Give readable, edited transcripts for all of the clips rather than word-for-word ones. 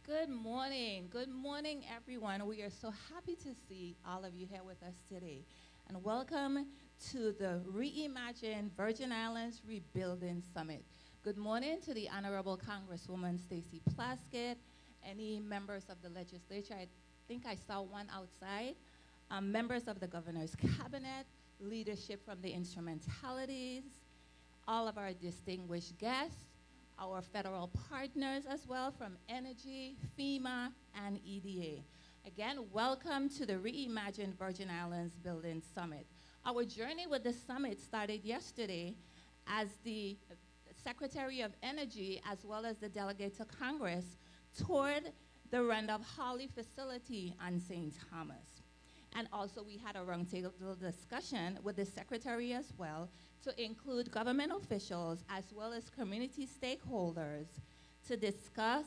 Good morning. Good morning, everyone. We are so happy to see all of you here with us today. And welcome to the Reimagine Virgin Islands Rebuilding Summit. Good morning to the Honorable Congresswoman Stacey Plaskett, any members of the legislature. I think I saw one outside. Members of the Governor's Cabinet, leadership from the instrumentalities, all of our distinguished guests, our federal partners as well from Energy, FEMA, and EDA. Again, welcome to the Reimagine Virgin Islands Building Summit. Our journey with the summit started yesterday as the Secretary of Energy as well as the delegate to Congress toured the Randolph Hawley facility on St. Thomas. And also we had a roundtable discussion with the Secretary as well to include government officials as well as community stakeholders to discuss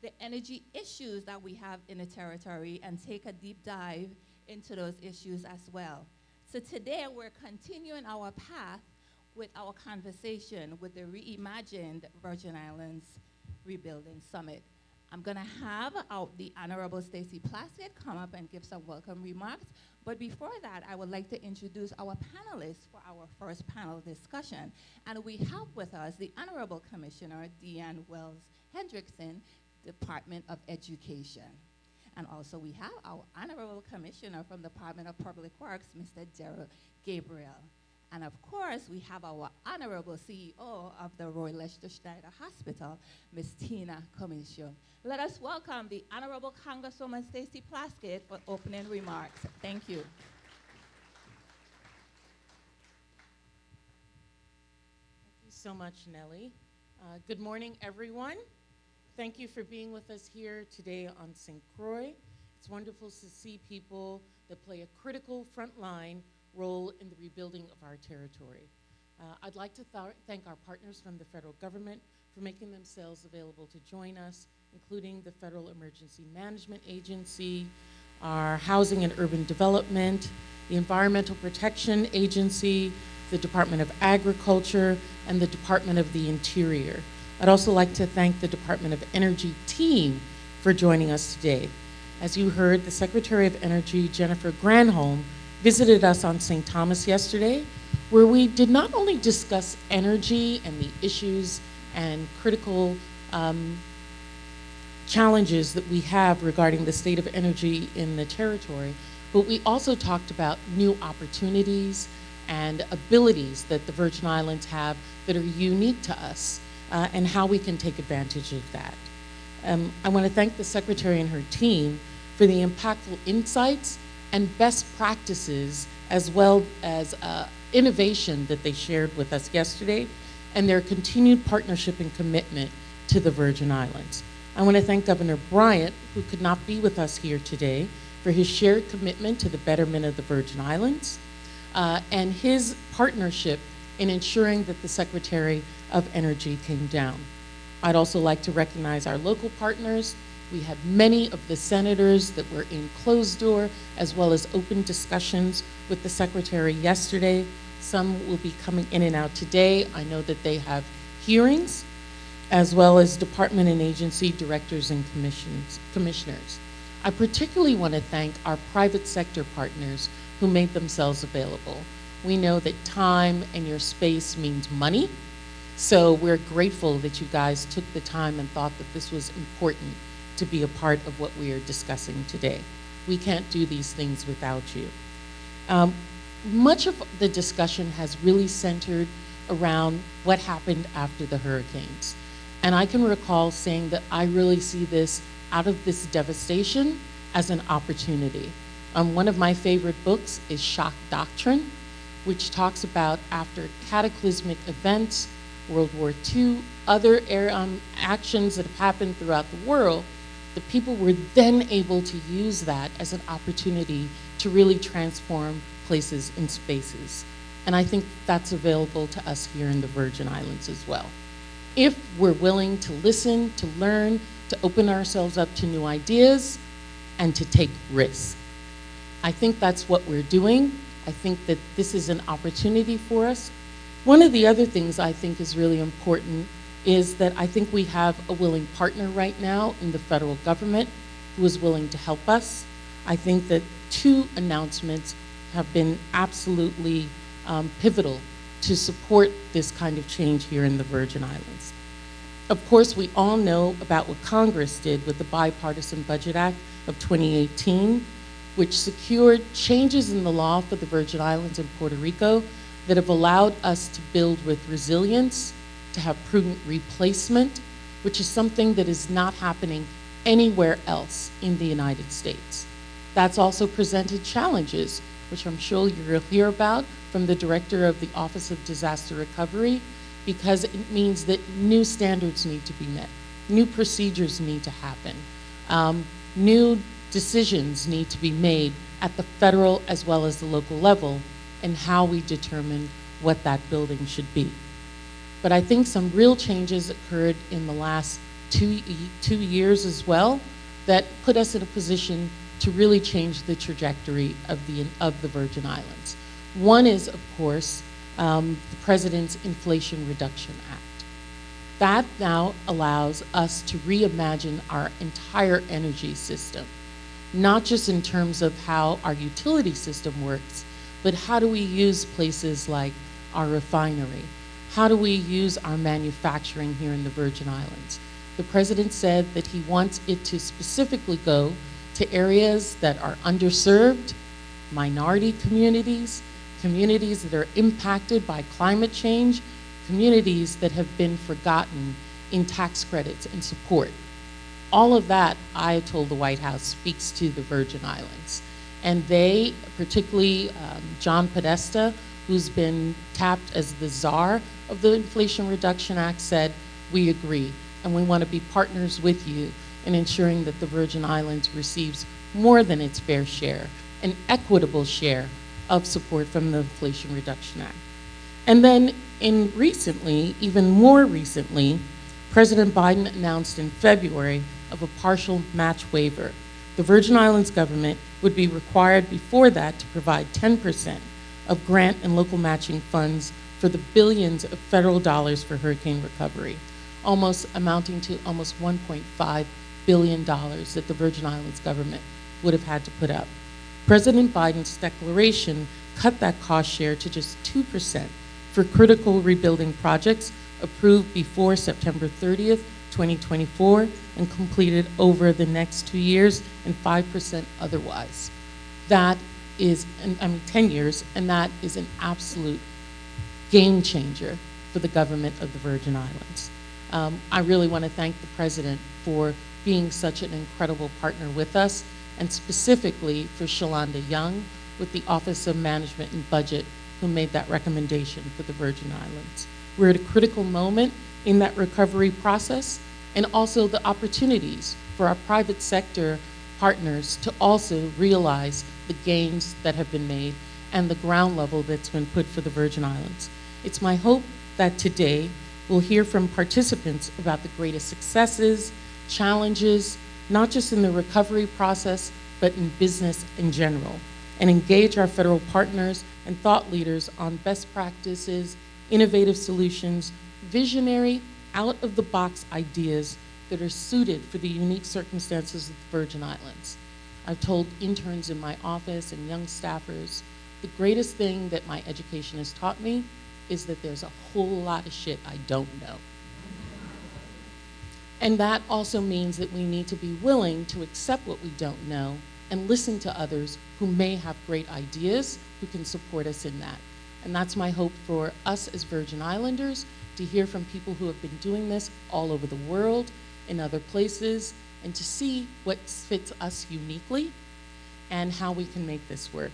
the energy issues that we have in the territory and take a deep dive into those issues as well. So today we're continuing our path with our conversation with the Reimagined Virgin Islands Rebuilding Summit. I'm gonna have the Honorable Stacey Plaskett come up and give some welcome remarks. But before that, I would like to introduce our panelists for our first panel discussion. And we have with us the Honorable Commissioner Deanne Wells Hendrickson, Department of Education. And also we have our Honorable Commissioner from the Department of Public Works, Mr. Daryl Gabriel. And of course, we have our Honorable CEO of the Roy Leicester Schneider Hospital, Ms. Tina Comicio. Let us welcome the Honorable Congresswoman Stacey Plaskett for opening remarks. Thank you. Thank you so much, Nellie. Good morning, everyone. Thank you for being with us here today on St. Croix. It's wonderful to see people that play a critical frontline role in the rebuilding of our territory. I'd like to thank our partners from the federal government for making themselves available to join us, including the Federal Emergency Management Agency, our Housing and Urban Development, the Environmental Protection Agency, the Department of Agriculture, and the Department of the Interior. I'd also like to thank the Department of Energy team for joining us today. As you heard, the Secretary of Energy, Jennifer Granholm, visited us on St. Thomas yesterday, where we did not only discuss energy and the issues and critical challenges that we have regarding the state of energy in the territory, but we also talked about new opportunities and abilities that the Virgin Islands have that are unique to us and how we can take advantage of that. I want to thank the Secretary and her team for the impactful insights and best practices as well as innovation that they shared with us yesterday and their continued partnership and commitment to the Virgin Islands. I want to thank Governor Bryant, who could not be with us here today, for his shared commitment to the betterment of the Virgin Islands and his partnership in ensuring that the Secretary of Energy came down. I'd also like to recognize our local partners. We had many of the senators that were in closed door as well as open discussions with the Secretary yesterday. Some will be coming in and out today. I know that they have hearings as well as department and agency directors and commissioners. I particularly want to thank our private sector partners who made themselves available. We know that time and your space means money, so we're grateful that you guys took the time and thought that this was important to be a part of what we are discussing today. We can't do these things without you. Much of the discussion has really centered around what happened after the hurricanes. And I can recall saying that I really see this out of this devastation as an opportunity. One of my favorite books is Shock Doctrine, which talks about after cataclysmic events, World War II, other actions that have happened throughout the world, the people were then able to use that as an opportunity to really transform places and spaces. And I think that's available to us here in the Virgin Islands as well. If we're willing to listen, to learn, to open ourselves up to new ideas, and to take risks. I think that's what we're doing. I think that this is an opportunity for us. One of the other things I think is really important is that I think we have a willing partner right now in the federal government who is willing to help us. I think that 2 announcements have been absolutely pivotal to support this kind of change here in the Virgin Islands. Of course, we all know about what Congress did with the Bipartisan Budget Act of 2018, which secured changes in the law for the Virgin Islands and Puerto Rico that have allowed us to build with resilience, to have prudent replacement, which is something that is not happening anywhere else in the United States. That's also presented challenges, which I'm sure you'll hear about from the director of the Office of Disaster Recovery, because it means that new standards need to be met, new procedures need to happen, new decisions need to be made at the federal as well as the local level, and how we determine what that building should be. But I think some real changes occurred in the last two years as well that put us in a position to really change the trajectory of the Virgin Islands. One is, of course, the President's Inflation Reduction Act. That now allows us to reimagine our entire energy system, not just in terms of how our utility system works, but how do we use places like our refinery? How do we use our manufacturing here in the Virgin Islands? The President said that he wants it to specifically go to areas that are underserved, minority communities, communities that are impacted by climate change, communities that have been forgotten in tax credits and support. All of that, I told the White House, speaks to the Virgin Islands. And they, particularly John Podesta, who's been tapped as the czar of the Inflation Reduction Act, said, we agree, and we want to be partners with you in ensuring that the Virgin Islands receives more than its fair share, an equitable share of support from the Inflation Reduction Act. And then recently, even more recently, President Biden announced in February of a partial match waiver. The Virgin Islands government would be required before that to provide 10% of grant and local matching funds for the billions of federal dollars for hurricane recovery, almost amounting to almost $1.5 billion that the Virgin Islands government would have had to put up. President Biden's declaration cut that cost share to just 2% for critical rebuilding projects approved before September 30th, 2024, and completed over the next 2 years, and 5% otherwise. That is, 10 years, and that is an absolute game changer for the government of the Virgin Islands. I really want to thank the President for being such an incredible partner with us, and specifically for Shalonda Young with the Office of Management and Budget, who made that recommendation for the Virgin Islands. We're at a critical moment in that recovery process, and also the opportunities for our private sector partners to also realize the gains that have been made and the ground level that's been put for the Virgin Islands. It's my hope that today we'll hear from participants about the greatest successes, challenges, not just in the recovery process, but in business in general, and engage our federal partners and thought leaders on best practices, innovative solutions, visionary, out-of-the-box ideas that are suited for the unique circumstances of the Virgin Islands. I've told interns in my office and young staffers, the greatest thing that my education has taught me is that there's a whole lot of shit I don't know. And that also means that we need to be willing to accept what we don't know and listen to others who may have great ideas who can support us in that. And that's my hope for us as Virgin Islanders, to hear from people who have been doing this all over the world, in other places, and to see what fits us uniquely and how we can make this work.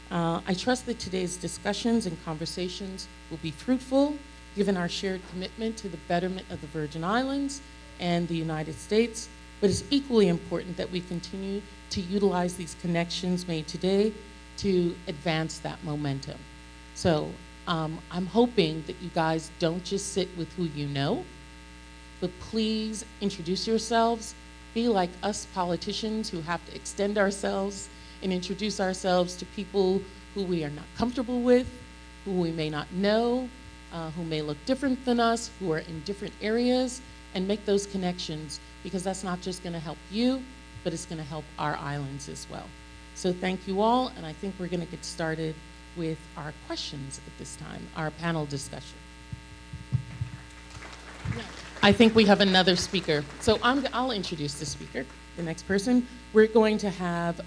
I trust that today's discussions and conversations will be fruitful, given our shared commitment to the betterment of the Virgin Islands and the United States, but it's equally important that we continue to utilize these connections made today to advance that momentum. So I'm hoping that you guys don't just sit with who you know, but please introduce yourselves. Be like us politicians who have to extend ourselves and introduce ourselves to people who we are not comfortable with, who we may not know, who may look different than us, who are in different areas, and make those connections, because that's not just going to help you, but it's going to help our islands as well. So thank you all, and I think we're going to get started with our questions at this time, our panel discussion. I think we have another speaker. So I'll introduce the speaker, the next person. We're going to have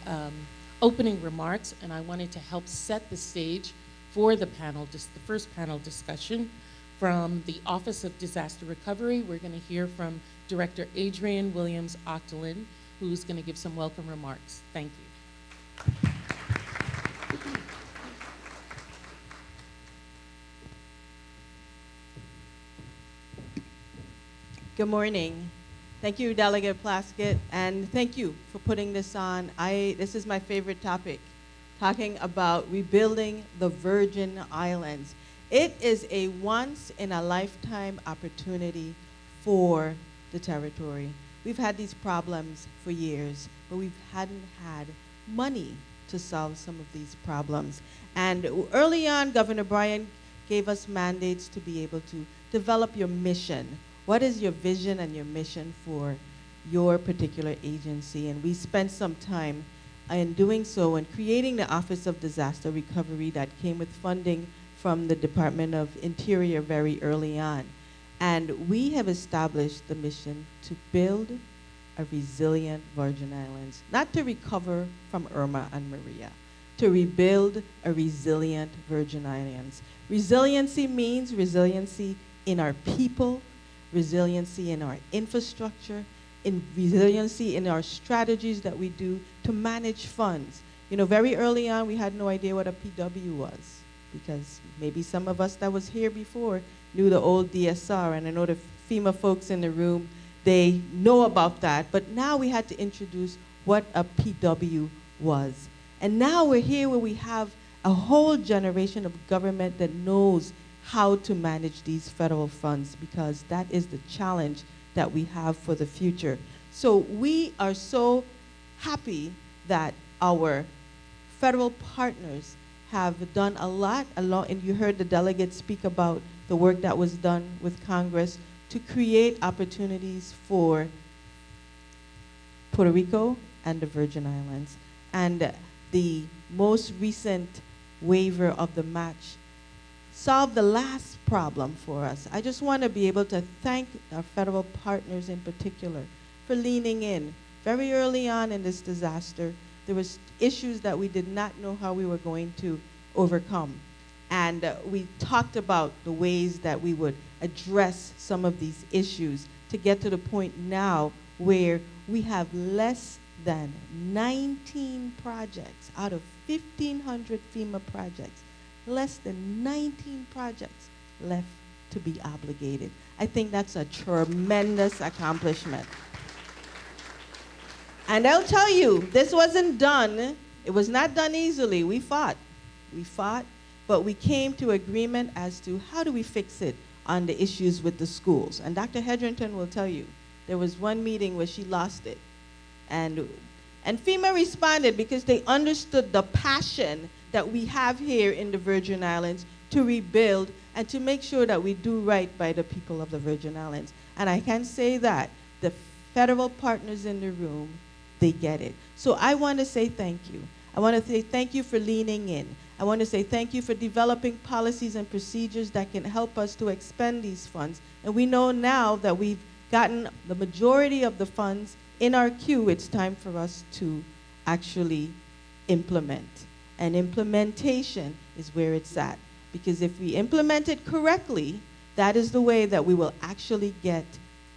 opening remarks, and I wanted to help set the stage for the panel, just the first panel discussion. From the Office of Disaster Recovery, we're going to hear from Director Adrienne Williams-Octolin, who's going to give some welcome remarks. Thank you. Good morning. Thank you, Delegate Plaskett, and thank you for putting this on. This is my favorite topic, talking about rebuilding the Virgin Islands. It is a once-in-a-lifetime opportunity for the territory. We've had these problems for years, but we hadn't had money to solve some of these problems. And early on, Governor Bryan gave us mandates to be able to develop your mission. What is your vision and your mission for your particular agency? And we spent some time in doing so and creating the Office of Disaster Recovery that came with funding from the Department of Interior very early on. And we have established the mission to build a resilient Virgin Islands, not to recover from Irma and Maria, to rebuild a resilient Virgin Islands. Resiliency means resiliency in our people, resiliency in our infrastructure, in resiliency in our strategies that we do to manage funds. You know, very early on, we had no idea what a PW was, because maybe some of us that was here before knew the old DSR, and I know the FEMA folks in the room, they know about that, but now we had to introduce what a PW was. And now we're here where we have a whole generation of government that knows how to manage these federal funds, because that is the challenge that we have for the future. So we are so happy that our federal partners have done a lot, and you heard the delegates speak about the work that was done with Congress to create opportunities for Puerto Rico and the Virgin Islands. And the most recent waiver of the match solved the last problem for us. I just want to be able to thank our federal partners in particular for leaning in. Very early on in this disaster, there was issues that we did not know how we were going to overcome. And we talked about the ways that we would address some of these issues to get to the point now where we have less than 19 projects out of 1,500 FEMA projects, less than 19 projects left to be obligated. I think that's a tremendous accomplishment. And I'll tell you, this wasn't done. It was not done easily. We fought, but we came to agreement as to how do we fix it on the issues with the schools. And Dr. Hedrington will tell you, there was one meeting where she lost it. And FEMA responded because they understood the passion that we have here in the Virgin Islands to rebuild and to make sure that we do right by the people of the Virgin Islands. And I can say that the federal partners in the room, they get it. So I want to say thank you. I want to say thank you for leaning in. I want to say thank you for developing policies and procedures that can help us to expend these funds. And we know now that we've gotten the majority of the funds in our queue, it's time for us to actually implement. And implementation is where it's at. Because if we implement it correctly, that is the way that we will actually get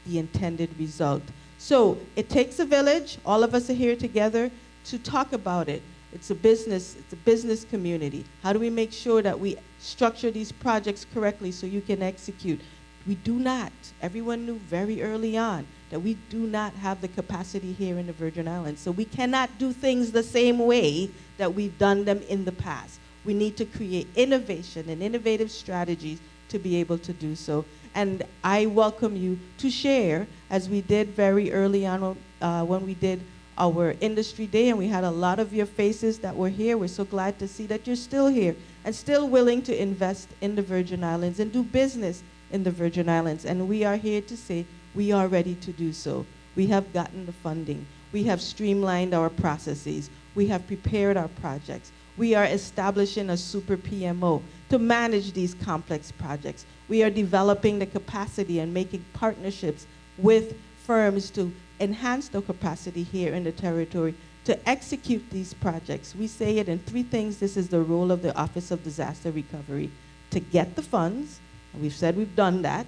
the intended result. So it takes a village. All of us are here together to talk about it. It's a business community. How do we make sure that we structure these projects correctly so you can execute? We do not. Everyone knew very early on that we do not have the capacity here in the Virgin Islands. So we cannot do things the same way that we've done them in the past. We need to create innovation and innovative strategies to be able to do so. And I welcome you to share, as we did very early on when we did our industry day, and we had a lot of your faces that were here. We're so glad to see that you're still here. and still willing to invest in the Virgin Islands and do business in the Virgin Islands. And we are here to say we are ready to do so. We have gotten the funding. We have streamlined our processes. We have prepared our projects. We are establishing a super PMO to manage these complex projects. We are developing the capacity and making partnerships with firms to enhance the capacity here in the territory to execute these projects. We say it in 3 things. This is the role of the Office of Disaster Recovery: to get the funds, and we've said we've done that.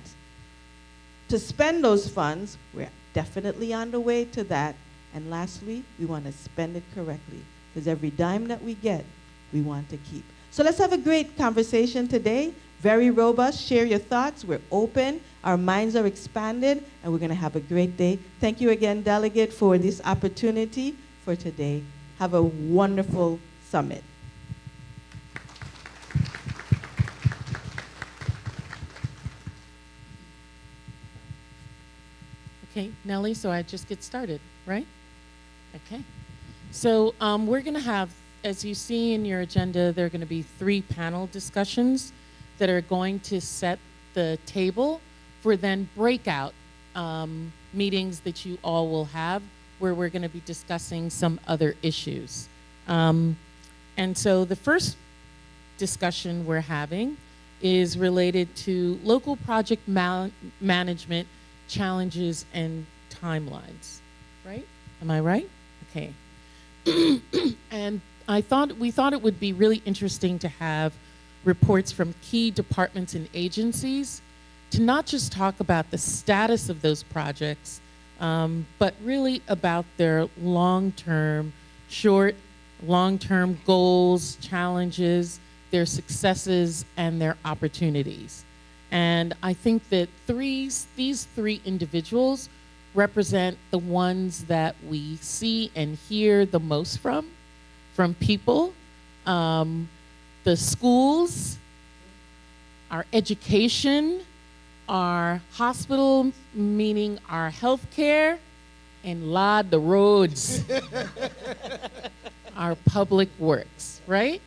To spend those funds, we're definitely on the way to that. And lastly, we want to spend it correctly, because every dime that we get, we want to keep. So let's have a great conversation today. Very robust. Share your thoughts. We're open. Our minds are expanded, and we're going to have a great day. Thank you again, Delegate, for this opportunity for today. Have a wonderful summit. Okay, Nellie, so I just get started, right? Okay. So we're going to have, as you see in your agenda, there are going to be 3 panel discussions that are going to set the table for then breakout meetings that you all will have, where we're going to be discussing some other issues. And so the first discussion we're having is related to local project management challenges and timelines, right? Am I right? Okay. And we thought it would be really interesting to have reports from key departments and agencies to not just talk about the status of those projects, but really about their long-term, long-term goals, challenges, their successes, and their opportunities. And I think that these 3 individuals represent the ones that we see and hear the most from people, the schools, our education, our hospital, meaning our healthcare, and the roads, our public works, right?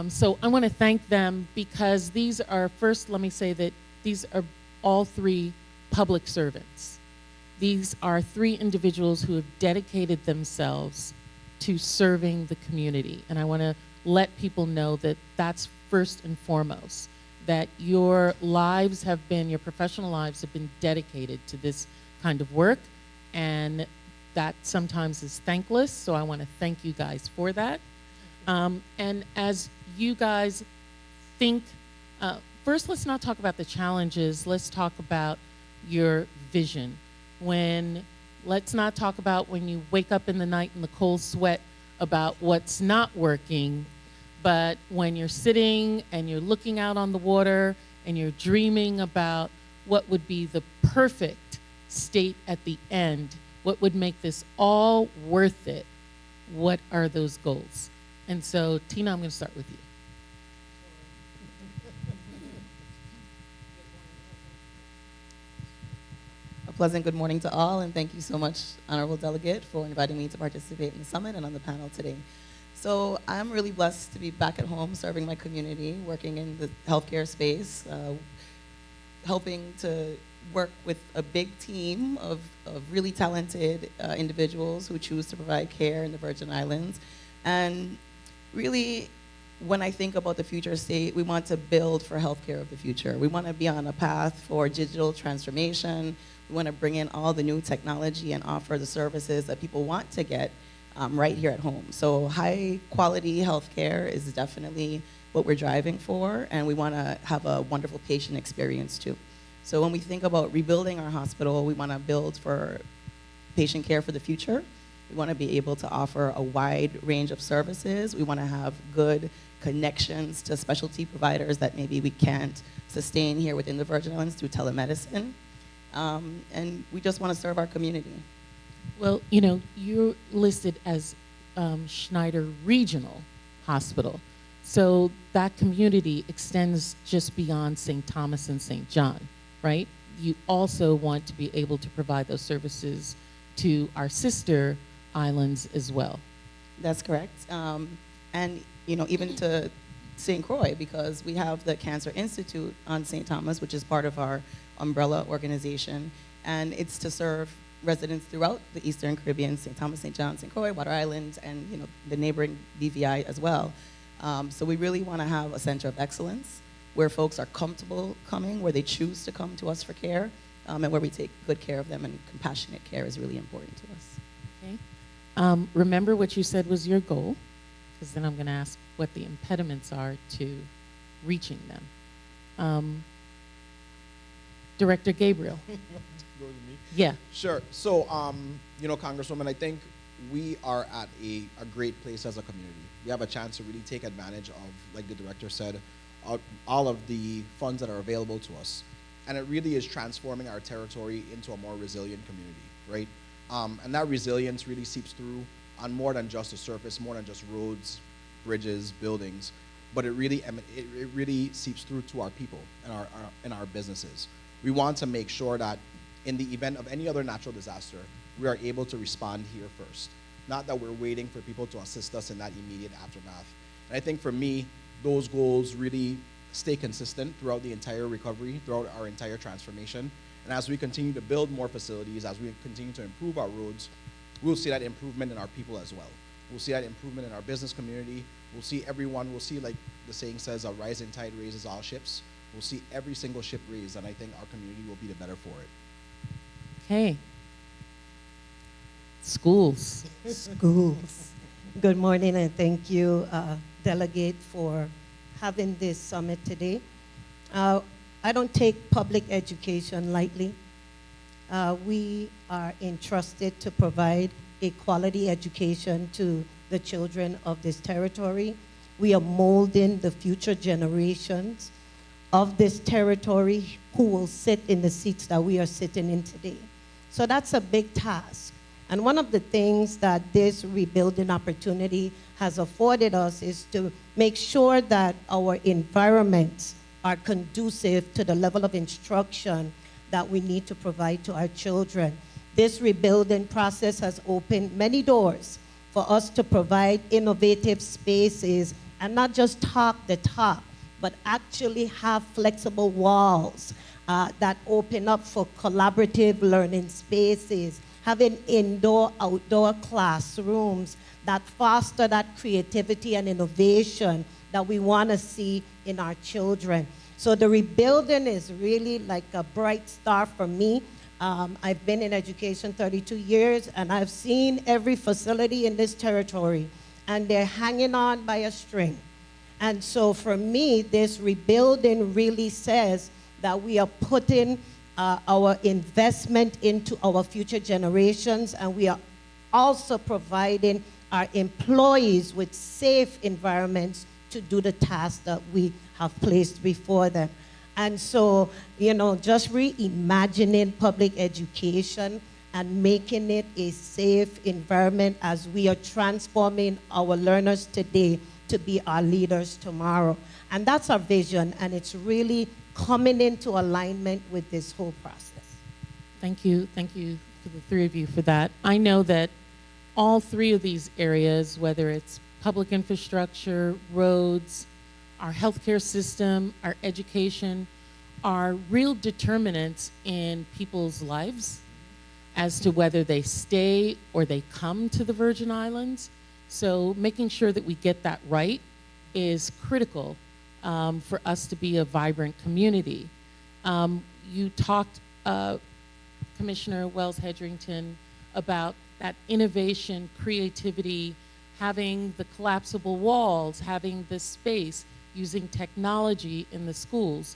So I want to thank them, because these are, first let me say that these are all 3 public servants. These are 3 individuals who have dedicated themselves to serving the community. And I want to let people know that that's first and foremost, that your lives have been, your professional lives have been dedicated to this kind of work. And that sometimes is thankless, so I want to thank you guys for that. And as you guys think, first let's not talk about the challenges, let's talk about your vision. Let's not talk about when you wake up in the night in the cold sweat about what's not working, but when you're sitting and you're looking out on the water and you're dreaming about what would be the perfect state at the end, what would make this all worth it, what are those goals? And so, Tina, I'm going to start with you. A pleasant good morning to all, and thank you so much, Honorable Delegate, for inviting me to participate in the summit and on the panel today. So I'm really blessed to be back at home serving my community, working in the healthcare space, helping to work with a big team of really talented individuals who choose to provide care in the Virgin Islands. And really, when I think about the future state, we want to build for healthcare of the future. We want to be on a path for digital transformation. We want to bring in all the new technology and offer the services that people want to get right here at home. So high quality healthcare is definitely what we're driving for, and we want to have a wonderful patient experience too. So when we think about rebuilding our hospital, we want to build for patient care for the future. We want to be able to offer a wide range of services. We want to have good connections to specialty providers that maybe we can't sustain here within the Virgin Islands through telemedicine. And we just want to serve our community. Well, you know, you're listed as Schneider Regional Hospital. So that community extends just beyond St. Thomas and St. John, right? You also want to be able to provide those services to our sister islands as well. That's correct. And you know, even to St. Croix, because we have the Cancer Institute on St. Thomas, which is part of our umbrella organization, and it's to serve residents throughout the Eastern Caribbean, St. Thomas, St. John, St. Croix, Water Islands, and the neighboring BVI as well. So we really want to have a center of excellence where folks are comfortable coming, where they choose to come to us for care, and where we take good care of them, and compassionate care is really important to us. Okay. Remember what you said was your goal, because then I'm going to ask what the impediments are to reaching them. Director Gabriel. Go to me? Yeah. Sure. So, Congresswoman, I think we are at a great place as a community. We have a chance to really take advantage of, like the director said, all of the funds that are available to us. And it really is transforming our territory into a more resilient community, right? And that resilience really seeps through on more than just the surface, more than just roads, bridges, buildings, but it really seeps through to our people and our businesses. We want to make sure that in the event of any other natural disaster, we are able to respond here first. Not that we're waiting for people to assist us in that immediate aftermath. And I think for me, those goals really stay consistent throughout the entire recovery, throughout our entire transformation. And as we continue to build more facilities, as we continue to improve our roads, we'll see that improvement in our people as well. We'll see that improvement in our business community. We'll see like the saying says, a rising tide raises all ships. We'll see every single ship raised, and I think our community will be the better for it. Okay. Schools. Schools. Good morning, and thank you, Delegate, for having this summit today. I don't take public education lightly. We are entrusted to provide a quality education to the children of this territory. We are molding the future generations of this territory who will sit in the seats that we are sitting in today. So that's a big task. And one of the things that this rebuilding opportunity has afforded us is to make sure that our environments are conducive to the level of instruction that we need to provide to our children. This rebuilding process has opened many doors for us to provide innovative spaces and not just talk the talk, but actually have flexible walls that open up for collaborative learning spaces, having indoor, outdoor classrooms that foster that creativity and innovation that we want to see in our children. So the rebuilding is really like a bright star for me. I've been in education 32 years, and I've seen every facility in this territory, and they're hanging on by a string. And so for me, this rebuilding really says that we are putting our investment into our future generations, and we are also providing our employees with safe environments to do the tasks that we have placed before them. And so, just reimagining public education and making it a safe environment as we are transforming our learners today to be our leaders tomorrow. And that's our vision, and it's really coming into alignment with this whole process. Thank you for the three of you for that. I know that all three of these areas, whether it's public infrastructure, roads, our healthcare system, our education, are real determinants in people's lives as to whether they stay or they come to the Virgin Islands. So making sure that we get that right is critical for us to be a vibrant community. You talked, Commissioner Wells-Hedrington, about that innovation, creativity, having the collapsible walls, having the space, using technology in the schools.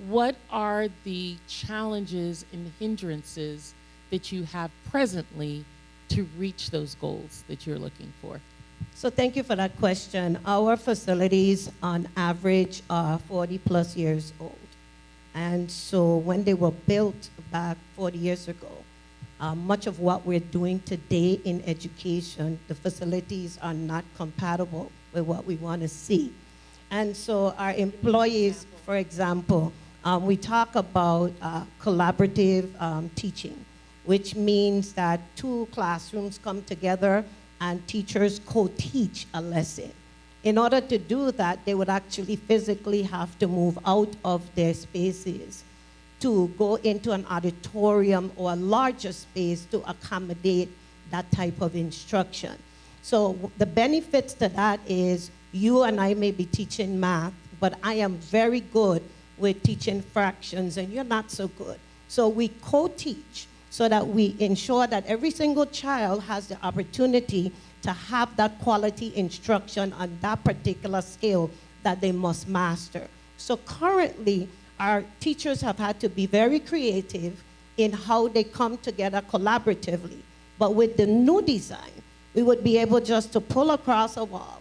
What are the challenges and hindrances that you have presently to reach those goals that you're looking for? So thank you for that question. Our facilities on average are 40 plus years old. And so when they were built back 40 years ago, much of what we're doing today in education, the facilities are not compatible with what we want to see. And so our employees, for example, we talk about collaborative teaching, which means that two classrooms come together and teachers co-teach a lesson. In order to do that, they would actually physically have to move out of their spaces to go into an auditorium or a larger space to accommodate that type of instruction. So the benefits to that is you and I may be teaching math, but I am very good with teaching fractions and you're not so good. So we co-teach so that we ensure that every single child has the opportunity to have that quality instruction on that particular skill that they must master. So currently, our teachers have had to be very creative in how they come together collaboratively. But with the new design, we would be able just to pull across a wall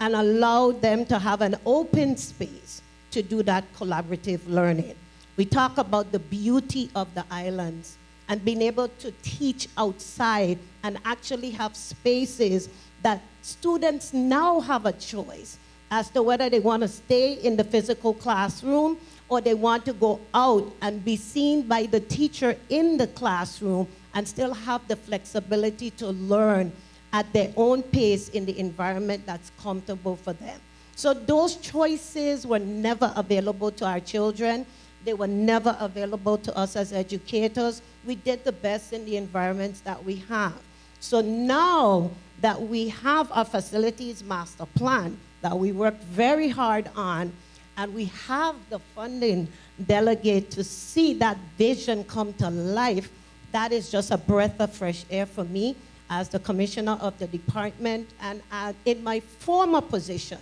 and allow them to have an open space to do that collaborative learning. We talk about the beauty of the islands and being able to teach outside and actually have spaces that students now have a choice as to whether they want to stay in the physical classroom or they want to go out and be seen by the teacher in the classroom and still have the flexibility to learn at their own pace in the environment that's comfortable for them. So those choices were never available to our children. They were never available to us as educators. We did the best in the environments that we have. So now that we have our facilities master plan that we worked very hard on, and we have the funding delegate to see that vision come to life, that is just a breath of fresh air for me as the commissioner of the department and in my former position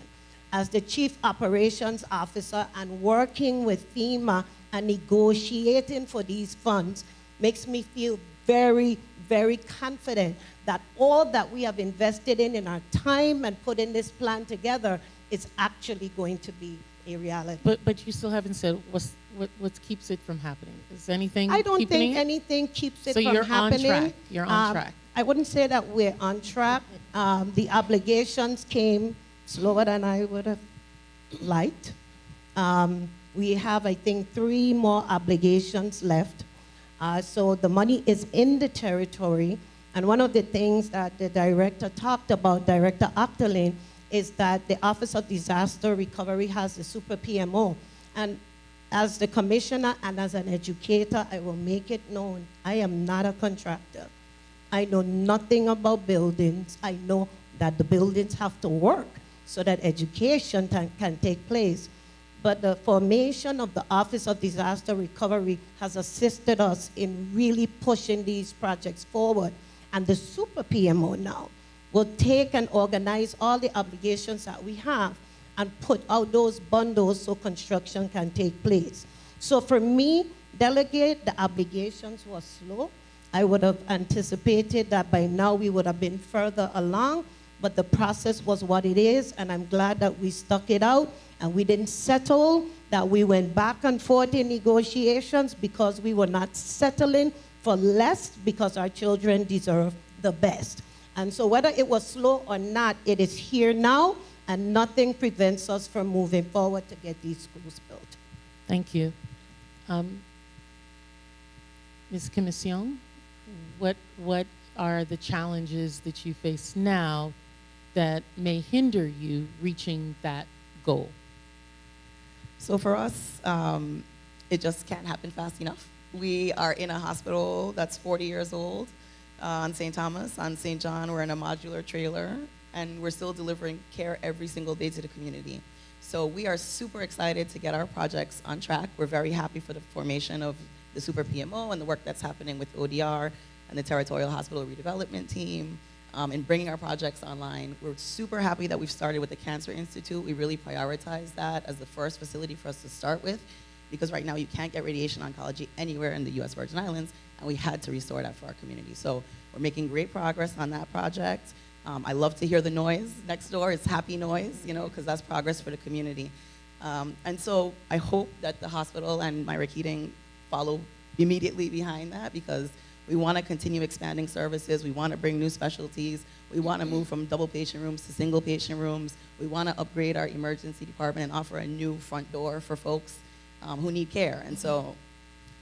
as the chief operations officer and working with FEMA and negotiating for these funds makes me feel very, very confident that all that we have invested in our time and putting this plan together is actually going to be a reality. But you still haven't said what keeps it from happening. Is anything I don't keeping think it? anything keeps it So from you're happening. on track. You're on track. I wouldn't say that we're on track. The obligations came slower than I would have liked. We have, I think, 3 more obligations left. So the money is in the territory. And one of the things that the director talked about, Director Octolin, is that the Office of Disaster Recovery has the super PMO. And as the commissioner and as an educator, I will make it known, I am not a contractor. I know nothing about buildings. I know that the buildings have to work so that education can take place. But the formation of the Office of Disaster Recovery has assisted us in really pushing these projects forward. And the super PMO now will take and organize all the obligations that we have and put out those bundles so construction can take place. So for me, delegate, the obligations were slow. I would have anticipated that by now we would have been further along, but the process was what it is, and I'm glad that we stuck it out and we didn't settle, that we went back and forth in negotiations because we were not settling for less because our children deserve the best. And so whether it was slow or not, it is here now, and nothing prevents us from moving forward to get these schools built. Thank you. Ms. Commission, what are the challenges that you face now that may hinder you reaching that goal? So for us, it just can't happen fast enough. We are in a hospital that's 40 years old on St. Thomas. On St. John, we're in a modular trailer, and we're still delivering care every single day to the community. So we are super excited to get our projects on track. We're very happy for the formation of the Super PMO and the work that's happening with ODR and the Territorial Hospital Redevelopment Team in bringing our projects online. We're super happy that we've started with the Cancer Institute. We really prioritize that as the first facility for us to start with, because right now you can't get radiation oncology anywhere in the U.S. Virgin Islands, and we had to restore that for our community. So we're making great progress on that project. I love to hear the noise next door. It's happy noise, you know, because that's progress for the community. And so I hope that the hospital and Myra Keating follow immediately behind that, because we want to continue expanding services. We want to bring new specialties. We want to move from double patient rooms to single patient rooms. We want to upgrade our emergency department and offer a new front door for folks who need care. And so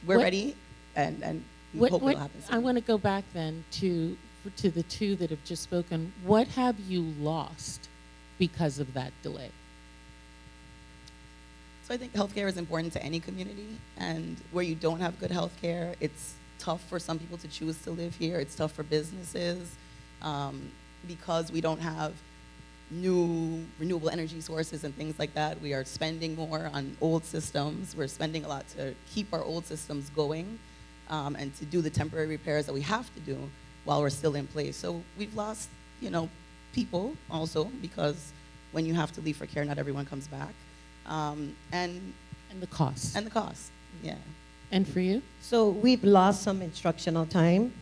we're ready, and we hope it'll happen soon. I want to go back then to the two that have just spoken. What have you lost because of that delay? So I think healthcare is important to any community, and where you don't have good healthcare, it's tough for some people to choose to live here. It's tough for businesses because we don't have new renewable energy sources and things like that. We are spending more on old systems. We're spending a lot to keep our old systems going and to do the temporary repairs that we have to do while we're still in place. So we've lost, people also, because when you have to leave for care, not everyone comes back. And The cost. the cost, yeah. And for you? So we've lost some instructional time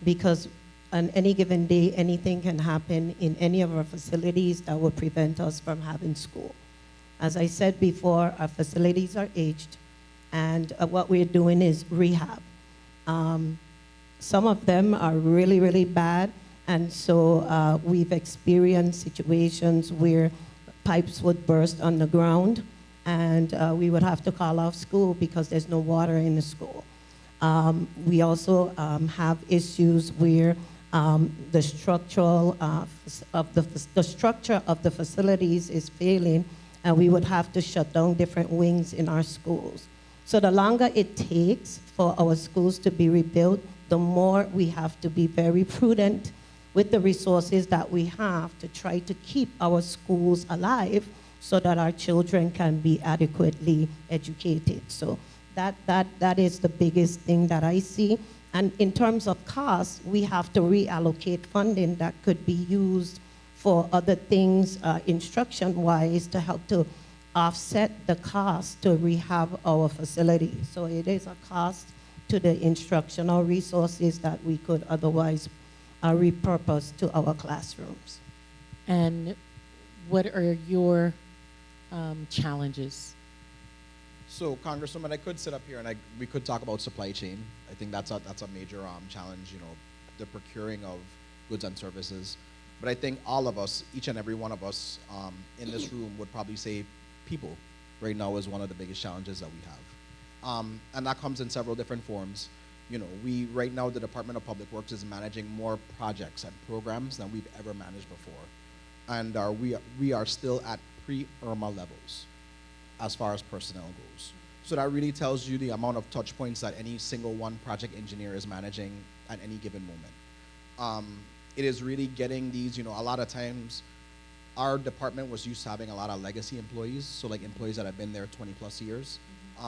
because on any given day, anything can happen in any of our facilities that would prevent us from having school. As I said before, our facilities are aged, and what we're doing is rehab. Some of them are really, really bad, and so we've experienced situations where pipes would burst on the ground, and we would have to call off school because there's no water in the school. We also have issues where the structure of the facilities is failing, and we would have to shut down different wings in our schools. So the longer it takes for our schools to be rebuilt, the more we have to be very prudent with the resources that we have to try to keep our schools alive so that our children can be adequately educated. So that is the biggest thing that I see. And in terms of costs, we have to reallocate funding that could be used for other things, instruction-wise, to help to offset the cost to rehab our facilities. So it is a cost to the instructional resources that we could otherwise repurpose to our classrooms. And what are your challenges? So, Congresswoman, I could sit up here and we could talk about supply chain. I think that's a major challenge, the procuring of goods and services. But I think all of us, each and every one of us in this room would probably say people right now is one of the biggest challenges that we have. And that comes in several different forms. We right now, the Department of Public Works is managing more projects and programs than we've ever managed before. And we are still at pre-IRMA levels as far as personnel goes. So that really tells you the amount of touch points that any single one project engineer is managing at any given moment. It is really getting these, a lot of times our department was used to having a lot of legacy employees, so like employees that have been there 20 plus years.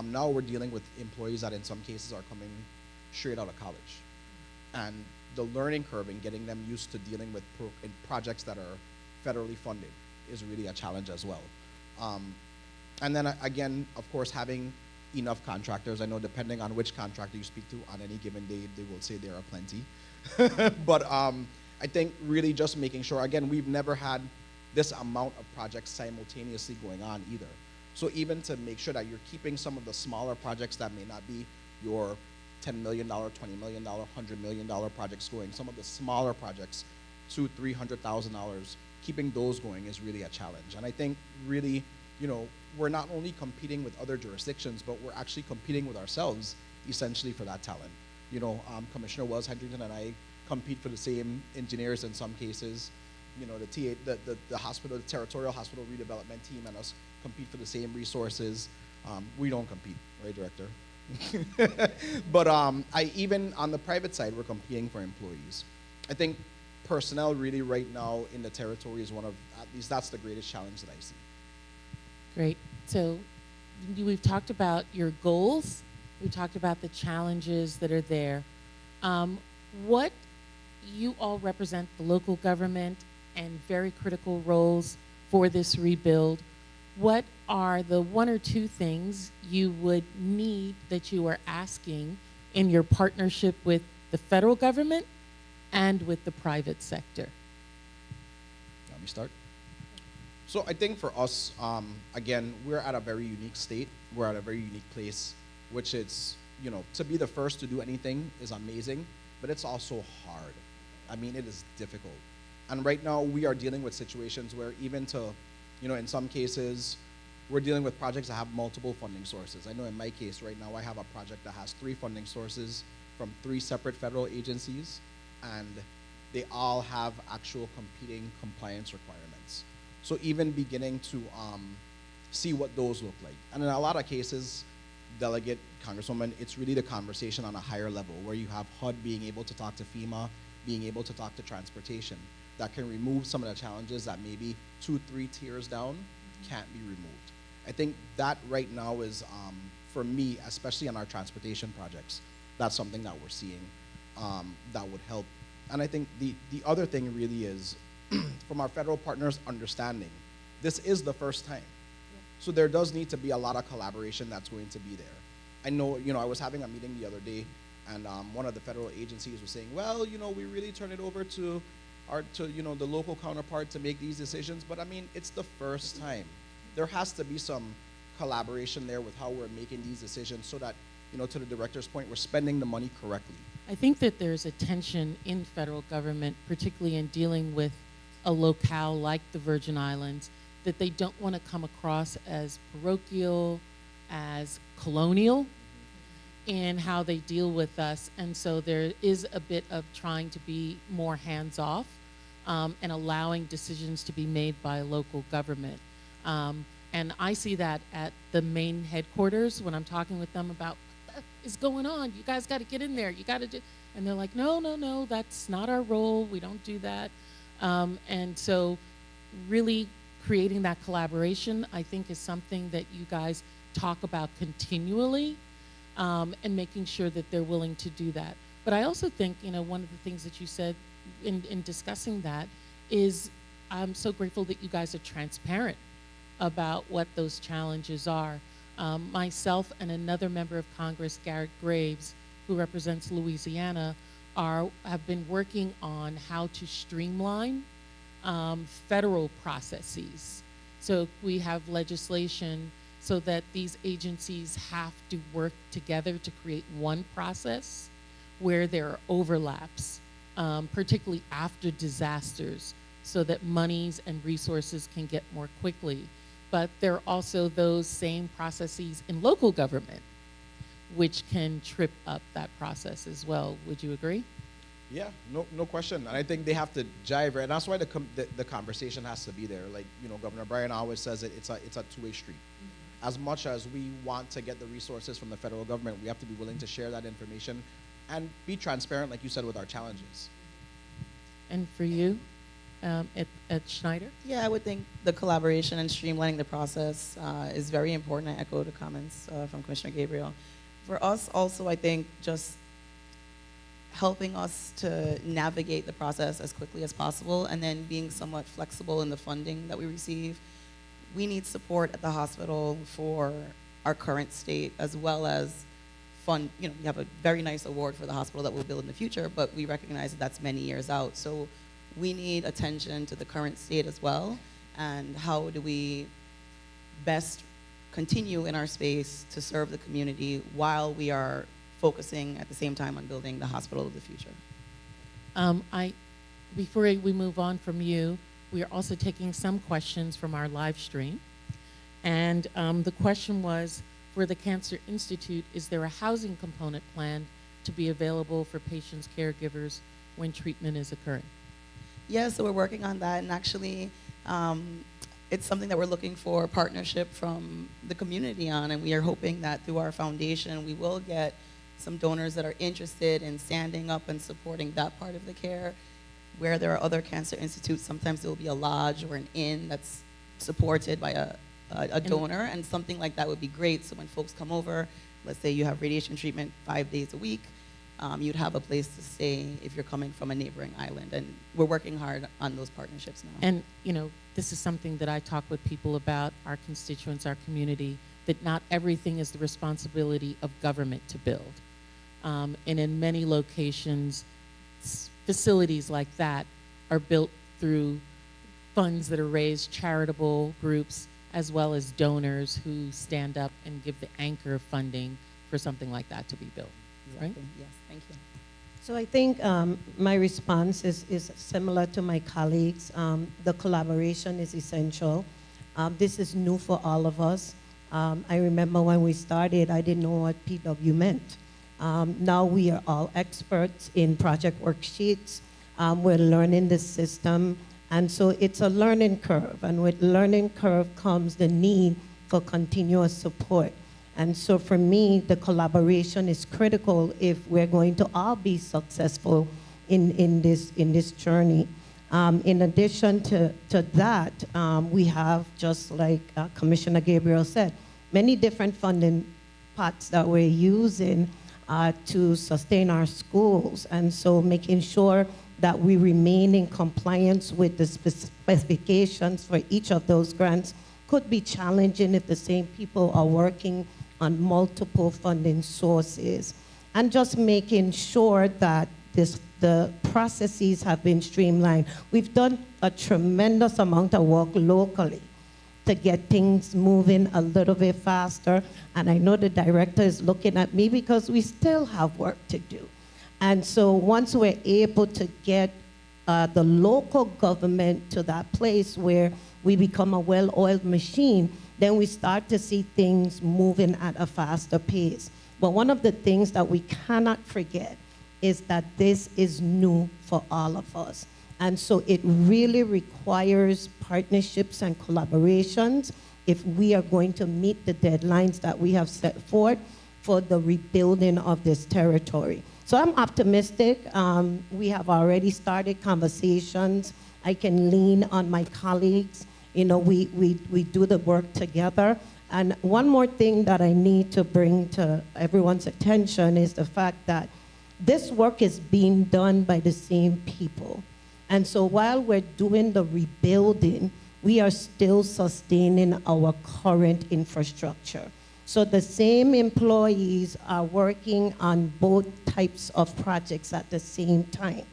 Now we're dealing with employees that in some cases are coming straight out of college. And the learning curve and getting them used to dealing with projects that are federally funded is really a challenge as well. And then again, of course, having enough contractors. I know depending on which contractor you speak to on any given day, they will say there are plenty. But I think really just making sure, again, we've never had this amount of projects simultaneously going on either. So even to make sure that you're keeping some of the smaller projects that may not be your $10 million, $20 million, $100 million projects going, some of the smaller projects, $200,000, $300,000, keeping those going is really a challenge. And I think really, we're not only competing with other jurisdictions, but we're actually competing with ourselves essentially for that talent. Commissioner Wells Hendrington and I compete for the same engineers in some cases. The hospital, the territorial hospital redevelopment team and us compete for the same resources. We don't compete, right, Director? But even on the private side, we're competing for employees. I think personnel really right now in the territory is one of, at least that's the greatest challenge that I see. Great. So we've talked about your goals. We talked about the challenges that are there. What you all represent the local government and very critical roles for this rebuild. What are the one or two things you would need that you are asking in your partnership with the federal government and with the private sector? Let me start. So I think for us, again, we're at a very unique state. We're at a very unique place, which is, to be the first to do anything is amazing, but it's also hard. I mean, it is difficult. And right now we are dealing with situations where even to, in some cases, we're dealing with projects that have multiple funding sources. I know in my case right now, I have a project that has 3 funding sources from 3 separate federal agencies, and they all have actual competing compliance requirements. needs. So even beginning to see what those look like. And in a lot of cases, Delegate, Congresswoman, it's really the conversation on a higher level where you have HUD being able to talk to FEMA, being able to talk to transportation, that can remove some of the challenges that maybe 2-3 tiers down can't be removed. I think that right now is, for me, especially on our transportation projects, that's something that we're seeing that would help. And I think the other thing really is, from our federal partners understanding, this is the first time. So there does need to be a lot of collaboration that's going to be there. I know, I was having a meeting the other day, and one of the federal agencies was saying, well, we really turn it over to the local counterpart to make these decisions, but I mean, it's the first time. There has to be some collaboration there with how we're making these decisions so that, to the director's point, we're spending the money correctly. I think that there's a tension in federal government, particularly in dealing with a locale like the Virgin Islands, that they don't want to come across as parochial, as colonial in how they deal with us. And so there is a bit of trying to be more hands-off and allowing decisions to be made by local government. And I see that at the main headquarters when I'm talking with them about what is going on. You guys got to get in there. You got to do. And they're like, no, that's not our role. We don't do that. And so really creating that collaboration, I think, is something that you guys talk about continually and making sure that they're willing to do that. But I also think, one of the things that you said in discussing that is I'm so grateful that you guys are transparent about what those challenges are. Myself and another member of Congress, Garrett Graves, who represents Louisiana, have been working on how to streamline federal processes. So we have legislation so that these agencies have to work together to create one process where there are overlaps, particularly after disasters, so that monies and resources can get more quickly. But there are also those same processes in local government, which can trip up that process as well. Would you agree? Yeah, no question. And I think they have to jive, right? And that's why the conversation has to be there. Like, Governor Bryan always says it's a two-way street. Mm-hmm. As much as we want to get the resources from the federal government, we have to be willing to share that information and be transparent, like you said, with our challenges. And for you, at Schneider? Yeah, I would think the collaboration and streamlining the process is very important. I echo the comments from Commissioner Gabriel. For us also, I think just helping us to navigate the process as quickly as possible and then being somewhat flexible in the funding that we receive. We need support at the hospital for our current state as well as fund, we have a very nice award for the hospital that we'll build in the future, but we recognize that that's many years out. So we need attention to the current state as well, and how do we best continue in our space to serve the community while we are focusing at the same time on building the hospital of the future. Before we move on from you, we are also taking some questions from our live stream. And the question was, for the Cancer Institute, is there a housing component planned to be available for patients' caregivers when treatment is occurring? Yeah, so we're working on that, and actually, it's something that we're looking for a partnership from the community on, and we are hoping that through our foundation, we will get some donors that are interested in standing up and supporting that part of the care. Where there are other cancer institutes, sometimes there will be a lodge or an inn that's supported by a donor, and something like that would be great. So when folks come over, let's say you have radiation treatment 5 days a week, you'd have a place to stay if you're coming from a neighboring island. And we're working hard on those partnerships now. And, this is something that I talk with people about, our constituents, our community, that not everything is the responsibility of government to build. And in many locations, facilities like that are built through funds that are raised, charitable groups, as well as donors who stand up and give the anchor of funding for something like that to be built. Exactly. Right? Yes, thank you. So I think my response is similar to my colleagues. The collaboration is essential. This is new for all of us. I remember when we started, I didn't know what PW meant. Now we are all experts in project worksheets. We're learning the system. And so it's a learning curve, and with learning curve comes the need for continuous support. And so for me, the collaboration is critical if we're going to all be successful in this journey. In addition to that, we have, just like Commissioner Gabriel said, many different funding pots that we're using to sustain our schools. And so making sure that we remain in compliance with the specifications for each of those grants could be challenging if the same people are working on multiple funding sources. And just making sure that the processes have been streamlined. We've done a tremendous amount of work locally to get things moving a little bit faster. And I know the director is looking at me because we still have work to do. And so once we're able to get the local government to that place where we become a well-oiled machine, then we start to see things moving at a faster pace. But one of the things that we cannot forget is that this is new for all of us. And so it really requires partnerships and collaborations if we are going to meet the deadlines that we have set forth for the rebuilding of this territory. So I'm optimistic. We have already started conversations. I can lean on my colleagues. You know, we do the work together. And one more thing that I need to bring to everyone's attention is the fact that this work is being done by the same people. And so while we're doing the rebuilding, we are still sustaining our current infrastructure. So the same employees are working on both types of projects at the same time.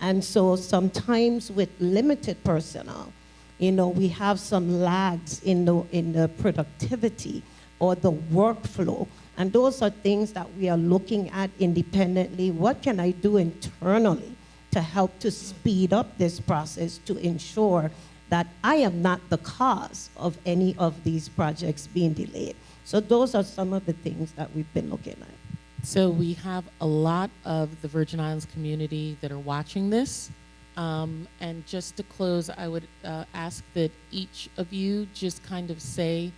And so sometimes with limited personnel, you know, we have some lags in the productivity or the workflow. And those are things that we are looking at independently. What can I do internally to help to speed up this process to ensure that I am not the cause of any of these projects being delayed? So those are some of the things that we've been looking at. So we have a lot of the Virgin Islands community that are watching this. And just to close, I would ask that each of you just kind of say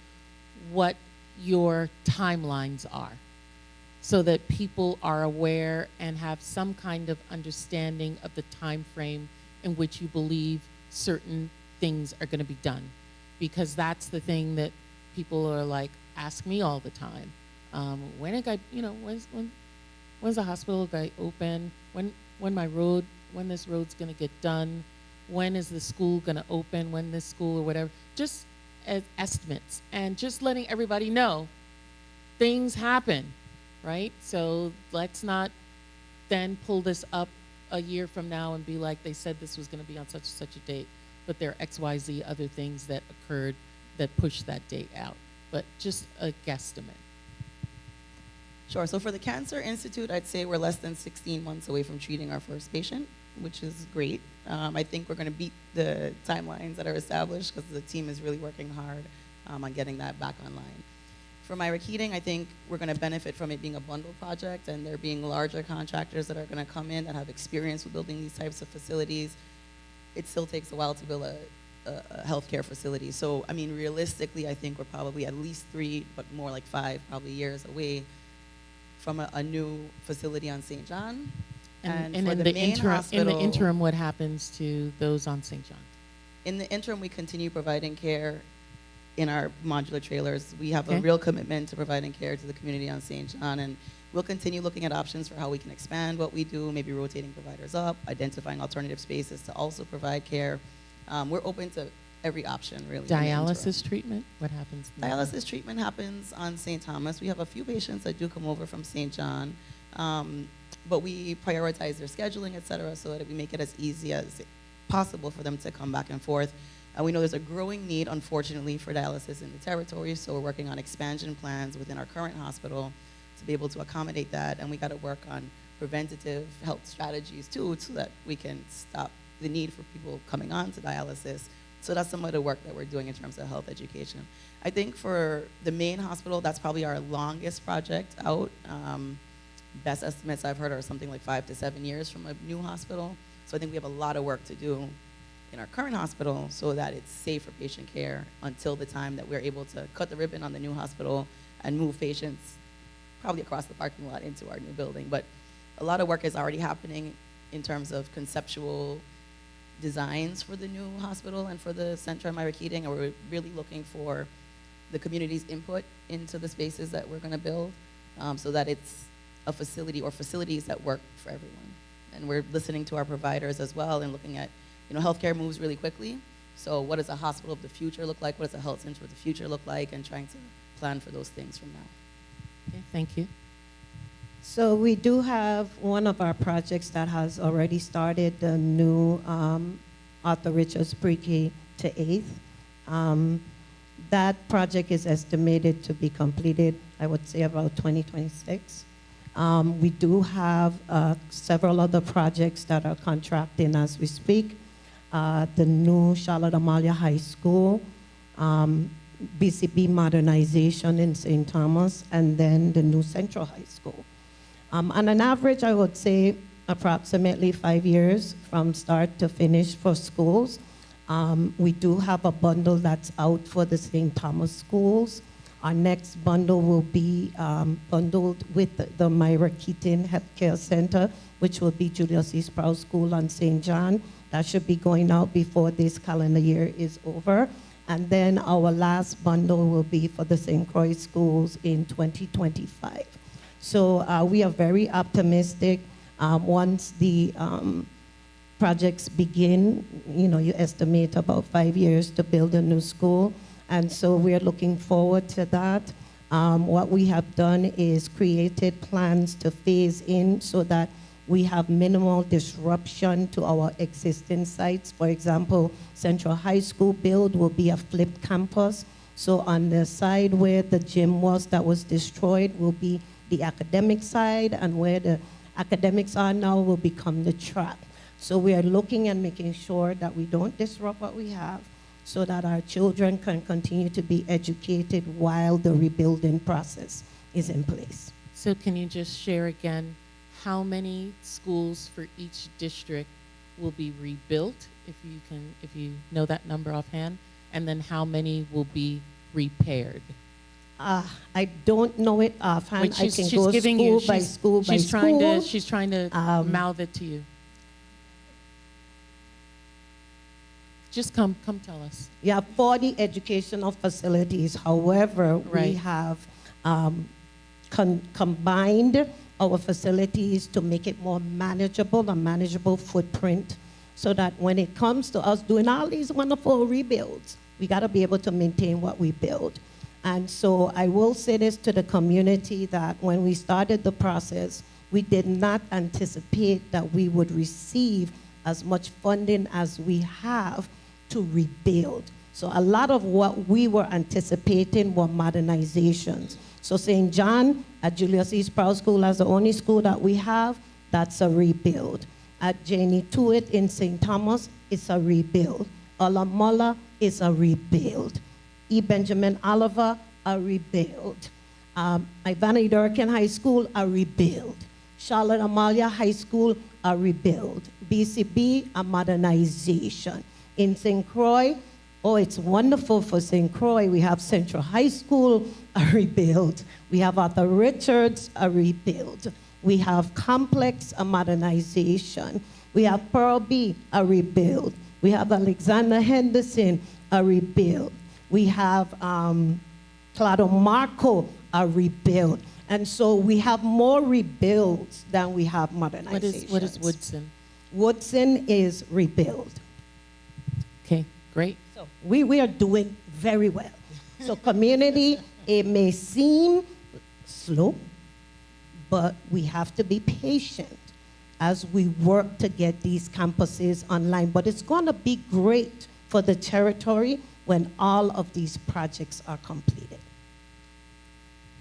what your timelines are so that people are aware and have some kind of understanding of the time frame in which you believe certain things are going to be done. Because that's the thing that people are like, ask me all the time. When when's the hospital guy open? When this road's gonna get done? When is the school gonna open? When this school or whatever? Just as estimates and just letting everybody know things happen, right? So let's not then pull this up a year from now and be like, they said this was gonna be on such and such a date, but there are XYZ other things that occurred that pushed that date out. But just a guesstimate. Sure. So for the Cancer Institute, I'd say we're less than 16 months away from treating our first patient, which is great. I think we're going to beat the timelines that are established because the team is really working hard on getting that back online. For Myrick Heating, I think we're going to benefit from it being a bundle project and there being larger contractors that are going to come in that have experience with building these types of facilities. It still takes a while to build a healthcare facility. So, I mean, realistically, I think we're probably at least 3, but more like 5 probably years away from a new facility on St. John. And in the interim, what happens to those on St. John? In the interim, we continue providing care in our modular trailers. We have a real commitment to providing care to the community on St. John, and we'll continue looking at options for how we can expand what we do, maybe rotating providers up, identifying alternative spaces to also provide care. We're open to every option, really. Dialysis treatment? What happens? Dialysis treatment happens on St. Thomas. We have a few patients that do come over from St. John, but we prioritize their scheduling, et cetera, so that we make it as easy as possible for them to come back and forth. We know there's a growing need, unfortunately, for dialysis in the territory, so we're working on expansion plans within our current hospital to be able to accommodate that, and we got to work on preventative health strategies, too, so that we can stop the need for people coming on to dialysis. So that's some of the work that we're doing in terms of health education. I think for the main hospital, that's probably our longest project out. Best estimates I've heard are something like 5 to 7 years from a new hospital. So I think we have a lot of work to do in our current hospital so that it's safe for patient care until the time that we're able to cut the ribbon on the new hospital and move patients probably across the parking lot into our new building. But a lot of work is already happening in terms of conceptual designs for the new hospital and for the Centra Myra Keating, and we're really looking for the community's input into the spaces that we're going to build, so that it's a facility or facilities that work for everyone. And we're listening to our providers as well and looking at, healthcare moves really quickly. So what does a hospital of the future look like? What does a health center of the future look like? And trying to plan for those things from now. Okay, thank you. So we do have one of our projects that has already started, the new Arthur Richards Pre-K to 8th. That project is estimated to be completed, I would say, about 2026. We do have several other projects that are contracting as we speak. The new Charlotte Amalia High School, BCB modernization in St. Thomas, and then the new Central High School. On an average, I would say approximately 5 years from start to finish for schools. We do have a bundle that's out for the St. Thomas schools. Our next bundle will be bundled with the Myra Keating Healthcare Center, which will be Julius E. Sprouse School on St. John. That should be going out before this calendar year is over. And then our last bundle will be for the St. Croix schools in 2025. So we are very optimistic. Once the projects begin, you estimate about 5 years to build a new school. And so we're looking forward to that. What we have done is created plans to phase in so that we have minimal disruption to our existing sites. For example, Central High School build will be a flipped campus. So on the side where the gym was that was destroyed will be the academic side, and where the academics are now will become the track. So we are looking and making sure that we don't disrupt what we have so that our children can continue to be educated while the rebuilding process is in place. So can you just share again how many schools for each district will be rebuilt, if you know that number offhand, and then how many will be repaired? I don't know it offhand. Wait, I can go school by school by school. She's trying to mouth it to you. Just come tell us. Yeah, 40 educational facilities. However, we have combined our facilities to make it more manageable, a manageable footprint, so that when it comes to us doing all these wonderful rebuilds, we got to be able to maintain what we build. And so I will say this to the community, that when we started the process, we did not anticipate that we would receive as much funding as we have to rebuild. So a lot of what we were anticipating were modernizations. So St. John at Julius E. Sprouse School, as the only school that we have, that's a rebuild. At Janie Tuitt in St. Thomas, it's a rebuild. Alamola is a rebuild. E. Benjamin Oliver, a rebuild. Ivana Durkin High School, a rebuild. Charlotte Amalia High School, a rebuild. BCB, a modernization. In St. Croix, it's wonderful for St. Croix. We have Central High School, a rebuild. We have Arthur Richards, a rebuild. We have Complex, a modernization. We have Pearl B, a rebuild. We have Alexander Henderson, a rebuild. We have Claudio Marco, a rebuild. And so we have more rebuilds than we have modernizations. What is Woodson? Woodson is rebuild. Okay, great. So we are doing very well. So community, it may seem slow, but we have to be patient as we work to get these campuses online. But it's going to be great for the territory when all of these projects are completed.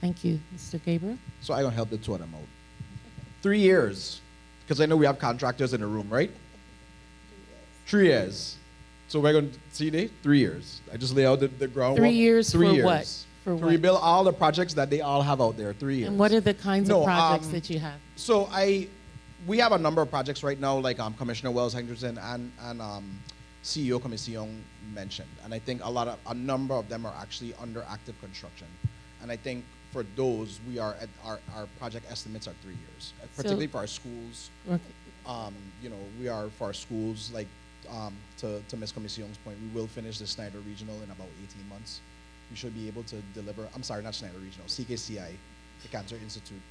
Thank you. Mr. Gabriel? So I'm going to help the two of them out. 3 years, because I know we have contractors in the room, right? 3 years. So we're going to see they 3 years. I just lay out the groundwork. 3 years 3 for years. what? For to what? rebuild all the projects that they all have out there. 3 years. And what are the kinds of projects that you have? So we have a number of projects right now, like Commissioner Wells Henderson and CEO Comisión mentioned. And I think a number of them are actually under active construction. And I think for those, we are at our project estimates are 3 years, particularly for our schools. Okay. You know, we are for our schools, like to Ms. Comision's point, we will finish the Snyder Regional in about 18 months. We should be able to deliver, I'm sorry, not Snyder Regional, CKCI, the Cancer Institute.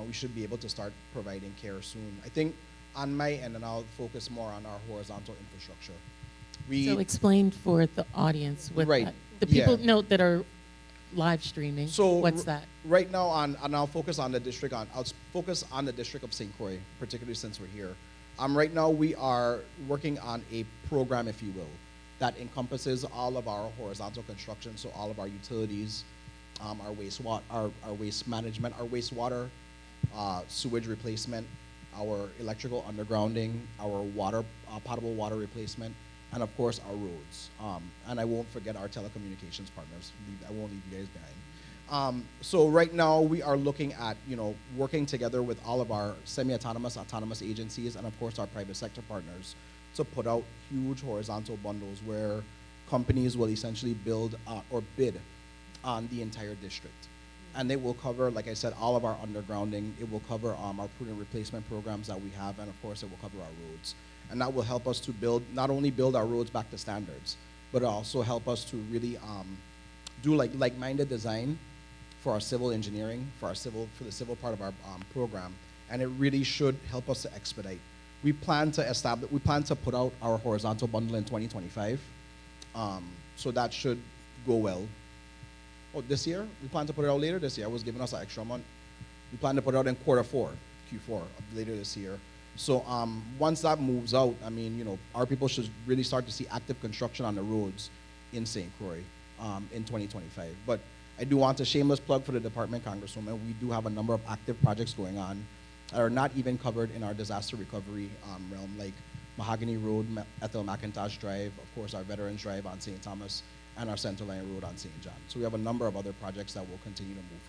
We should be able to start providing care soon. I think on my end, and I'll focus more on our horizontal infrastructure. So explain for the audience what Right, that, the people yeah. note that are live streaming. So what's that? Right now, and I'll focus on the district. I'll focus on the district of St. Croix, particularly since we're here. Right now, we are working on a program, if you will, that encompasses all of our horizontal construction. So all of our utilities, our wastewater, our waste management, our wastewater, sewage replacement, our electrical undergrounding, our water, potable water replacement, and of course our roads. And I won't forget our telecommunications partners. I won't leave you guys behind. So right now we are looking at, you know, working together with all of our semi-autonomous, autonomous agencies, and of course our private sector partners to put out huge horizontal bundles where companies will essentially build or bid on the entire district. And they will cover, like I said, all of our undergrounding. It will cover our prudent replacement programs that we have, and of course it will cover our roads. And that will help us to build, not only build our roads back to standards, but also help us to really do like-minded design for our civil engineering, for the civil part of our program. And it really should help us to expedite. We plan to put out our horizontal bundle in 2025. So that should go well. Oh, this year? We plan to put it out later this year. I was giving us an extra month. We plan to put it out in Q4 of later this year. So once that moves out, I mean, you know, our people should really start to see active construction on the roads in St. Croix in 2025. But I do want a shameless plug for the department, Congresswoman. We do have a number of active projects going on that are not even covered in our disaster recovery realm, like Mahogany Road, Ethel McIntosh Drive, of course our Veterans Drive on St. Thomas, and our Center Line Road on St. John. So we have a number of other projects that will continue to move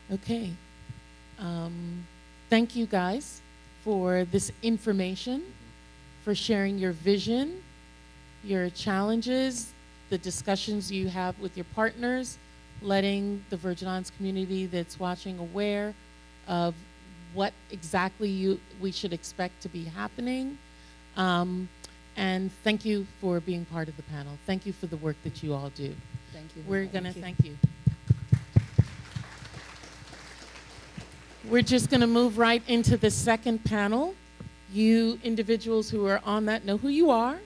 forward. Okay. Thank you guys for this information, for sharing your vision, your challenges, the discussions you have with your partners, letting the Virgin Islands community that's watching aware of what exactly we should expect to be happening. And thank you for being part of the panel. Thank you for the work that you all do. Thank you. We're going to thank you. We're just going to move right into the second panel. You individuals who are on that know who you are.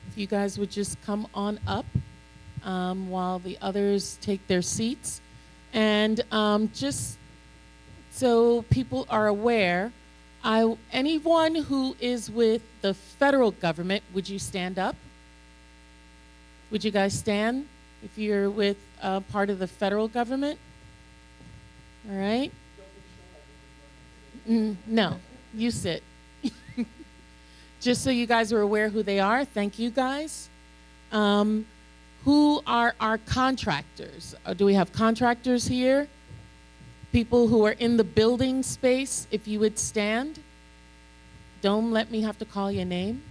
If you guys would just come on up while the others take their seats. And just so people are aware, anyone who is with the federal government, would you stand up? Would you guys stand if you're with part of the federal government? All right. No, you sit. Just so you guys are aware who they are, thank you guys. Who are our contractors? Do we have contractors here? People who are in the building space, if you would stand. Don't let me have to call your name.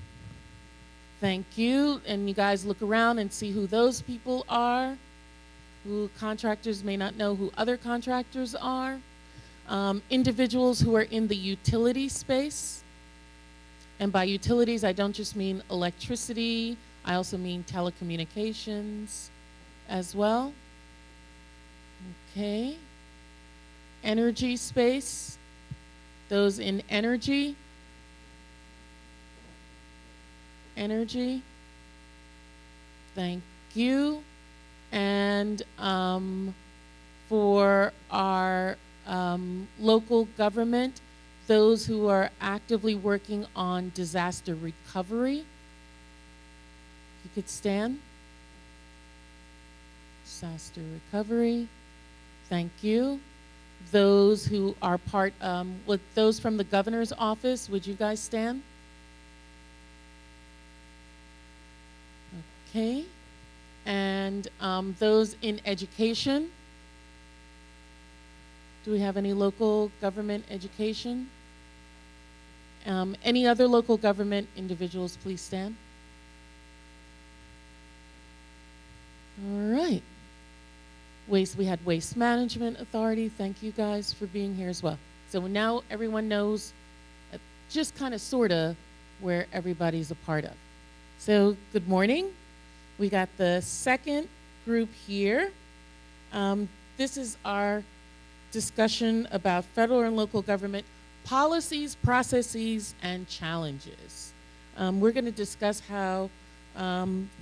Thank you. And you guys look around and see who those people are. Who contractors may not know who other contractors are. Individuals who are in the utility space. And by utilities, I don't just mean electricity. I also mean telecommunications as well. Okay. Energy space. Those in energy. Energy. Thank you. And for our local government, those who are actively working on disaster recovery. You could stand. Disaster recovery. Thank you. Those who are part, with those from the governor's office, would you guys stand? Okay. And those in education. Do we have any local government education? Any other local government individuals, please stand. All right. We had Waste Management Authority. Thank you guys for being here as well. So now everyone knows just kind of sort of where everybody's a part of. So good morning. We got the second group here. This is our discussion about federal and local government policies, processes, and challenges. We're going to discuss how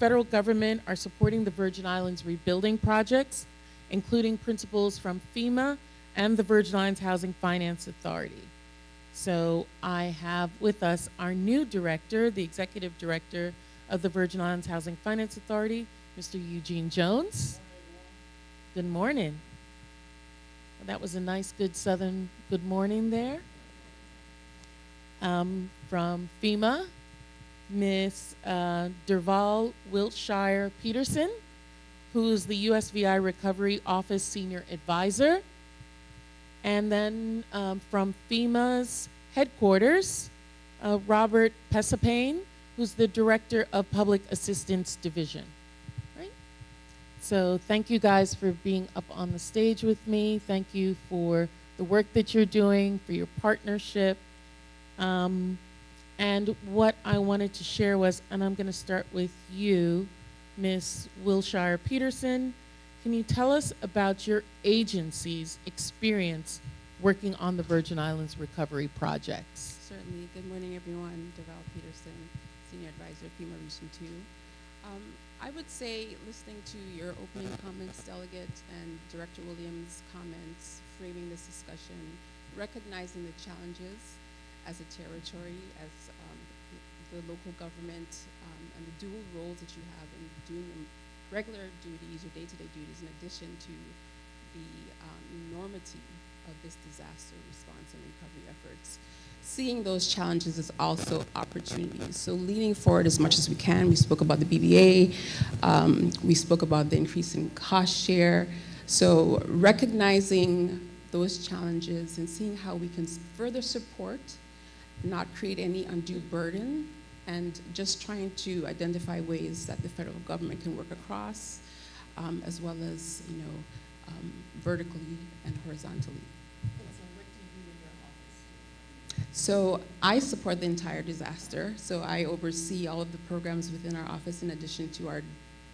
federal government are supporting the Virgin Islands rebuilding projects, including principles from FEMA and the Virgin Islands Housing Finance Authority. So I have with us our new director, the executive director of the Virgin Islands Housing Finance Authority, Mr. Eugene Jones. Good morning. That was a nice, good Southern good morning there. From FEMA, Ms. Derval Wiltshire Peterson, who is the USVI Recovery Office Senior Advisor. And then from FEMA's headquarters, Robert Pesapane, who's the Director of Public Assistance Division. Right? So thank you guys for being up on the stage with me. Thank you for the work that you're doing, for your partnership. And what I wanted to share was, and I'm going to start with you, Ms. Wilshire Peterson. Can you tell us about your agency's experience working on the Virgin Islands recovery projects? Certainly. Good morning, everyone. Derval Peterson, Senior Advisor, FEMA Region 2. I would say, listening to your opening comments, Delegate, and Director Williams' comments, framing this discussion, recognizing the challenges as a territory, as the local government, and the dual roles that you have in doing regular duties or day-to-day duties in addition to the enormity of this disaster response and recovery efforts. Seeing those challenges is also opportunities. So leaning forward as much as we can. We spoke about the BBA. We spoke about the increase in cost share. So recognizing those challenges and seeing how we can further support, not create any undue burden, and just trying to identify ways that the federal government can work across, as well as, vertically and horizontally. So I support the entire disaster. So I oversee all of the programs within our office in addition to our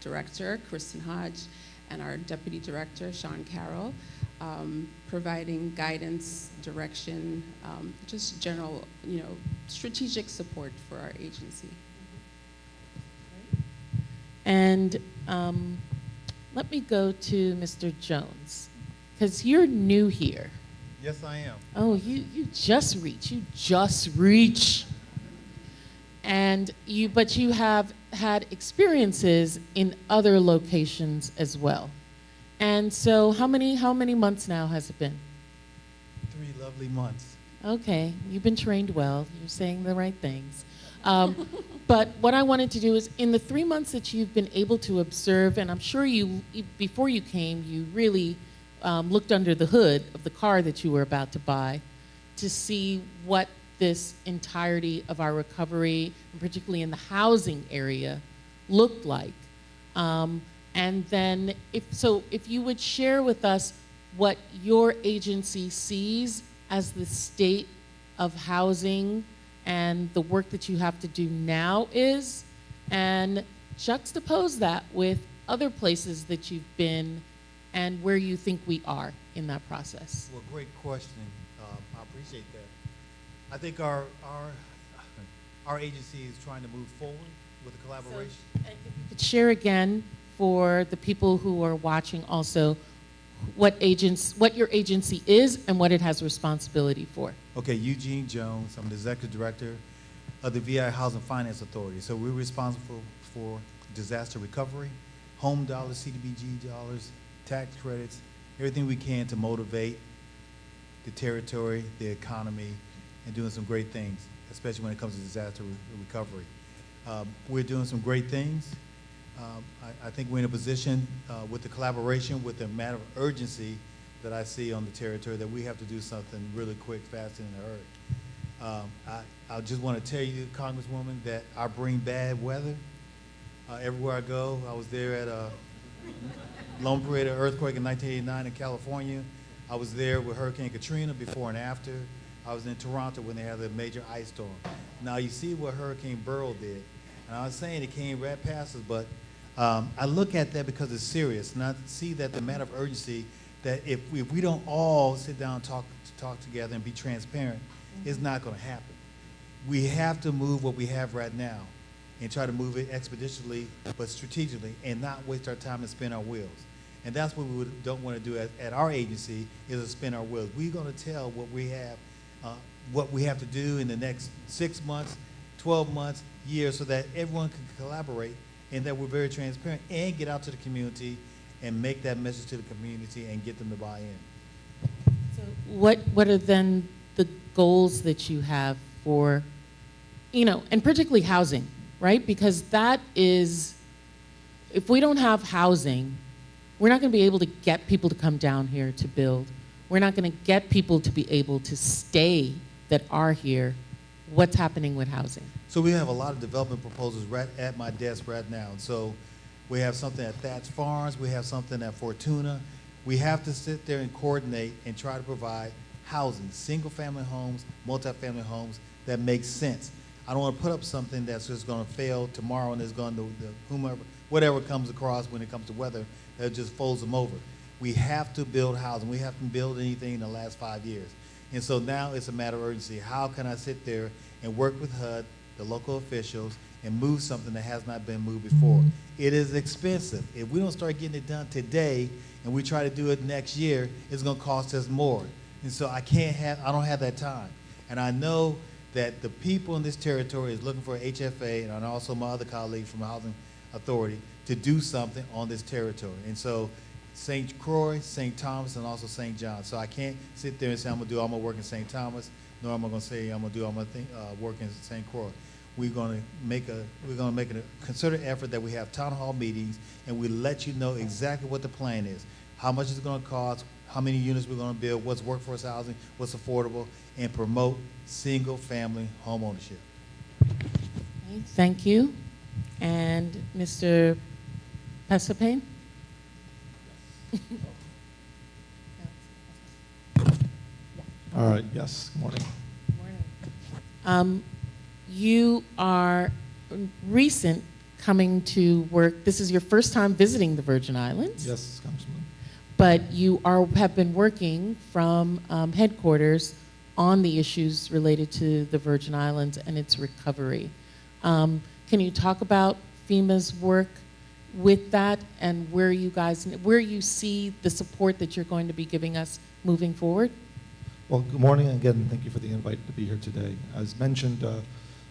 director, Kristen Hodge, and our deputy director, Sean Carroll, providing guidance, direction, just general, strategic support for our agency. And let me go to Mr. Jones, because you're new here. Yes, I am. Oh, you just reach. And but you have had experiences in other locations as well. And so how many months now has it been? 3 lovely months. Okay, you've been trained well. You're saying the right things. But what I wanted to do is, in the 3 months that you've been able to observe, and I'm sure before you came, you really looked under the hood of the car that you were about to buy to see what this entirety of our recovery, and particularly in the housing area, looked like. And then, if you would share with us what your agency sees as the state of housing and the work that you have to do now is, and juxtapose that with other places that you've been and where you think we are in that process. Well, great question. I appreciate that. I think our agency is trying to move forward with a collaboration. So, if you could share again for the people who are watching also what your agency is and what it has responsibility for. Okay, Eugene Jones. I'm the executive director of the VI Housing Finance Authority. So we're responsible for disaster recovery, home dollars, CDBG dollars, tax credits, everything we can to motivate the territory, the economy, and doing some great things, especially when it comes to disaster recovery. We're doing some great things. I think we're in a position with the collaboration, with the matter of urgency that I see on the territory, that we have to do something really quick, fast, and in a I just want to tell you, Congresswoman, that I bring bad weather everywhere I go. I was there at Lone Parade earthquake in 1989 in California. I was there with Hurricane Katrina before and after. I was in Toronto when they had a major ice storm. Now you see what Hurricane Beryl did. And I was saying it came right past us, but I look at that because it's serious. And I see that the matter of urgency, that if we don't all sit down and talk together and be transparent, it's not going to happen. We have to move what we have right now and try to move it expeditiously but strategically and not waste our time and spin our wheels. And that's what we don't want to do at our agency, is to spin our wheels. We're going to tell what we have to do in the next 6 months, 12 months, years, so that everyone can collaborate and that we're very transparent and get out to the community and make that message to the community and get them to buy in. So what are then the goals that you have for, and particularly housing, right? Because that is, if we don't have housing, we're not going to be able to get people to come down here to build. We're not going to get people to be able to stay that are here. What's happening with housing? So we have a lot of development proposals right at my desk right now. So we have something at Thatch Farms. We have something at Fortuna. We have to sit there and coordinate and try to provide housing, single-family homes, multi-family homes that make sense. I don't want to put up something that's just going to fail tomorrow and is going to, whatever comes across when it comes to weather, that just folds them over. We have to build housing. We haven't built anything in the last 5 years. And so now it's a matter of urgency. How can I sit there and work with HUD, the local officials, and move something that has not been moved before? It is expensive. If we don't start getting it done today and we try to do it next year, it's going to cost us more. And so I don't have that time. And I know that the people in this territory is looking for HFA, and also my other colleagues from the Housing Authority, to do something on this territory. And so St. Croix, St. Thomas, and also St. John. So I can't sit there and say I'm going to do all my work in St. Thomas, nor am I going to say I'm going to do all my work in St. Croix. We're going to make a concerted effort that we have town hall meetings and we let you know exactly what the plan is, how much it's going to cost, how many units we're going to build, what's workforce housing, what's affordable, and promote single-family home ownership. Okay, thank you. And Mr. Pesapane? All right, yes, good morning. You are recent coming to work. This is your first time visiting the Virgin Islands. Yes, Congressman. But you have been working from headquarters on the issues related to the Virgin Islands and its recovery. Can you talk about FEMA's work with that and where you see the support that you're going to be giving us moving forward? Well, good morning again, and thank you for the invite to be here today. As mentioned,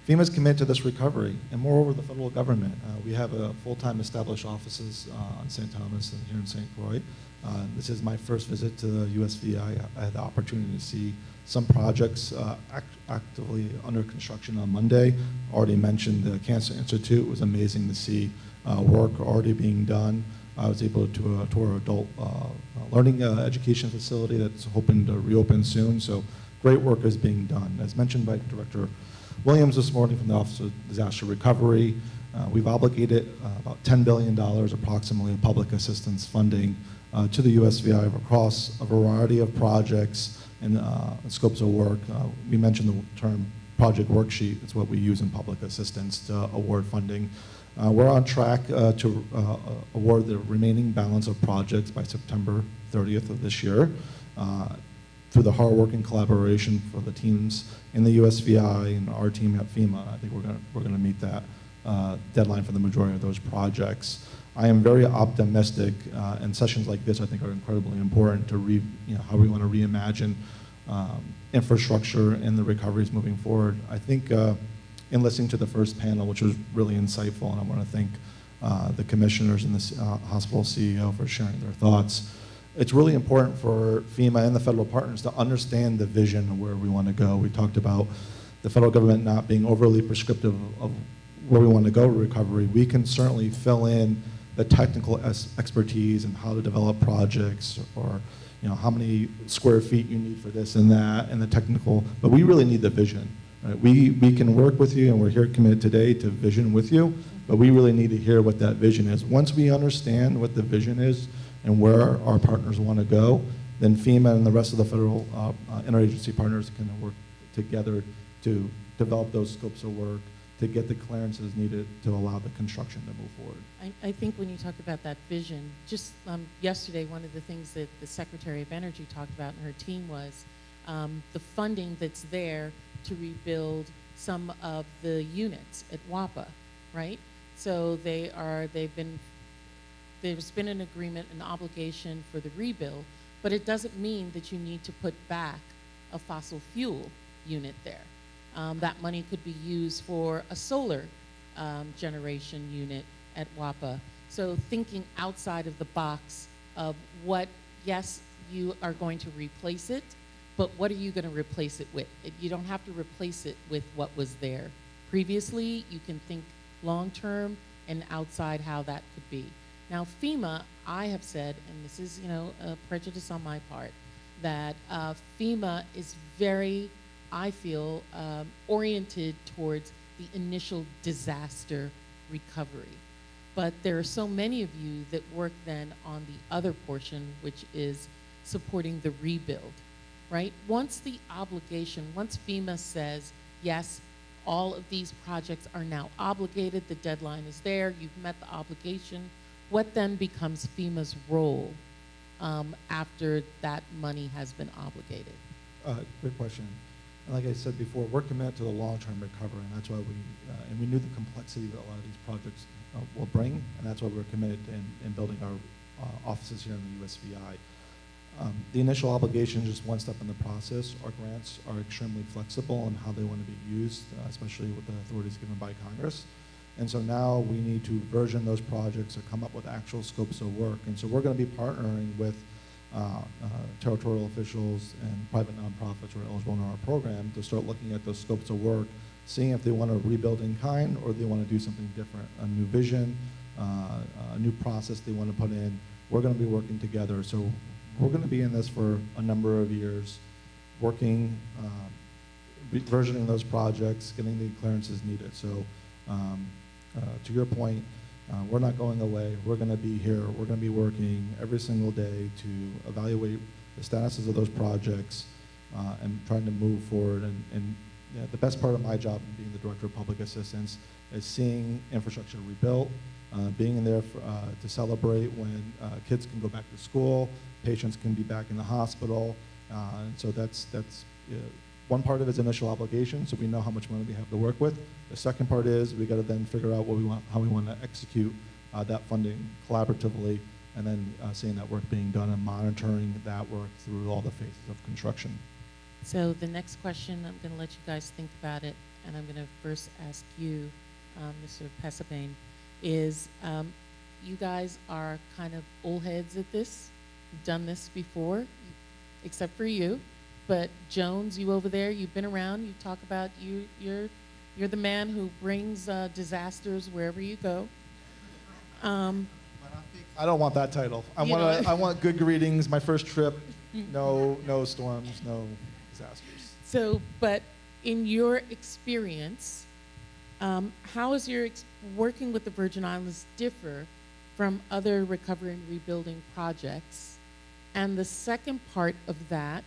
FEMA's committed to this recovery, and moreover, the federal government. We have full-time established offices on St. Thomas and here in St. Croix. This is my first visit to the USVI. I had the opportunity to see some projects actively under construction on Monday. Already mentioned the Cancer Institute. It was amazing to see work already being done. I was able to tour an adult learning education facility that's hoping to reopen soon. So great work is being done. As mentioned by Director Williams this morning from the Office of Disaster Recovery, we've obligated about $10 billion approximately of public assistance funding to the USVI across a variety of projects and scopes of work. We mentioned the term project worksheet. It's what we use in public assistance to award funding. We're on track to award the remaining balance of projects by September 30th of this year. Through the hard work and collaboration for the teams in the USVI and our team at FEMA, I think we're gonna meet that deadline for the majority of those projects. I am very optimistic, and sessions like this I think are incredibly important to how we want to reimagine infrastructure and the recoveries moving forward. I think in listening to the first panel, which was really insightful, and I want to thank the commissioners and the hospital CEO for sharing their thoughts. It's really important for FEMA and the federal partners to understand the vision of where we want to go. We talked about the federal government not being overly prescriptive of where we want to go with recovery. We can certainly fill in the technical expertise and how to develop projects, or how many square feet you need for this and that, and the technical, but we really need the vision. Right? We can work with you, and we're here committed today to vision with you, but we really need to hear what that vision is. Once we understand what the vision is and where our partners want to go, then FEMA and the rest of the federal interagency partners can work together to develop those scopes of work, to get the clearances needed to allow the construction to move forward. I think when you talk about that vision, just yesterday, one of the things that the Secretary of Energy talked about and her team was the funding that's there to rebuild some of the units at WAPA, right? So there's been an agreement, an obligation for the rebuild, but it doesn't mean that you need to put back a fossil fuel unit there. That money could be used for a solar generation unit at WAPA. So thinking outside of the box of what, yes, you are going to replace it, but what are you going to replace it with? You don't have to replace it with what was there previously. You can think long-term and outside how that could be. Now, FEMA, I have said, and this is, a prejudice on my part, that FEMA is very, I feel, oriented towards the initial disaster recovery. But there are so many of you that work then on the other portion, which is supporting the rebuild, right? Once FEMA says, yes, all of these projects are now obligated, the deadline is there, you've met the obligation, what then becomes FEMA's role after that money has been obligated? Great question. And like I said before, we're committed to the long-term recovery, and that's why we knew the complexity that a lot of these projects will bring, and that's why we're committed in building our offices here in the USVI. The initial obligation is just one step in the process. Our grants are extremely flexible in how they want to be used, especially with the authorities given by Congress. And so now we need to version those projects or come up with actual scopes of work. And so we're going to be partnering with territorial officials and private nonprofits who are eligible in our program to start looking at those scopes of work, seeing if they want to rebuild in kind or they want to do something different, a new vision, a new process they want to put in. We're going to be working together. So we're going to be in this for a number of years, working, versioning those projects, getting the clearances needed. So to your point, we're not going away. We're going to be here. We're going to be working every single day to evaluate the statuses of those projects and trying to move forward. And the best part of my job in being the Director of Public Assistance is seeing infrastructure rebuilt, being in there to celebrate when kids can go back to school, patients can be back in the hospital. And so that's one part of its initial obligation, so we know how much money we have to work with. The second part is we got to then figure out how we want to execute that funding collaboratively, and then seeing that work being done and monitoring that work through all the phases of construction. So the next question, I'm going to let you guys think about it, and I'm going to first ask you, Mr. Pesapane, is you guys are kind of old heads at this. You've done this before, except for you. But Jones, you over there, you've been around. You talk about you're the man who brings disasters wherever you go. I don't want that title. I want good greetings. My first trip, no storms, no disasters. So, but in your experience, how is your working with the Virgin Islands differ from other recovery and rebuilding projects? And the second part of that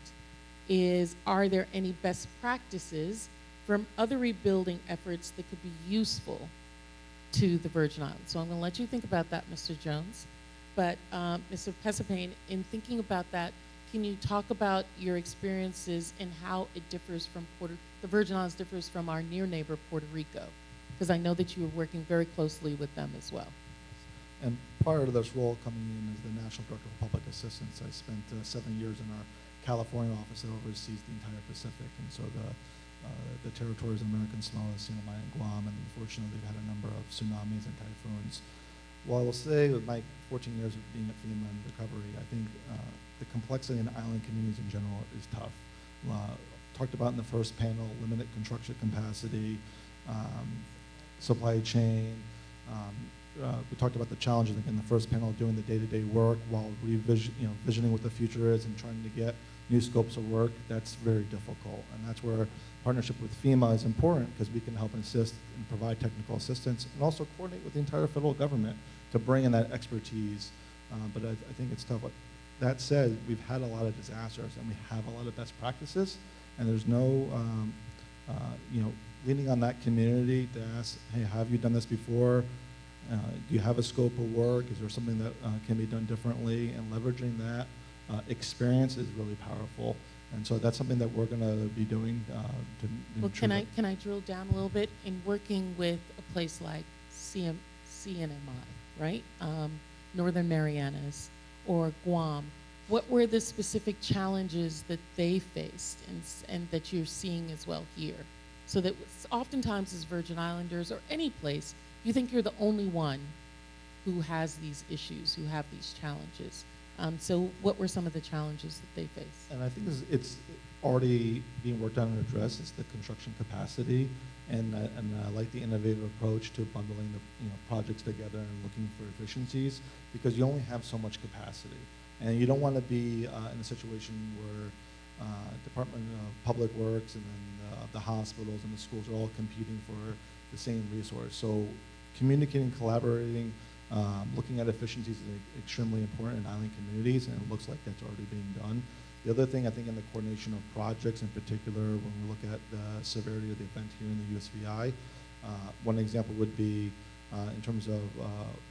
is, are there any best practices from other rebuilding efforts that could be useful to the Virgin Islands? So I'm going to let you think about that, Mr. Jones. But Mr. Pesapane, in thinking about that, can you talk about your experiences and how it differs from the Virgin Islands differs from our near neighbor, Puerto Rico? Because I know that you are working very closely with them as well. And part of this role coming in as the National Director of Public Assistance, I spent 7 years in our California office that oversees the entire Pacific, and so the territories of American Samoa, Sinai, and Guam, and unfortunately they've had a number of tsunamis and typhoons. Well, I will say with my 14 years of being at FEMA and recovery, I think the complexity in island communities in general is tough. Talked about in the first panel, limited construction capacity, supply chain, we talked about the challenges in the first panel, doing the day-to-day work while visioning what the future is and trying to get new scopes of work. That's very difficult, and that's where partnership with FEMA is important, because we can help and assist and provide technical assistance and also coordinate with the entire federal government to bring in that expertise. But I think it's tough. That said, we've had a lot of disasters and we have a lot of best practices, and there's no, leaning on that community to ask, hey, have you done this before? Do you have a scope of work? Is there something that can be done differently? And leveraging that experience is really powerful. And so that's something that we're going to be doing to Well, ensure can I drill down a little bit in working with a place like CNMI, right? Northern Marianas or Guam. What were the specific challenges that they faced and that you're seeing as well here? So that oftentimes as Virgin Islanders or any place, you think you're the only one who has these issues, who have these challenges. So what were some of the challenges that they faced? And I think it's already being worked on and addressed. It's the construction capacity, and I like the innovative approach to bundling the projects together and looking for efficiencies, because you only have so much capacity, and you don't want to be in a situation where Department of Public Works and then the hospitals and the schools are all competing for the same resource. So communicating, collaborating, looking at efficiencies is extremely important in island communities, and it looks like that's already being done. The other thing, I think, in the coordination of projects in particular, when we look at the severity of the event here in the USVI, one example would be in terms of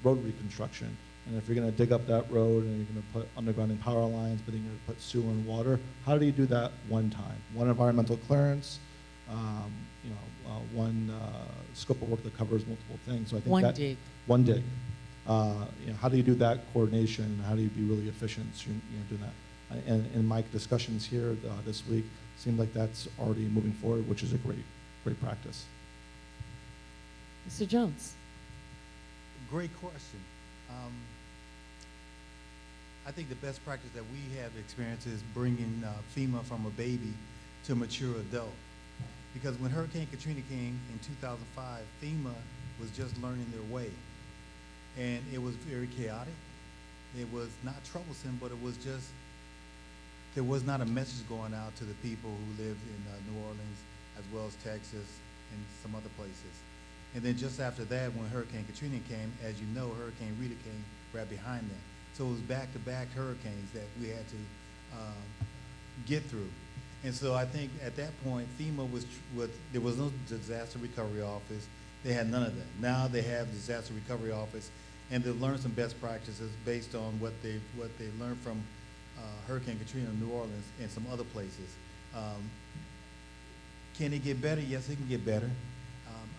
road reconstruction. And if you're going to dig up that road and you're going to put underground power lines, but then you're going to put sewer and water, how do you do that one time? One environmental clearance, one scope of work that covers multiple things. So I think One dig. One dig. How do you do that coordination, and how do you be really efficient doing that? And in my discussions here this week, it seemed like that's already moving forward, which is a great practice. Mr. Jones. Great question. I think the best practice that we have experienced is bringing FEMA from a baby to a mature adult. Because when Hurricane Katrina came in 2005, FEMA was just learning their way. And it was very chaotic. It was not troublesome, but it was just, there was not a message going out to the people who lived in New Orleans, as well as Texas and some other places. And then just after that, when Hurricane Katrina came, as you know, Hurricane Rita came right behind that. So it was back-to-back hurricanes that we had to get through. And so I think at that point, FEMA there was no disaster recovery office. They had none of that. Now they have disaster recovery office, and they've learned some best practices based on what they learned from Hurricane Katrina in New Orleans and some other places. Can it get better? Yes, it can get better.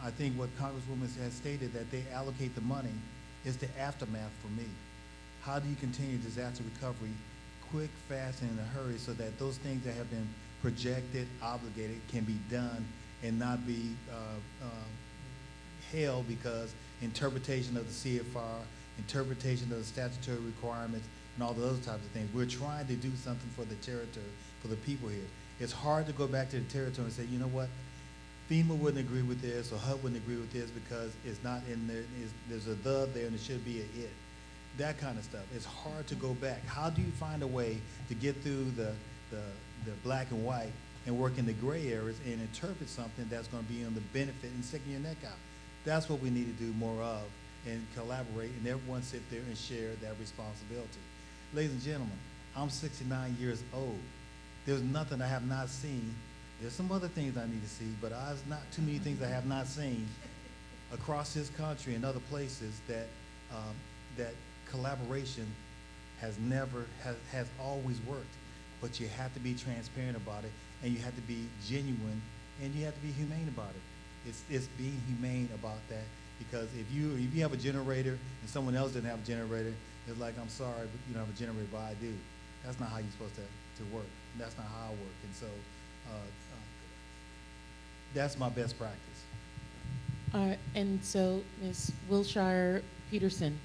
I think what Congresswoman has stated, that they allocate the money, is the aftermath for me. How do you continue disaster recovery quick, fast, and in a hurry, so that those things that have been projected, obligated, can be done and not be held because interpretation of the CFR, interpretation of the statutory requirements, and all the other types of things. We're trying to do something for the territory, for the people here. It's hard to go back to the territory and say, you know what, FEMA wouldn't agree with this, or HUD wouldn't agree with this because it's not in there, there's a the there and it should be a it. That kind of stuff. It's hard to go back. How do you find a way to get through the black and white and work in the gray areas and interpret something that's going to be on the benefit and sticking your neck out? That's what we need to do more of, and collaborate, and everyone sit there and share that responsibility. Ladies and gentlemen, I'm 69 years old. There's nothing I have not seen. There's some other things I need to see, but there's not too many things I have not seen across this country and other places that that collaboration has always worked. But you have to be transparent about it, and you have to be genuine, and you have to be humane about it. It's being humane about that, because if you have a generator and someone else didn't have a generator, it's like, I'm sorry, but you don't have a generator, but I do. That's not how you're supposed to work. That's not how I work. And so that's my best practice. And so, Ms. Wilshire Peterson,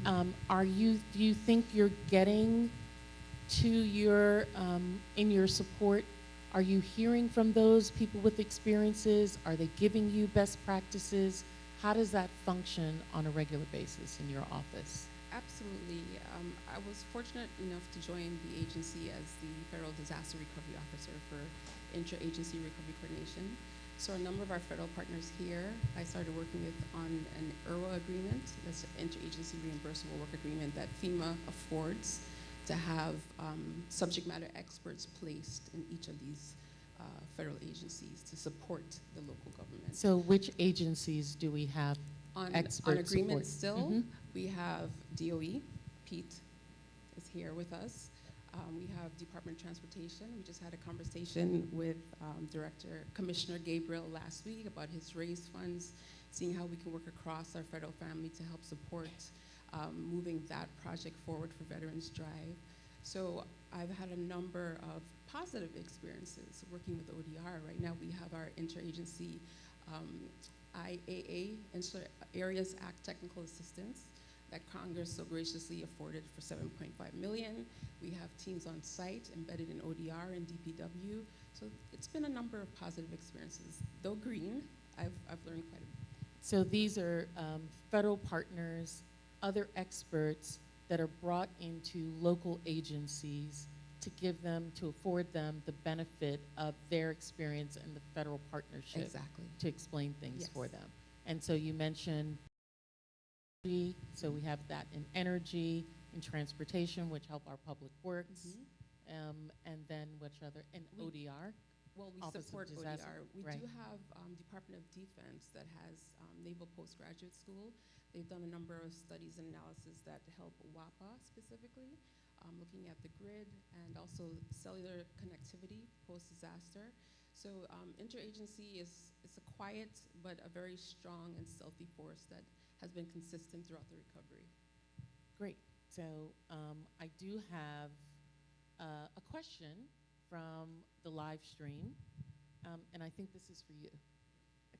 do you think you're getting to your, in your support, are you hearing from those people with experiences? Are they giving you best practices? How does that function on a regular basis in your office? Absolutely. I was fortunate enough to join the agency as the Federal Disaster Recovery Officer for Interagency Recovery Coordination. So a number of our federal partners here, I started working with on an IRWA agreement, that's an Interagency Reimbursable Work Agreement that FEMA affords to have subject matter experts placed in each of these federal agencies to support the local government. So which agencies do we have On expert agreement support? still, Mhm. we have DOE, Pete is here with us. We have Department of Transportation. We just had a conversation with Commissioner Gabriel last week about his raise funds, seeing how we can work across our federal family to help support moving that project forward for Veterans Drive. So I've had a number of positive experiences working with ODR. Right now we have our interagency IAA, Areas Act Technical Assistance, that Congress so graciously afforded for $7.5 million. We have teams on site embedded in ODR and DPW. So it's been a number of positive experiences. Though green, I've learned quite a bit. So these are federal partners, other experts that are brought into local agencies to afford them the benefit of their experience and the federal partnership. Exactly. To explain things Yes. for them. And so you mentioned energy, so we have that in energy, in transportation, which help our public works, and then which other, and ODR? Well, we Office of support Disaster, ODR. We right. do have Department of Defense that has Naval Postgraduate School. They've done a number of studies and analysis that help WAPA specifically, looking at the grid and also cellular connectivity post-disaster. So interagency is a quiet but a very strong and stealthy force that has been consistent throughout the recovery. Great. So I do have a question from the live stream, and I think this is for you.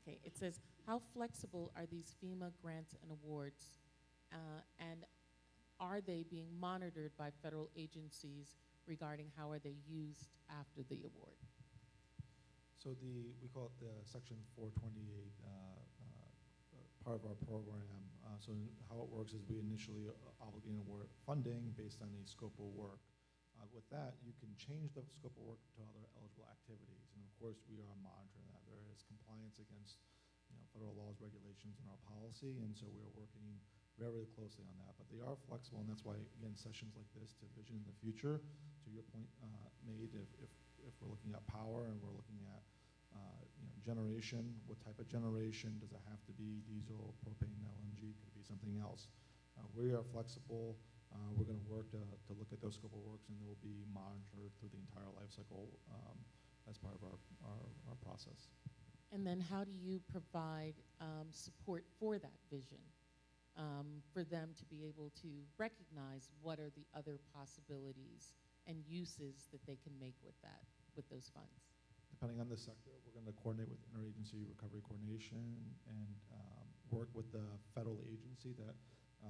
Okay, it says, how flexible are these FEMA grants and awards, and are they being monitored by federal agencies regarding how are they used after the award? So we call it the Section 428 part of our program. So how it works is we initially obligate and award funding based on a scope of work. With that, you can change the scope of work to other eligible activities, and of course, we are monitoring that. There is compliance against, federal laws, regulations, and our policy, and so we are working very closely on that. But they are flexible, and that's why, again, sessions like this to vision the future. To your point made, if we're looking at power and we're looking at generation, what type of generation does it have to be? Diesel, propane, LNG, could it be something else? We are flexible. We're going to work to look at those scope of works, and they will be monitored through the entire life cycle as part of our process. And then how do you provide support for that vision, for them to be able to recognize what are the other possibilities and uses that they can make with those funds? Depending on the sector, we're going to coordinate with Interagency Recovery Coordination and work with the federal agency that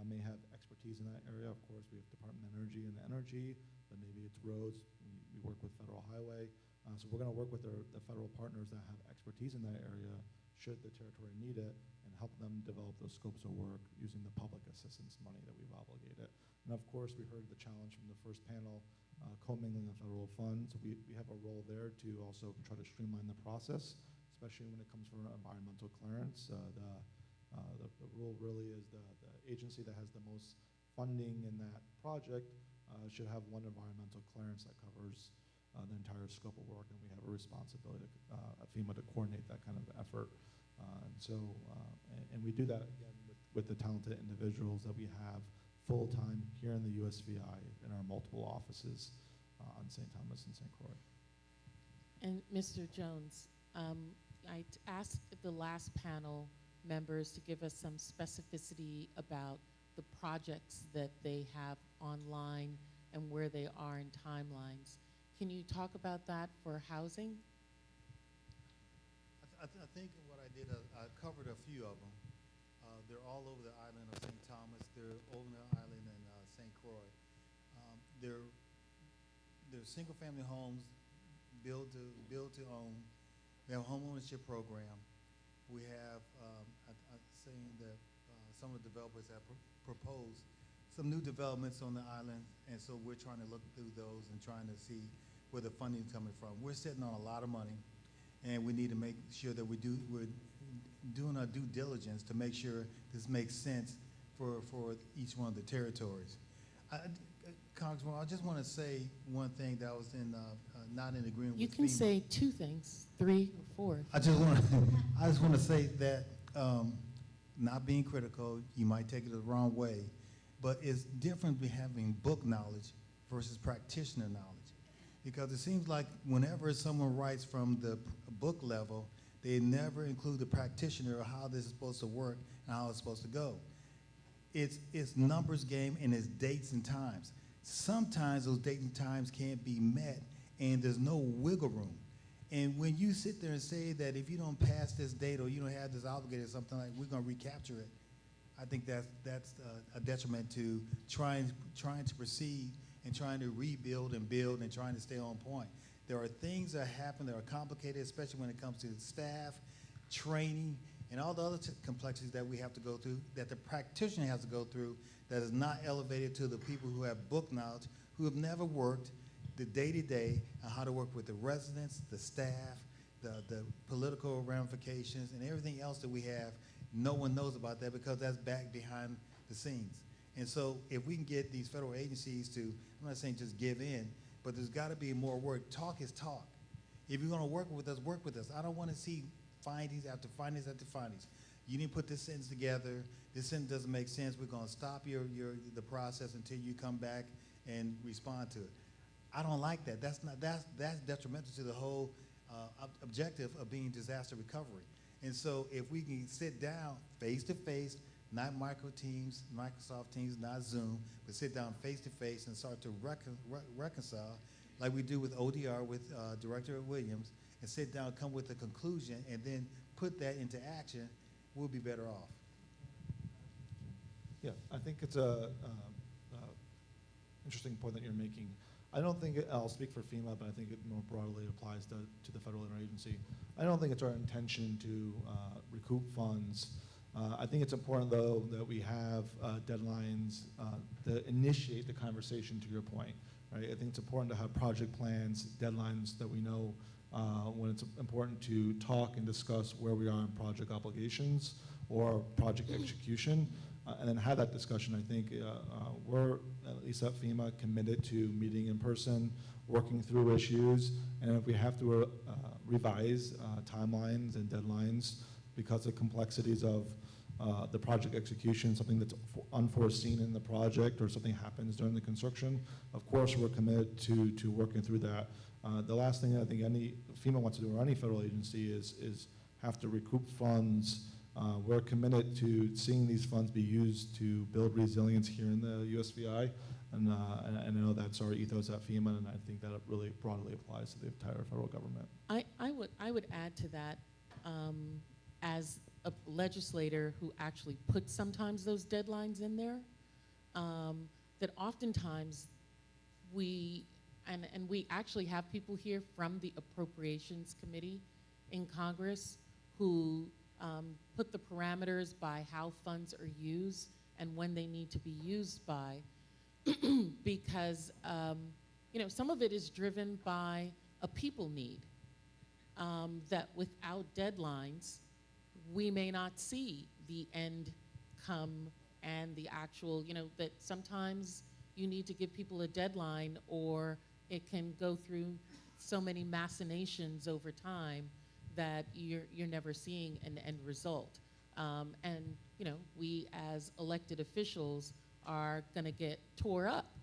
may have expertise in that area. Of course, we have Department of Energy and energy, but maybe it's roads. We work with Federal Highway. So we're going to work with the federal partners that have expertise in that area, should the territory need it, and help them develop those scopes of work using the public assistance money that we've obligated. And of course, we heard the challenge from the first panel, commingling of federal funds. We have a role there to also try to streamline the process, especially when it comes for environmental clearance. The rule really is the agency that has the most funding in that project should have one environmental clearance that covers the entire scope of work, and we have a responsibility at FEMA to coordinate that kind of effort. And we do that again with the talented individuals that we have full-time here in the USVI in our multiple offices on St. Thomas and St. Croix. And Mr. Jones, I asked the last panel members to give us some specificity about the projects that they have online and where they are in timelines. Can you talk about that for housing? I think what I did, I covered a few of them. They're all over the island of St. Thomas. They're over the island in St. Croix. They're single-family homes built to own. We have a home ownership program. We have saying that some of the developers have proposed some new developments on the island, and so we're trying to look through those and trying to see where the funding is coming from. We're sitting on a lot of money, and we need to make sure that we're doing our due diligence to make sure this makes sense for each one of the territories. Congressman, I just want to say one thing that I was not in agreement You with can FEMA. say two things, three or four. I just want to say that not being critical, you might take it the wrong way, but it's different between having book knowledge versus practitioner knowledge. Because it seems like whenever someone writes from the book level, they never include the practitioner of how this is supposed to work and how it's supposed to go. It's numbers game and it's dates and times. Sometimes those dates and times can't be met and there's no wiggle room. And when you sit there and say that if you don't pass this date or you don't have this obligated or something like, we're going to recapture it, I think that's a detriment to trying to proceed and trying to rebuild and build and trying to stay on point. There are things that happen that are complicated, especially when it comes to staff, training, and all the other complexities that we have to go through, that the practitioner has to go through, that is not elevated to the people who have book knowledge, who have never worked the day-to-day on how to work with the residents, the staff, the political ramifications, and everything else that we have. No one knows about that because that's back behind the scenes. And so if we can get these federal agencies to, I'm not saying just give in, but there's got to be more work. Talk is talk. If you're going to work with us, work with us. I don't want to see findings after findings after findings. You need to put this sentence together. This sentence doesn't make sense. We're going to stop the process until you come back and respond to it. I don't like that. That's detrimental to the whole objective of being disaster recovery. And so if we can sit down face to face, not micro teams, Microsoft Teams, not Zoom, but sit down face to face and start to reconcile, like we do with ODR with Director Williams, and sit down, come with a conclusion, and then put that into action, we'll be better off. Yeah, I think it's a interesting point that you're making. I don't think, I'll speak for FEMA, but I think it more broadly applies to the federal interagency. I don't think it's our intention to recoup funds. I think it's important, though, that we have deadlines that initiate the conversation, to your point, right? I think it's important to have project plans, deadlines that we know when it's important to talk and discuss where we are in project obligations or project execution, and then have that discussion. I think we're, at least at FEMA, committed to meeting in person, working through issues, and if we have to revise timelines and deadlines because of complexities of the project execution, something that's unforeseen in the project or something happens during the construction, of course we're committed to working through that. The last thing I think any FEMA wants to do, or any federal agency, is have to recoup funds. We're committed to seeing these funds be used to build resilience here in the USVI, and I know that's our ethos at FEMA, and I think that it really broadly applies to the entire federal government. I would add to that, as a legislator who actually puts sometimes those deadlines in there, that oftentimes we actually have people here from the Appropriations Committee in Congress who put the parameters by how funds are used and when they need to be used by, because some of it is driven by a people need, that without deadlines, we may not see the end come and the actual, that sometimes you need to give people a deadline, or it can go through so many machinations over time that you're never seeing an end result. And we as elected officials are gonna get tore up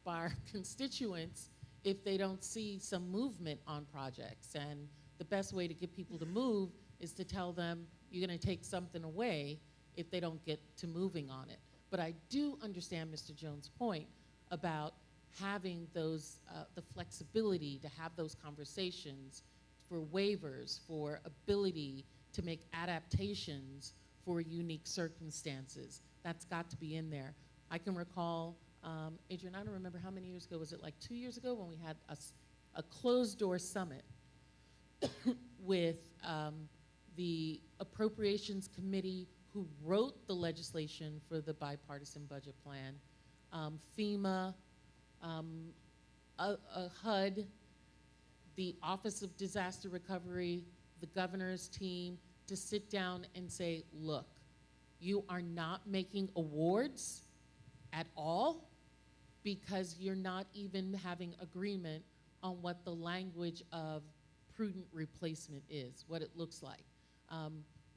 by our constituents if they don't see some movement on projects. And the best way to get people to move is to tell them you're gonna take something away if they don't get to moving on it. But I do understand Mr. Jones' point about having those, the flexibility to have those conversations for waivers, for ability to make adaptations for unique circumstances. That's got to be in there. I can recall, Adrian, I don't remember how many years ago, was it like 2 years ago when we had a closed door summit with the Appropriations Committee who wrote the legislation for the bipartisan budget plan, FEMA, HUD, the Office of Disaster Recovery, the governor's team, to sit down and say, look, you are not making awards at all because you're not even having agreement on what the language of prudent replacement is, what it looks like.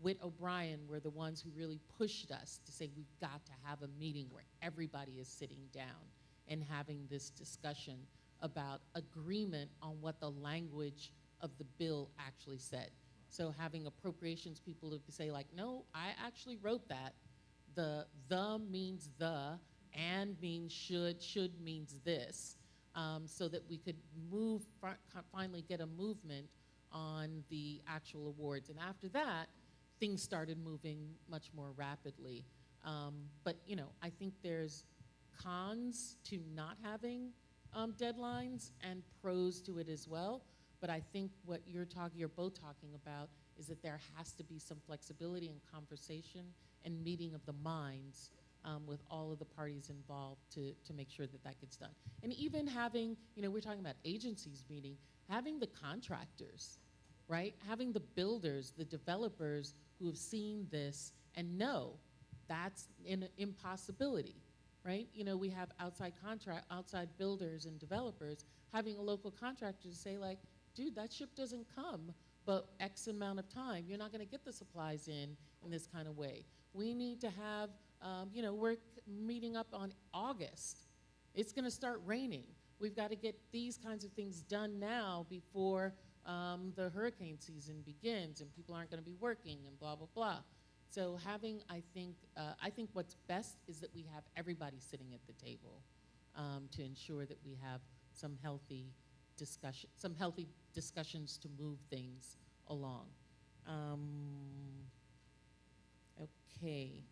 Whit O'Brien were the ones who really pushed us to say we've got to have a meeting where everybody is sitting down and having this discussion about agreement on what the language of the bill actually said. So having appropriations people to say like, no, I actually wrote that. The means the, and means should means this, so that we could finally get a movement on the actual awards. And after that, things started moving much more rapidly. But you know, I think there's cons to not having deadlines and pros to it as well. But I think what you're both talking about is that there has to be some flexibility and conversation and meeting of the minds with all of the parties involved to make sure that that gets done. And even having, you know, we're talking about agencies meeting, having the contractors, right? Having the builders, the developers who have seen this and know that's an impossibility, right? You know, we have outside builders and developers, having a local contractor to say like, dude, that ship doesn't come but X amount of time. You're not gonna get the supplies in this kind of way. We need to have, you know, we're meeting up on August. It's gonna start raining. We've got to get these kinds of things done now before the hurricane season begins and people aren't gonna be working and blah, blah, blah. So having, I think what's best is that we have everybody sitting at the table to ensure that we have some healthy discussions to move things along. Okay,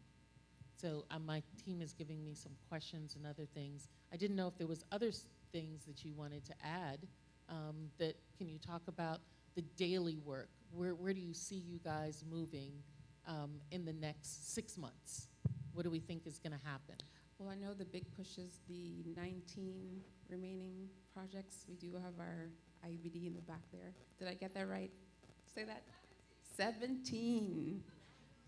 so my team is giving me some questions and other things. I didn't know if there was other things that you wanted to add. Can you talk about the daily work? Where do you see you guys moving in the next 6 months? What do we think is going to happen? Well, I know the big push is the 19 remaining projects. We do have our IBD in the back there. Did I get that right? Say that? 17.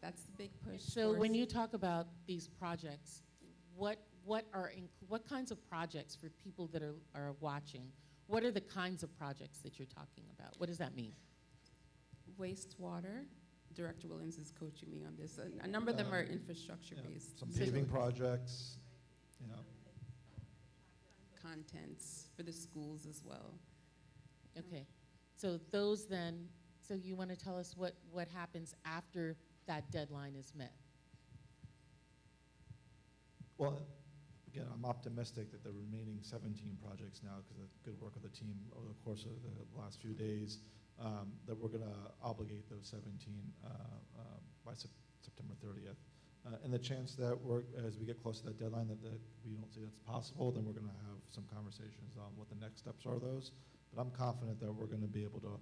That's the big push. So when you talk about these projects, what kinds of projects for people that are watching? What are the kinds of projects that you're talking about? What does that mean? Wastewater. Director Williams is coaching me on this. A number of them are infrastructure-based. Some paving projects, you know. Contents for the schools as well. Okay, so those then, so you want to tell us what happens after that deadline is met? Well, again, I'm optimistic that the remaining 17 projects now, because of the good work of the team over the course of the last few days, that we're going to obligate those 17 by September 30th. And the chance that as we get close to that deadline that we don't see that's possible, then we're going to have some conversations on what the next steps are those. But I'm confident that we're going to be able to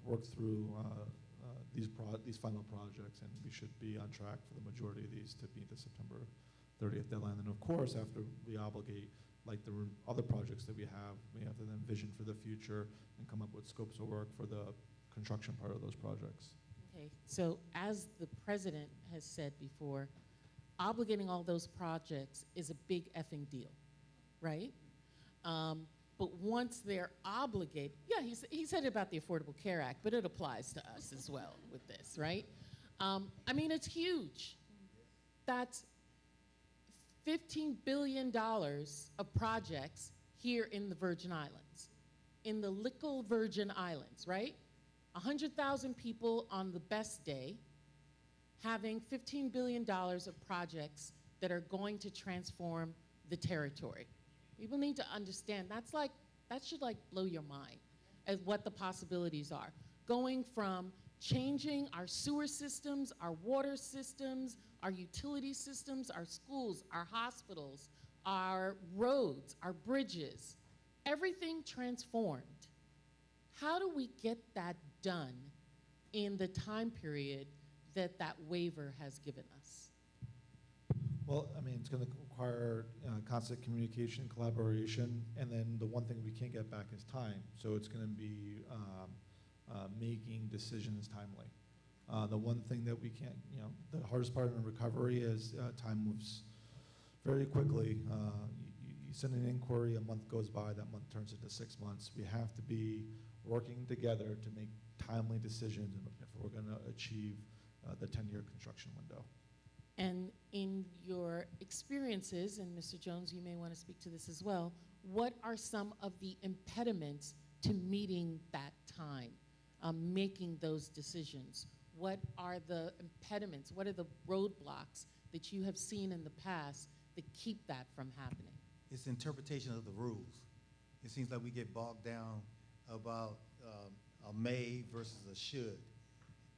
work through these final projects, and we should be on track for the majority of these to meet the September 30th deadline. And of course, after we obligate, like the other projects that we have to then vision for the future and come up with scopes of work for the construction part of those projects. Okay, so as the president has said before, obligating all those projects is a big effing deal, right? But once they're obligated, yeah, he said it about the Affordable Care Act, but it applies to us as well with this, right? I mean, it's huge. That's $15 billion of projects here in the Virgin Islands, in the little Virgin Islands, right? 100,000 people on the best day, having $15 billion of projects that are going to transform the territory. People need to understand that should blow your mind as what the possibilities are. Going from changing our sewer systems, our water systems, our utility systems, our schools, our hospitals, our roads, our bridges, everything transformed. How do we get that done in the time period that that waiver has given us? Well, I mean, it's going to require constant communication, collaboration, and then the one thing we can't get back is time. So it's going to be making decisions timely. The one thing that we can't, the hardest part in recovery is time moves very quickly. You send an inquiry, a month goes by, that month turns into 6 months. We have to be working together to make timely decisions if we're going to achieve the 10-year construction window. And in your experiences, and Mr. Jones, you may want to speak to this as well, what are some of the impediments to meeting that time, making those decisions? What are the impediments? What are the roadblocks that you have seen in the past that keep that from happening? It's the interpretation of the rules. It seems like we get bogged down about a may versus a should.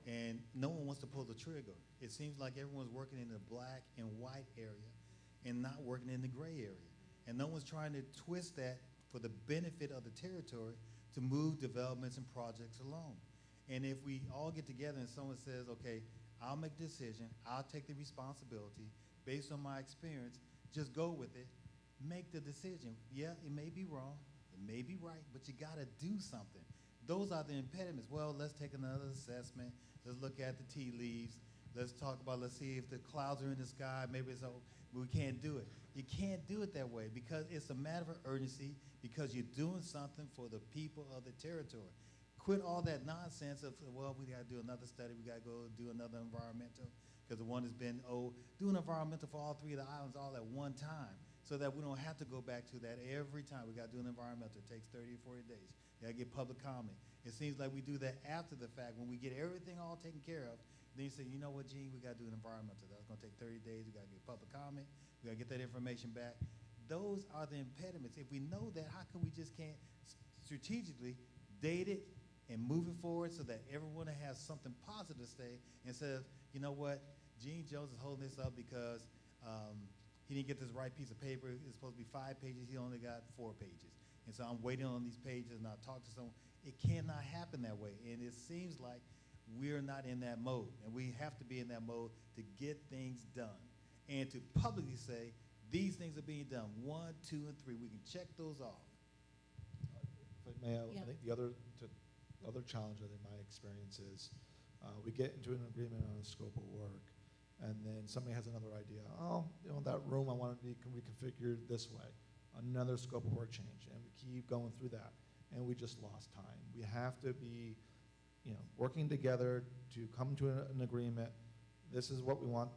And no one wants to pull the trigger. It seems like everyone's working in the black and white area and not working in the gray area. And no one's trying to twist that for the benefit of the territory to move developments and projects along. And if we all get together and someone says, okay, I'll make a decision, I'll take the responsibility based on my experience, just go with it, make the decision. Yeah, it may be wrong, it may be right, but you gotta do something. Those are the impediments. Well, let's take another assessment. Let's look at the tea leaves. Let's talk about, let's see if the clouds are in the sky. Maybe it's, oh, we can't do it. You can't do it that way because it's a matter of urgency because you're doing something for the people of the territory. Quit all that nonsense of, well, we got to do another study. We got to go do another environmental because the one has been, do an environmental for all 3 of the islands all at one time so that we don't have to go back to that every time. We got to do an environmental. It takes 30 or 40 days. You got to get public comment. It seems like we do that after the fact. When we get everything all taken care of, then you say, you know what, Gene, we got to do an environmental. That's going to take 30 days. We got to get public comment. We got to get that information back. Those are the impediments. If we know that, how come we just can't strategically date it and move it forward so that everyone has something positive to say instead of, you know what, Gene Jones is holding this up because he didn't get this right piece of paper. It's supposed to be 5 pages. He only got 4 pages. And so I'm waiting on these pages and I'll talk to someone. It cannot happen that way. And it seems like we're not in that mode. And we have to be in that mode to get things done. And to publicly say, these things are being done. 1, 2, and 3. We can check those off. If I may, Yeah. I think the other challenge in my experience is we get into an agreement on a scope of work, and then somebody has another idea. Oh, that room I want to be reconfigured this way. Another scope of work change, and we keep going through that, and we just lost time. We have to be, working together to come to an agreement. This is what we want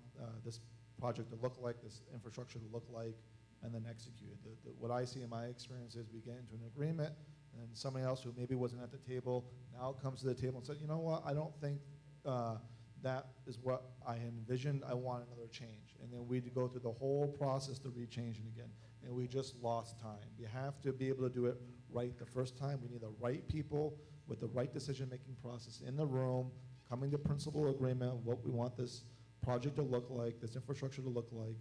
this project to look like, this infrastructure to look like, and then execute it. What I see in my experience is we get into an agreement, and somebody else who maybe wasn't at the table now comes to the table and says, you know what, I don't think that is what I envisioned. I want another change. And then we go through the whole process to rechange it again. And we just lost time. We have to be able to do it right the first time. We need the right people with the right decision-making process in the room, coming to principal agreement, what we want this project to look like, this infrastructure to look like,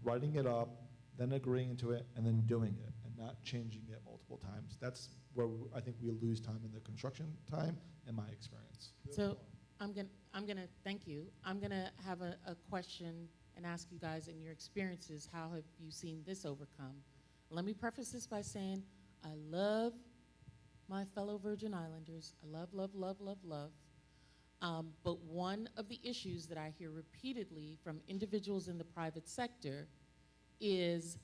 writing it up, then agreeing to it, and then doing it, and not changing it multiple times. That's where I think we lose time in the construction time, in my experience. So I'm gonna thank you. I'm gonna have a question and ask you guys, in your experiences, how have you seen this overcome? Let me preface this by saying I love my fellow Virgin Islanders. I love, love, love, love, love. But one of the issues that I hear repeatedly from individuals in the private sector is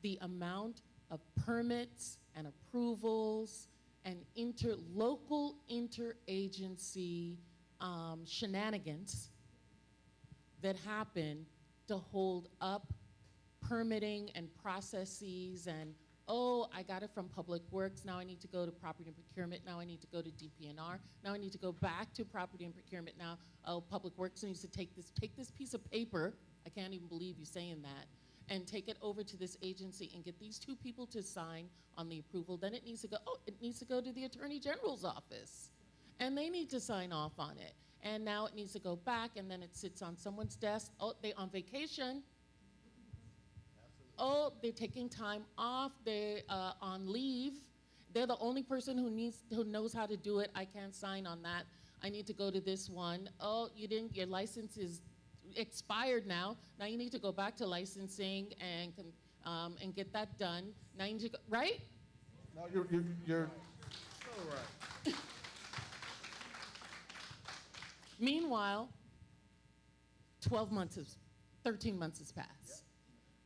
the amount of permits and approvals and local interagency shenanigans that happen to hold up permitting and processes and, oh, I got it from Public Works, now I need to go to Property and Procurement, now I need to go to DPNR, now I need to go back to Property and Procurement, now, oh, Public Works needs to take this piece of paper, I can't even believe you saying that, and take it over to this agency and get these 2 people to sign on the approval. Then it needs to go to the Attorney General's office. And they need to sign off on it. And now it needs to go back, and then it sits on someone's desk. Oh, they're on vacation. Absolutely. Oh, they're taking time off. They're on leave. They're the only person who knows how to do it. I can't sign on that I need to go to this one. Oh, you didn't, your license is expired now. Now you need to go back to licensing and get that done. Now you need to go, right? No, you're So right. Meanwhile, 13 months has passed.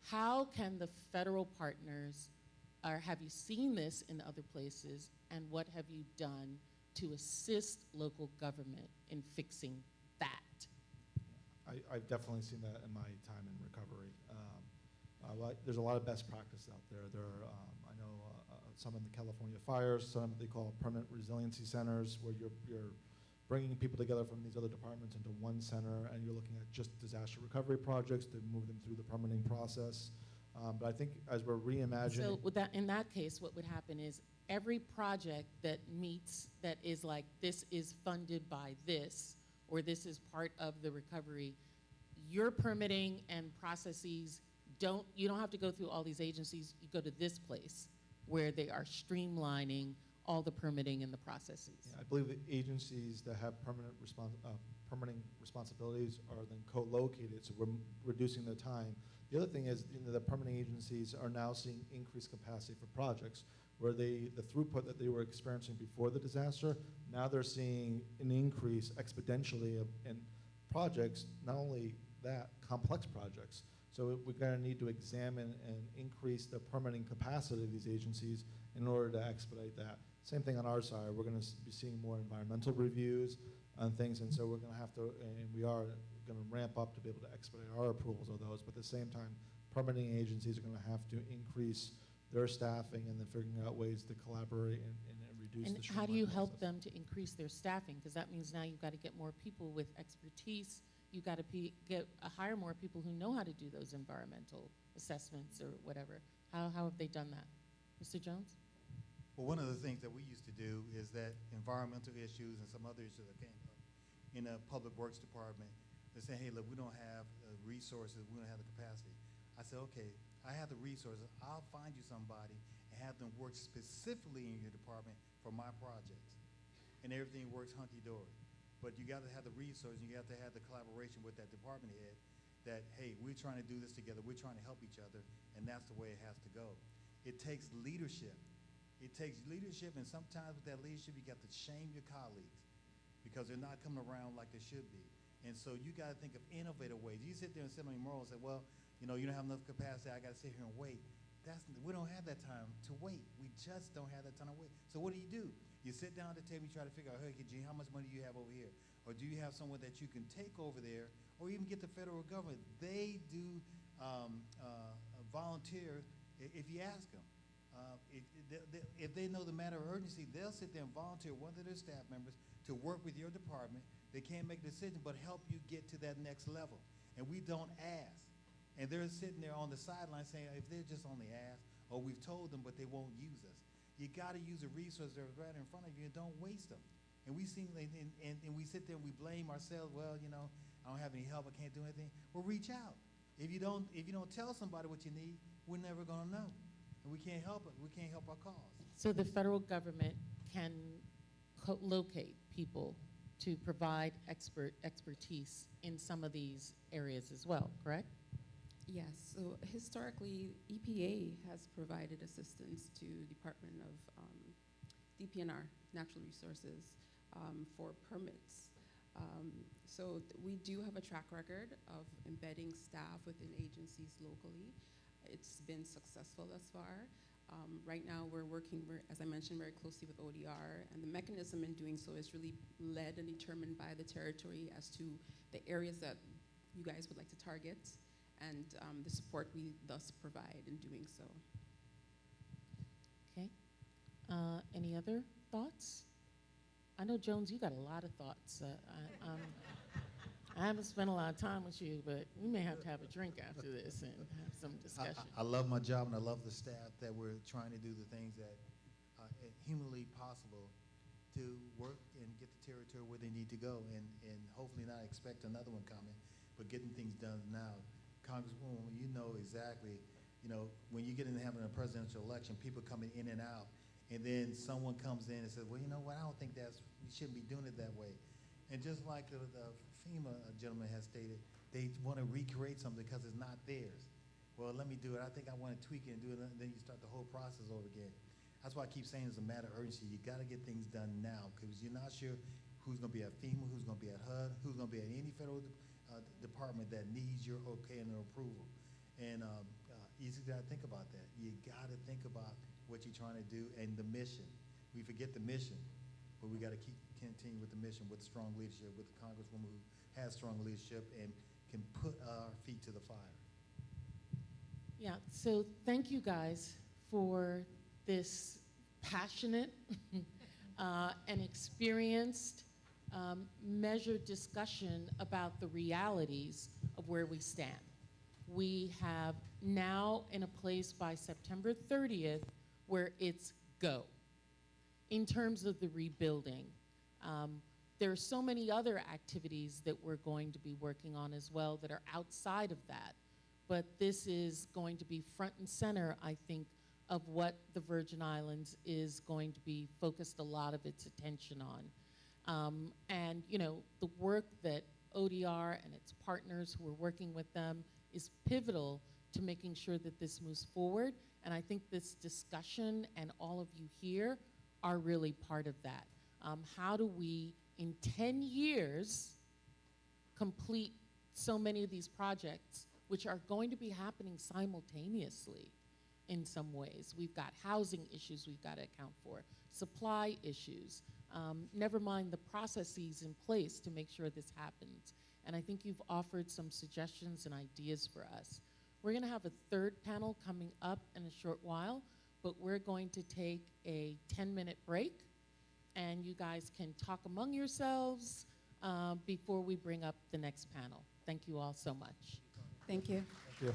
How can the federal partners, or have you seen this in other places, and what have you done to assist local government in fixing that? I've definitely seen that in my time in recovery. There's a lot of best practice out there. I know some in the California fires, some they call permanent resiliency centers, where you're bringing people together from these other departments into one center, and you're looking at just disaster recovery projects to move them through the permitting process. But I think as we're reimagining. So with that, in that case, what would happen is every project that is like, this is funded by this, or this is part of the recovery, your permitting and processes you don't have to go through all these agencies. You go to this place where they are streamlining all the permitting and the processes. Yeah, I believe the agencies that have permitting responsibilities are then co-located, so we're reducing the time. The other thing is, the permitting agencies are now seeing increased capacity for projects, where the throughput that they were experiencing before the disaster, now they're seeing an increase exponentially in projects, not only that, complex projects. So we're going to need to examine and increase the permitting capacity of these agencies in order to expedite that. Same thing on our side. We're going to be seeing more environmental reviews on things, and so we're going to have to, and we are going to ramp up to be able to expedite our approvals of those. But at the same time, permitting agencies are going to have to increase their staffing and then figuring out ways to collaborate and reduce the And streamline how do you process. help them to increase their staffing? Because that means now you've got to get more people with expertise. You've got to hire more people who know how to do those environmental assessments or whatever. How have they done that? Mr. Jones? Well, one of the things that we used to do is that environmental issues and some other issues that came up in the public works department, they say, hey, look, we don't have resources, we don't have the capacity. I said, okay, I have the resources, I'll find you somebody and have them work specifically in your department for my projects. And everything works hunky-dory. But you got to have the resources, you got to have the collaboration with that department head that, hey, we're trying to do this together, we're trying to help each other, and that's the way it has to go. It takes leadership. It takes leadership, and sometimes with that leadership, you got to shame your colleagues because they're not coming around like they should be. And so you got to think of innovative ways. You sit there and sit on your morals and say, well, you know, you don't have enough capacity, I got to sit here and wait. We don't have that time to wait. We just don't have that time to wait. So what do? You sit down at the table, you try to figure out, hey, Gene, how much money do you have over here? Or do you have someone that you can take over there, or even get the federal government? They do volunteer if you ask them. If they know the matter of urgency, they'll sit there and volunteer one of their staff members to work with your department. They can't make a decision, but help you get to that next level. And we don't ask. And they're sitting there on the sideline saying, if they're just only asked, or we've told them, but they won't use us. You got to use the resources that are right in front of you and don't waste them. And we seem, and we sit there and we blame ourselves. Well, you know, I don't have any help. I can't do anything. Well, reach out. If you don't tell somebody what you need, we're never going to know. And we can't help it. We can't help our cause. So the federal government can locate people to provide expertise in some of these areas as well, correct? Yes, so historically, EPA has provided assistance to Department of DPNR, Natural Resources, for permits. So we do have a track record of embedding staff within agencies locally. It's been successful thus far. Right now, we're working, as I mentioned, very closely with ODR, and the mechanism in doing so is really led and determined by the territory as to the areas that you guys would like to target, and the support we thus provide in doing so. Okay. Any other thoughts? I know, Jones, you got a lot of thoughts. I haven't spent a lot of time with you, but we may have to have a drink after this and have some discussion. I love my job, and I love the staff that we're trying to do the things that are humanly possible to work and get the territory where they need to go, and hopefully not expect another one coming, but getting things done now. Congresswoman, you know exactly, you know, when you get into having a presidential election, people coming in and out, and then someone comes in and says, well, you know what, I don't think we shouldn't be doing it that way. And just like the FEMA gentleman has stated, they want to recreate something because it's not theirs. Well, let me do it. I think I want to tweak it and do it, and then you start the whole process over again. That's why I keep saying it's a matter of urgency. You got to get things done now because you're not sure who's going to be at FEMA, who's going to be at HUD, who's going to be at any federal department that needs your okay and approval. And you got to think about that. You got to think about what you're trying to do and the mission. We forget the mission, but we got to continue with the mission with strong leadership, with the Congresswoman who has strong leadership and can put our feet to the fire. Yeah, so thank you guys for this passionate and experienced, measured discussion about the realities of where we stand. We have now in a place by September 30th where it's go. In terms of the rebuilding, there are so many other activities that we're going to be working on as well that are outside of that. But this is going to be front and center, I think, of what the Virgin Islands is going to be focused a lot of its attention on. And you know, the work that ODR and its partners who are working with them is pivotal to making sure that this moves forward. And I think this discussion and all of you here are really part of that. How do we, in 10 years, complete so many of these projects, which are going to be happening simultaneously in some ways? We've got housing issues we've got to account for, supply issues, never mind the processes in place to make sure this happens. And I think you've offered some suggestions and ideas for us. We're going to have a third panel coming up in a short while, but we're going to take a 10-minute break, and you guys can talk among yourselves before we bring up the next panel. Thank you all so much. Thank you. Thank you.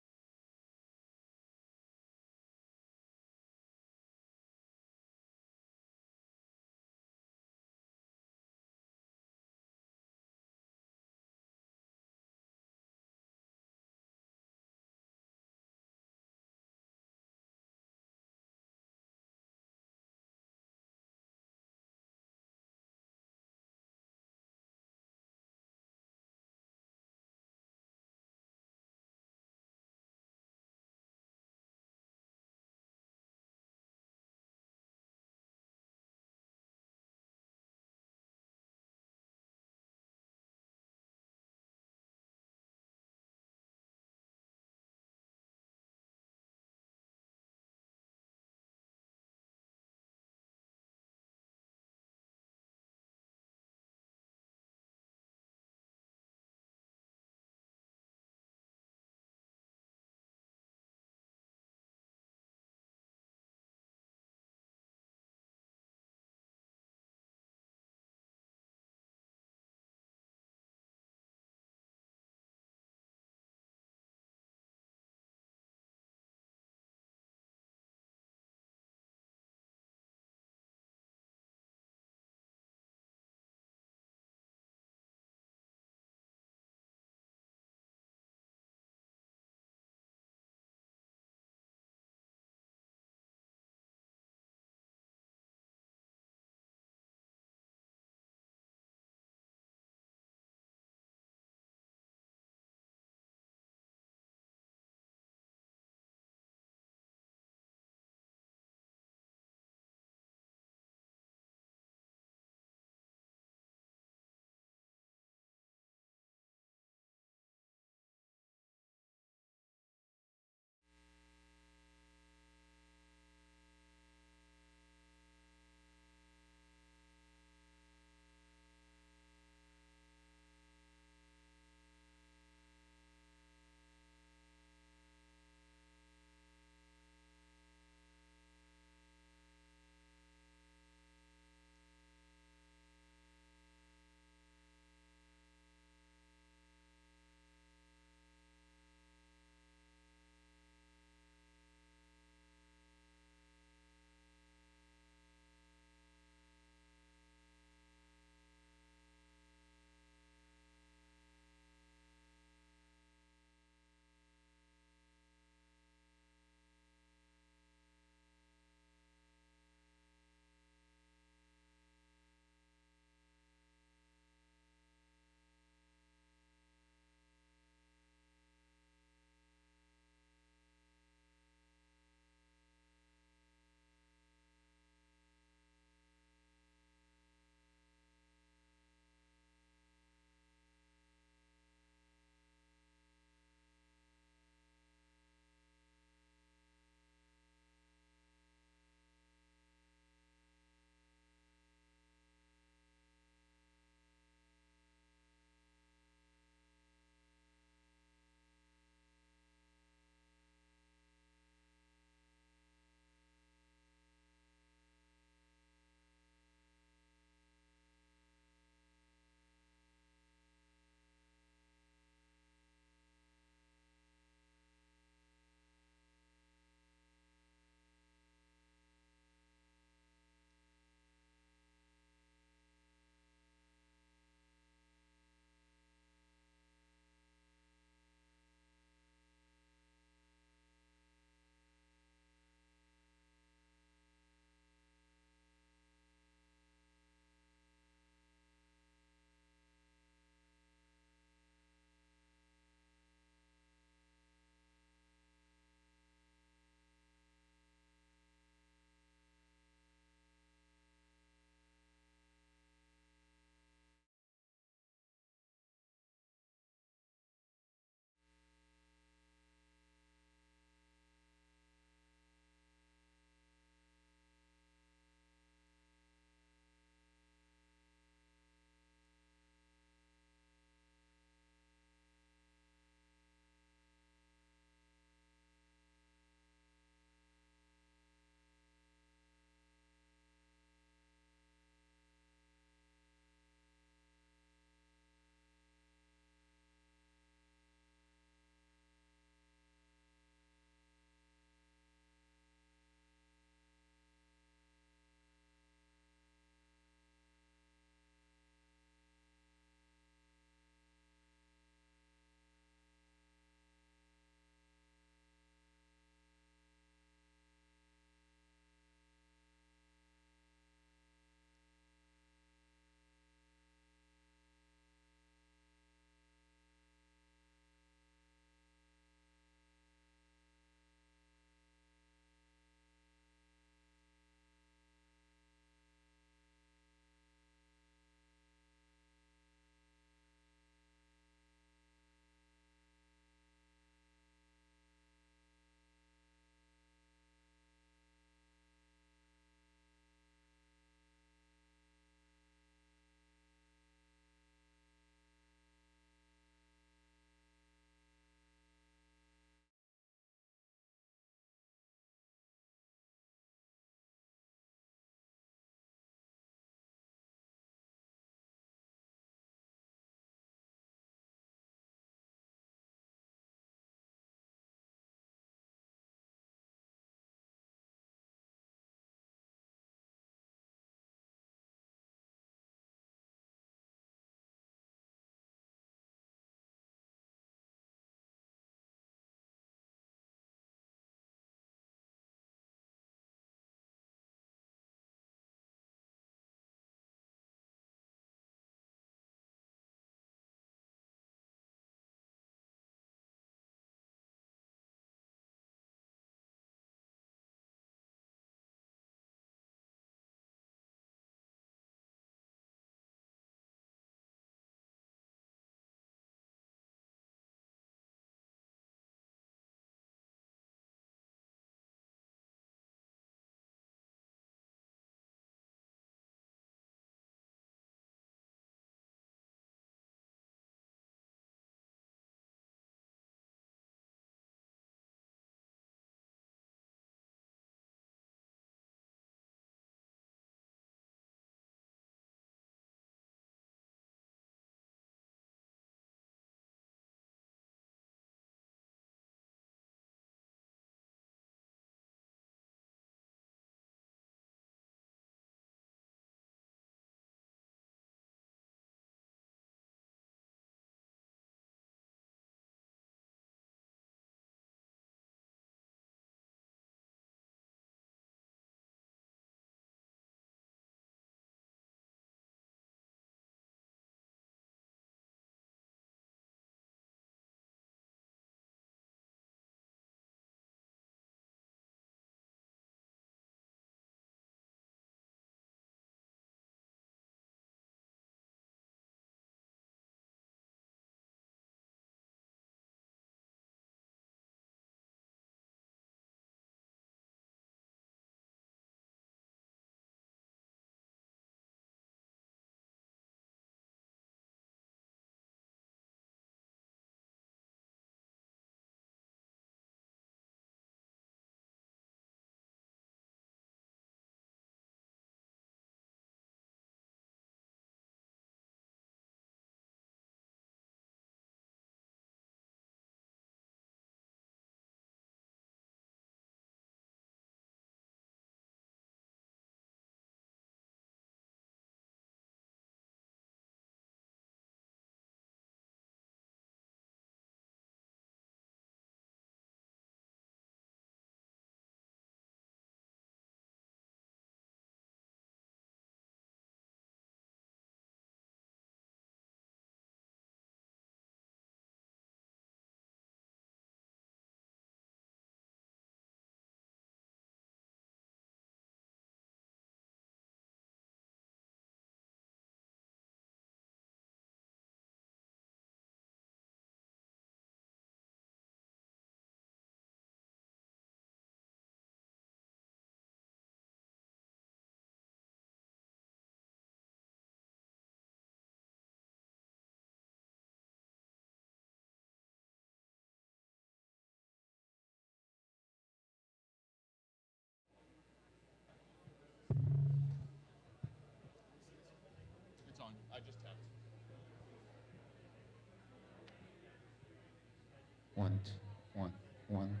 One, two, one, one,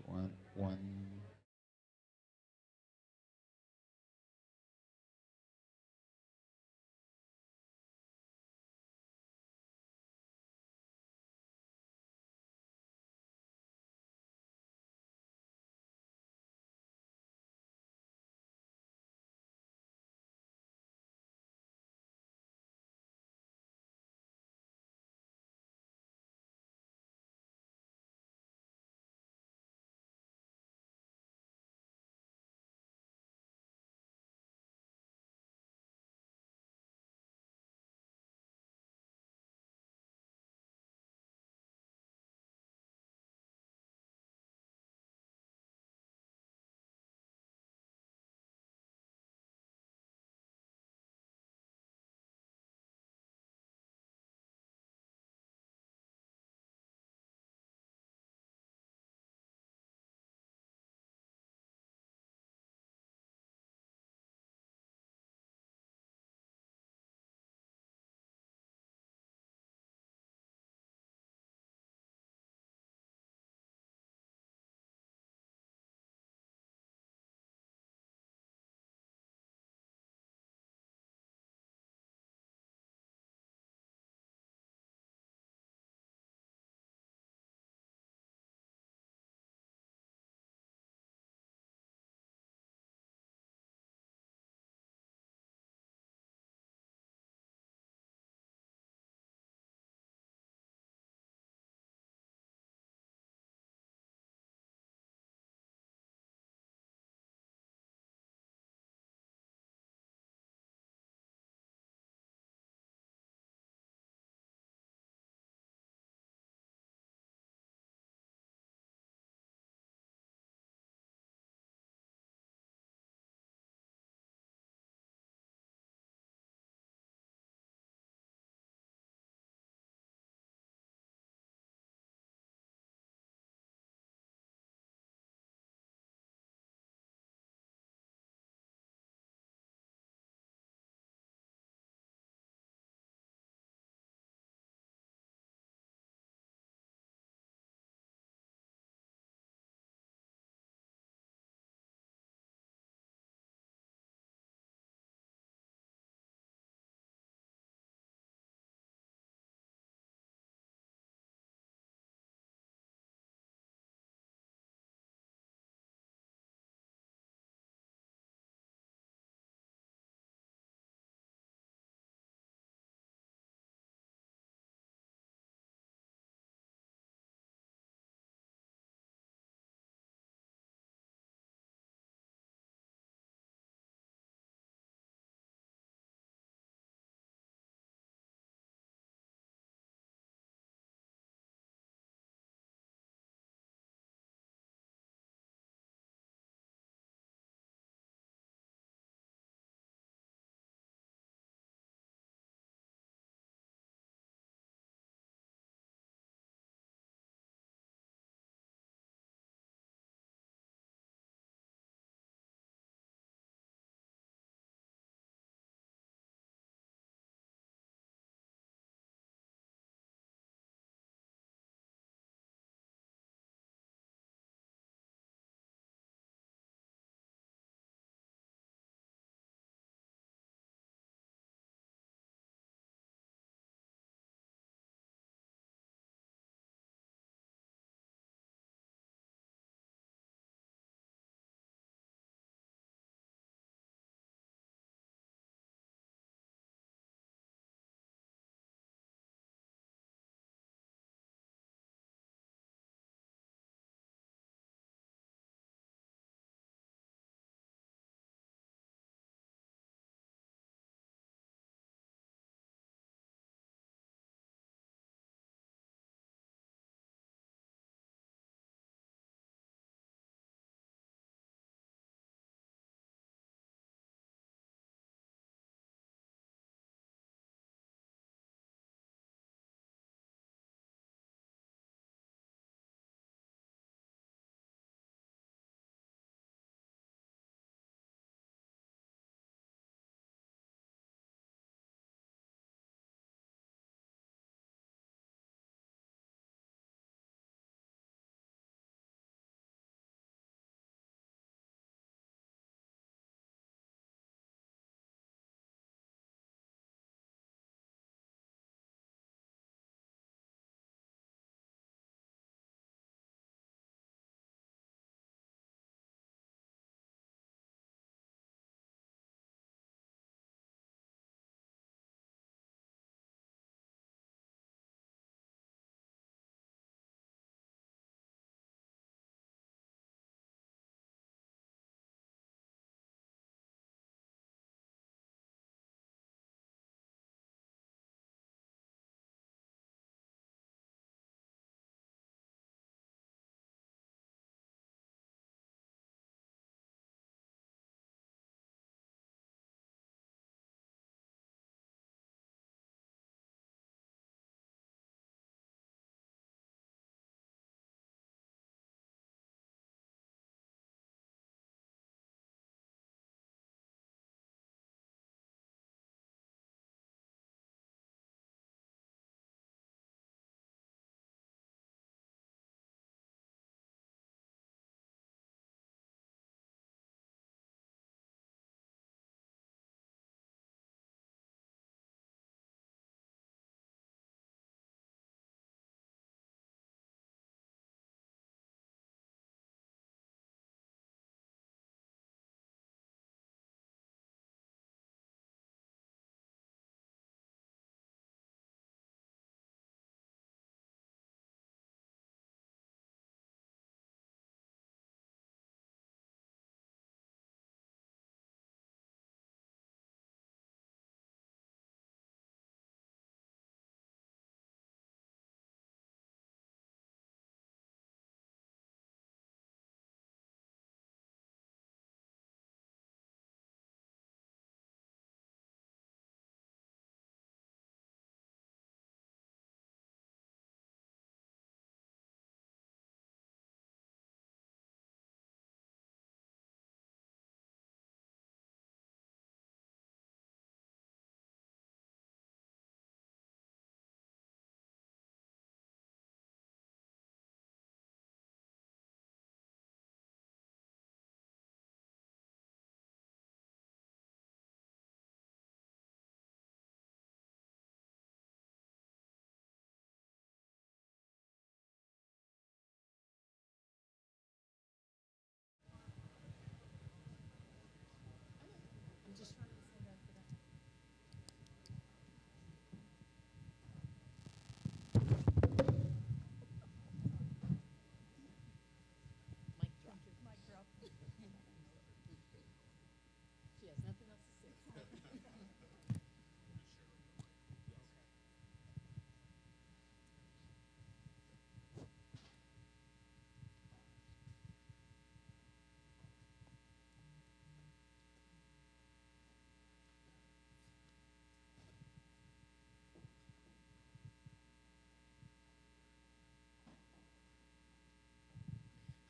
one, one.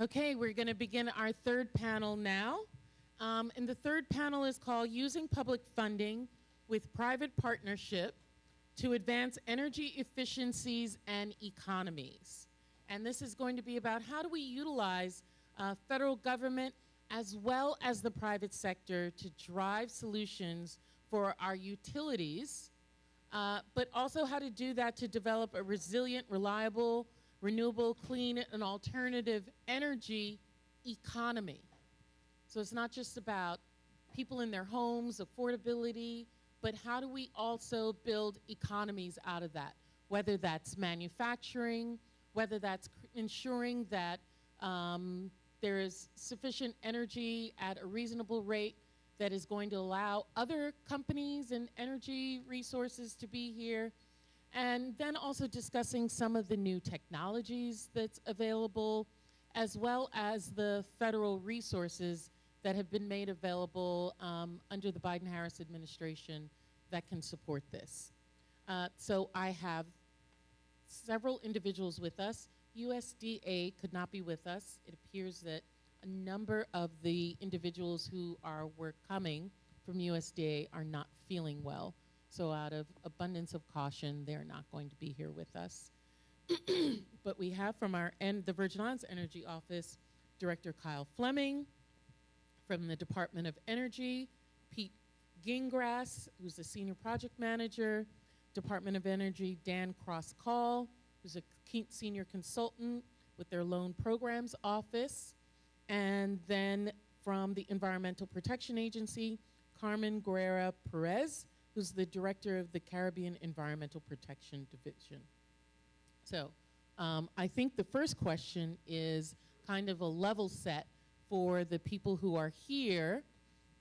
Okay, we're going to begin our third panel now. And the third panel is called Using Public Funding with Private Partnership to Advance Energy Efficiencies and Economies. And this is going to be about how do we utilize federal government as well as the private sector to drive solutions for our utilities, but also how to do that to develop a resilient, reliable, renewable, clean, and alternative energy economy. So it's not just about people in their homes, affordability, but how do we also build economies out of that? Whether that's manufacturing, whether that's ensuring that there is sufficient energy at a reasonable rate that is going to allow other companies and energy resources to be here. And then also discussing some of the new technologies that's available, as well as the federal resources that have been made available under the Biden-Harris administration that can support this. So I have several individuals with us. USDA could not be with us. It appears that a number of the individuals who were coming from USDA are not feeling well. So out of abundance of caution, they're not going to be here with us. But we have from the Virgin Islands Energy Office, Director Kyle Fleming. From the Department of Energy, Pete Gingras, who's the Senior Project Manager. Department of Energy, Dan Cross-Call, who's a Senior Consultant with their Loan Programs Office. And then from the Environmental Protection Agency, Carmen Guerra Perez, who's the Director of the Caribbean Environmental Protection Division. So I think the first question is kind of a level set for the people who are here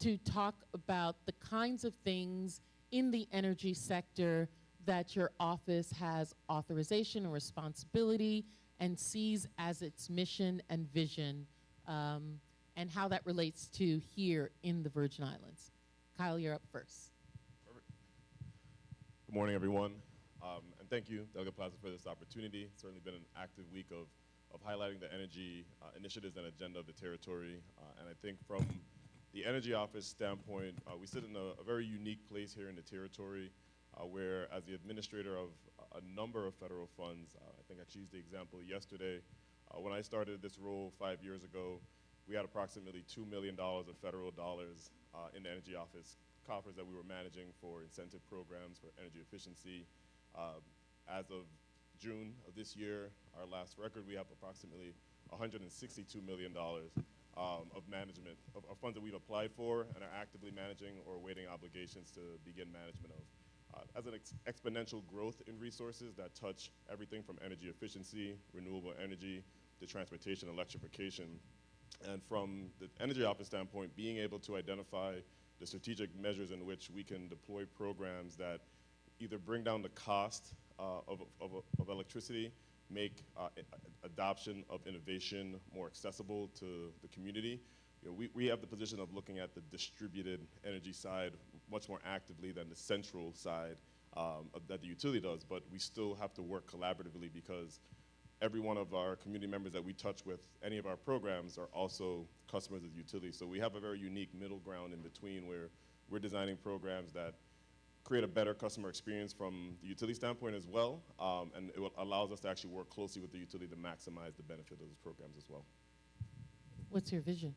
to talk about the kinds of things in the energy sector that your office has authorization or responsibility and sees as its mission and vision, and how that relates to here in the Virgin Islands. Kyle, you're up first. Perfect. Good morning, everyone. And thank you, Delegate Plaza, for this opportunity. It's certainly been an active week of highlighting the energy initiatives and agenda of the territory. And I think from the Energy Office standpoint, we sit in a very unique place here in the territory where, as the administrator of a number of federal funds, I think I choose the example yesterday, when I started this role 5 years ago, we had approximately $2 million of federal dollars in the Energy Office coffers that we were managing for incentive programs for energy efficiency. As of June of this year, our last record, we have approximately $162 million of management, of funds that we've applied for and are actively managing or awaiting obligations to begin management of. As an exponential growth in resources that touch everything from energy efficiency, renewable energy, to transportation, electrification. And from the Energy Office standpoint, being able to identify the strategic measures in which we can deploy programs that either bring down the cost of electricity, make adoption of innovation more accessible to the community. You know, we have the position of looking at the distributed energy side much more actively than the central side that the utility does, but we still have to work collaboratively because every one of our community members that we touch with any of our programs are also customers of the utility. So we have a very unique middle ground in between where we're designing programs that create a better customer experience from the utility standpoint as well, and it allows us to actually work closely with the utility to maximize the benefit of those programs as well. What's your vision?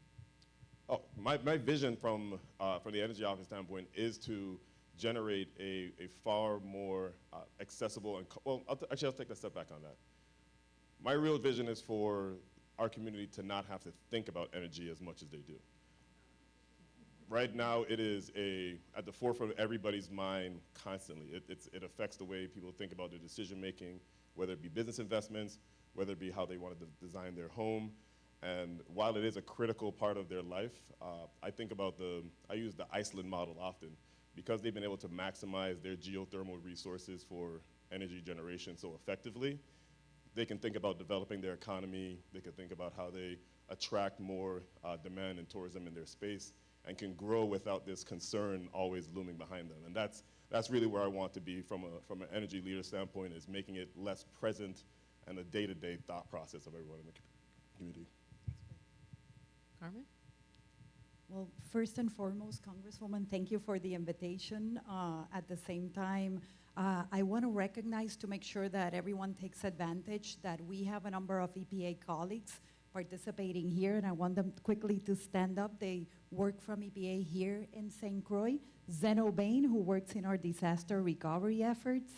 Oh, my vision from the Energy Office standpoint is to generate a far more accessible and, actually I'll take a step back on that. My real vision is for our community to not have to think about energy as much as they do. Right now, it is at the forefront of everybody's mind constantly. It affects the way people think about their decision making, whether it be business investments, whether it be how they want to design their home. And while it is a critical part of their life, I think about I use the Iceland model often, because they've been able to maximize their geothermal resources for energy generation so effectively, they can think about developing their economy, they can think about how they attract more demand and tourism in their space, and can grow without this concern always looming behind them. And that's really where I want to be from an energy leader standpoint, is making it less present and a day-to-day thought process of everyone in the community. Carmen? Well, first and foremost, Congresswoman, thank you for the invitation. At the same time, I want to recognize, to make sure that everyone takes advantage, that we have a number of EPA colleagues participating here, and I want them quickly to stand up. They work from EPA here in St. Croix. Zeno Bain, who works in our disaster recovery efforts.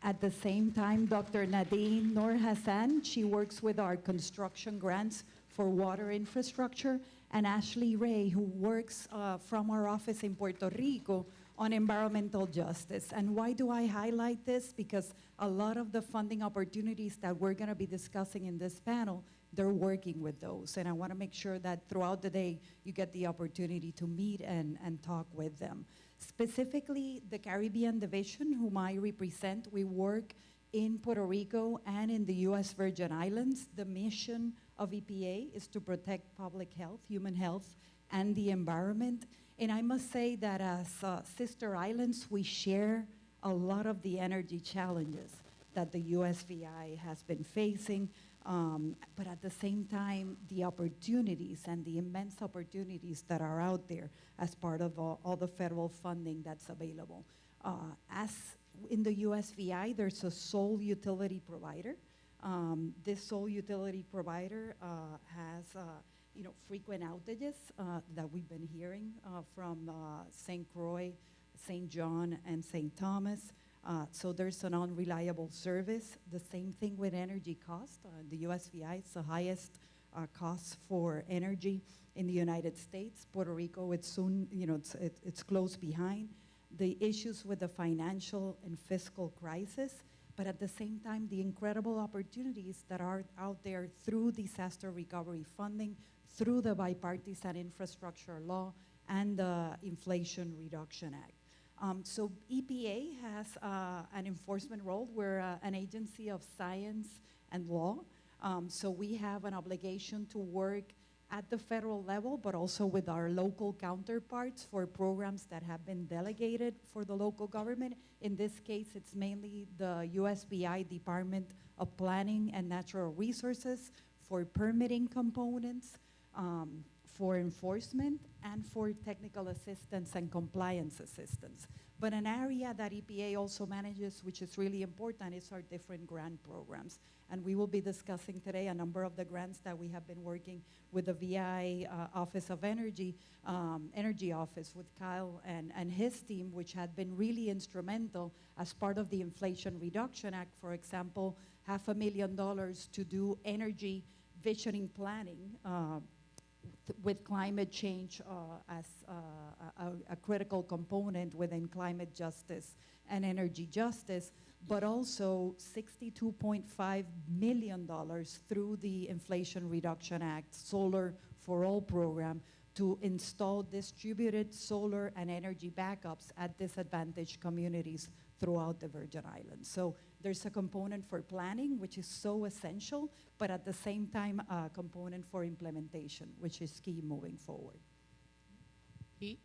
At the same time, Dr. Nadine Noor Hassan, she works with our construction grants for water infrastructure, and Ashley Ray, who works from our office in Puerto Rico on environmental justice. And why do I highlight this? Because a lot of the funding opportunities that we're gonna be discussing in this panel, they're working with those. And I wanna make sure that throughout the day, you get the opportunity to meet and talk with them. Specifically, the Caribbean Division, whom I represent, we work in Puerto Rico and in the US Virgin Islands. The mission of EPA is to protect public health, human health, and the environment. And I must say that as sister islands, we share a lot of the energy challenges that the USVI has been facing. But at the same time, the opportunities and the immense opportunities that are out there as part of all the federal funding that's available. As in the USVI, there's a sole utility provider. This sole utility provider has frequent outages that we've been hearing from St. Croix, St. John, and St. Thomas. So there's an unreliable service. The same thing with energy cost. The USVI is the highest cost for energy in the United States. Puerto Rico, it's soon, it's close behind. The issues with the financial and fiscal crisis, but at the same time, the incredible opportunities that are out there through disaster recovery funding, through the bipartisan infrastructure law, and the Inflation Reduction Act. So EPA has an enforcement role. We're an agency of science and law. So we have an obligation to work at the federal level, but also with our local counterparts for programs that have been delegated for the local government. In this case, it's mainly the USVI Department of Planning and Natural Resources for permitting components, for enforcement, and for technical assistance and compliance assistance. But an area that EPA also manages, which is really important, is our different grant programs. And we will be discussing today a number of the grants that we have been working with the VI Office of Energy, Energy Office, with Kyle and his team, which had been really instrumental as part of the Inflation Reduction Act. For example, $500,000 to do energy visioning planning with climate change as a critical component within climate justice and energy justice, but also $62.5 million through the Inflation Reduction Act Solar for All program to install distributed solar and energy backups at disadvantaged communities throughout the Virgin Islands. So there's a component for planning, which is so essential, but at the same time, a component for implementation, which is key moving forward. Pete?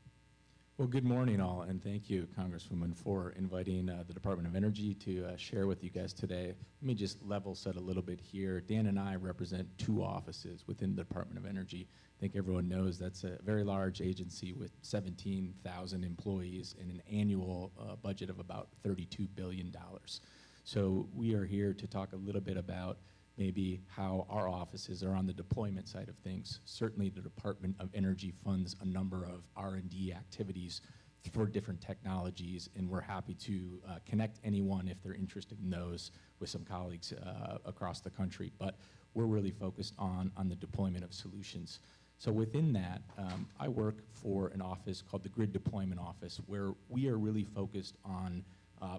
Well, good morning, all, and thank you, Congresswoman, for inviting the Department of Energy to share with you guys today. Let me just level set a little bit here. Dan and I represent 2 offices within the Department of Energy. I think everyone knows that's a very large agency with 17,000 employees and an annual budget of about $32 billion. So we are here to talk a little bit about maybe how our offices are on the deployment side of things. Certainly the Department of Energy funds a number of R&D activities for different technologies, and we're happy to connect anyone if they're interested in those with some colleagues across the country. But we're really focused on the deployment of solutions. So within that, I work for an office called the Grid Deployment Office, where we are really focused on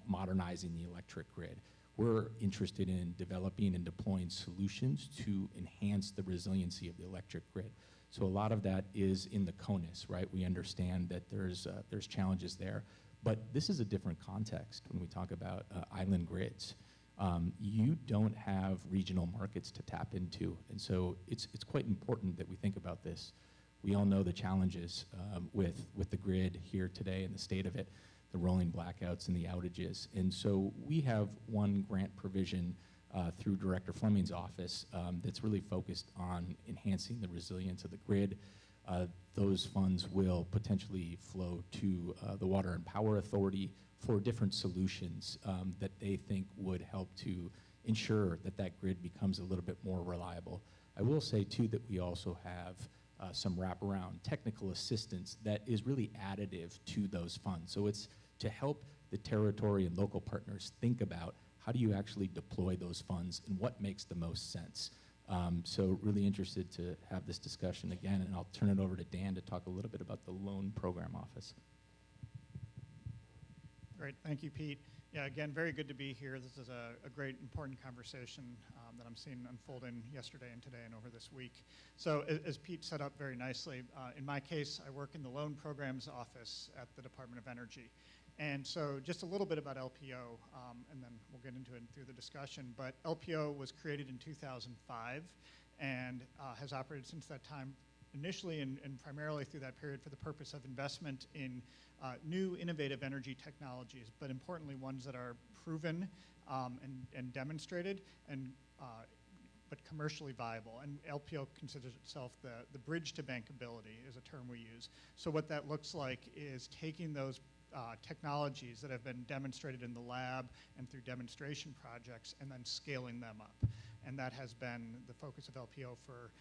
modernizing the electric grid. We're interested in developing and deploying solutions to enhance the resiliency of the electric grid. So a lot of that is in the CONUS, right? We understand that there's challenges there. But this is a different context when we talk about island grids. You don't have regional markets to tap into. And so it's quite important that we think about this. We all know the challenges with the grid here today and the state of it, the rolling blackouts and the outages. And so we have one grant provision through Director Fleming's office that's really focused on enhancing the resilience of the grid. Those funds will potentially flow to the Water and Power Authority for different solutions that they think would help to ensure that that grid becomes a little bit more reliable. I will say too that we also have some wraparound technical assistance that is really additive to those funds. So it's to help the territory and local partners think about how do you actually deploy those funds and what makes the most sense. So really interested to have this discussion again, and I'll turn it over to Dan to talk a little bit about the Loan Program Office. Great, thank you, Pete. Yeah, again, very good to be here. This is a great, important conversation that I'm seeing unfolding yesterday and today and over this week. So as Pete set up very nicely, in my case, I work in the Loan Programs Office at the Department of Energy. And so just a little bit about LPO, and then we'll get into it through the discussion. But LPO was created in 2005 and has operated since that time, initially and primarily through that period for the purpose of investment in new innovative energy technologies, but importantly ones that are proven and demonstrated and but commercially viable. And LPO considers itself the bridge to bankability is a term we use. So what that looks like is taking those technologies that have been demonstrated in the lab and through demonstration projects and then scaling them up. And that has been the focus of LPO for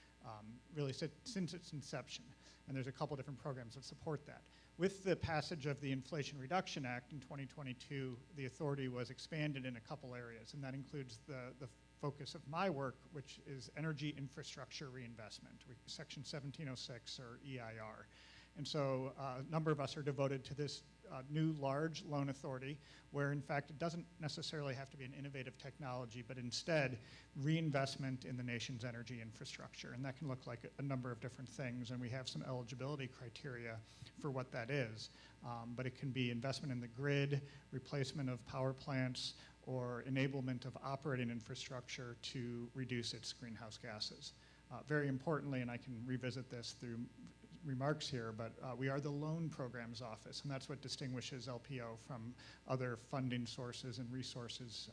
really since its inception. And there's a couple different programs that support that. With the passage of the Inflation Reduction Act in 2022, the authority was expanded in a couple areas, and that includes the focus of my work, which is energy infrastructure reinvestment, Section 1706 or EIR. And so a number of us are devoted to this new large loan authority where in fact it doesn't necessarily have to be an innovative technology, but instead reinvestment in the nation's energy infrastructure. And that can look like a number of different things, and we have some eligibility criteria for what that is. But it can be investment in the grid, replacement of power plants, or enablement of operating infrastructure to reduce its greenhouse gases. Very importantly, and I can revisit this through remarks here, but we are the Loan Programs Office, and that's what distinguishes LPO from other funding sources and resources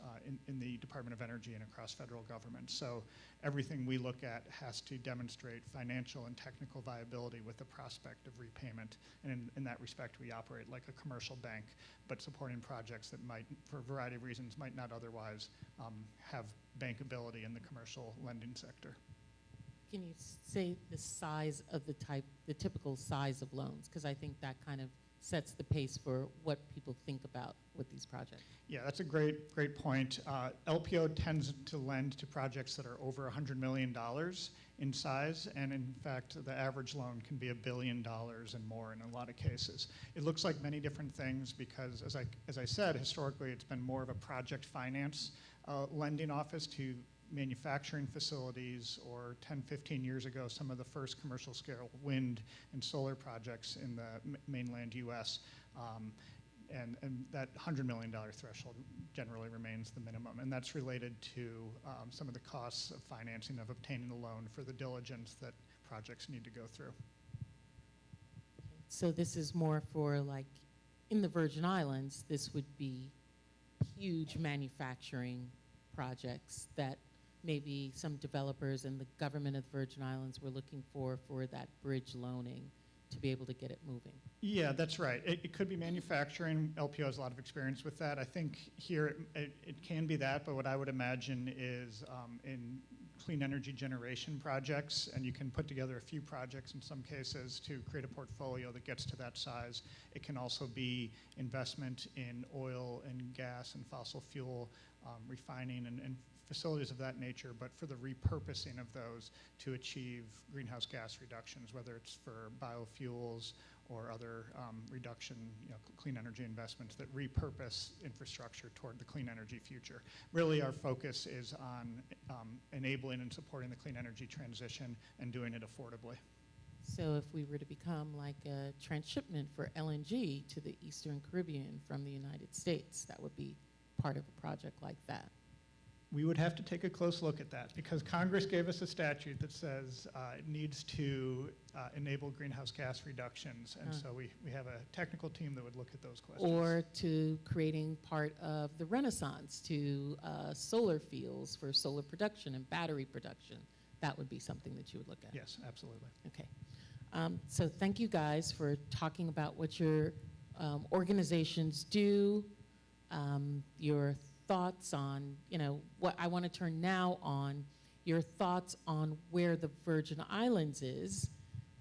in the Department of Energy and across federal government. So everything we look at has to demonstrate financial and technical viability with the prospect of repayment, and in that respect we operate like a commercial bank, but supporting projects that might, for a variety of reasons, might not otherwise have bankability in the commercial lending sector. Can you say the size of the typical size of loans? Because I think that kind of sets the pace for what people think about with these projects. Yeah, that's a great point. LPO tends to lend to projects that are over $100 million in size, and in fact, the average loan can be $1 billion and more in a lot of cases. It looks like many different things because, as I said, historically it's been more of a project finance lending office to manufacturing facilities, or 10, 15 years ago, some of the first commercial scale wind and solar projects in the mainland US. And that $100 million threshold generally remains the minimum. And that's related to some of the costs of financing, of obtaining a loan for the diligence that projects need to go through. So this is more for like, in the Virgin Islands, this would be huge manufacturing projects that maybe some developers and the government of the Virgin Islands were looking for that bridge loaning to be able to get it moving. Yeah, that's right. It could be manufacturing. LPO has a lot of experience with that. I think here it can be that, but what I would imagine is in clean energy generation projects, and you can put together a few projects in some cases to create a portfolio that gets to that size. It can also be investment in oil and gas and fossil fuel refining and facilities of that nature, but for the repurposing of those to achieve greenhouse gas reductions, whether it's for biofuels or other reduction, clean energy investments that repurpose infrastructure toward the clean energy future. Really our focus is on enabling and supporting the clean energy transition and doing it affordably. So if we were to become like a transshipment for LNG to the Eastern Caribbean from the United States, that would be part of a project like that. We would have to take a close look at that because Congress gave us a statute that says it needs to enable greenhouse gas reductions. And so we have a technical team that would look at those questions. Or to creating part of the renaissance to solar fields for solar production and battery production. That would be something that you would look at. Yes, absolutely. Okay. So thank you guys for talking about what your organizations do, your thoughts on, what I want to turn now on, your thoughts on where the Virgin Islands is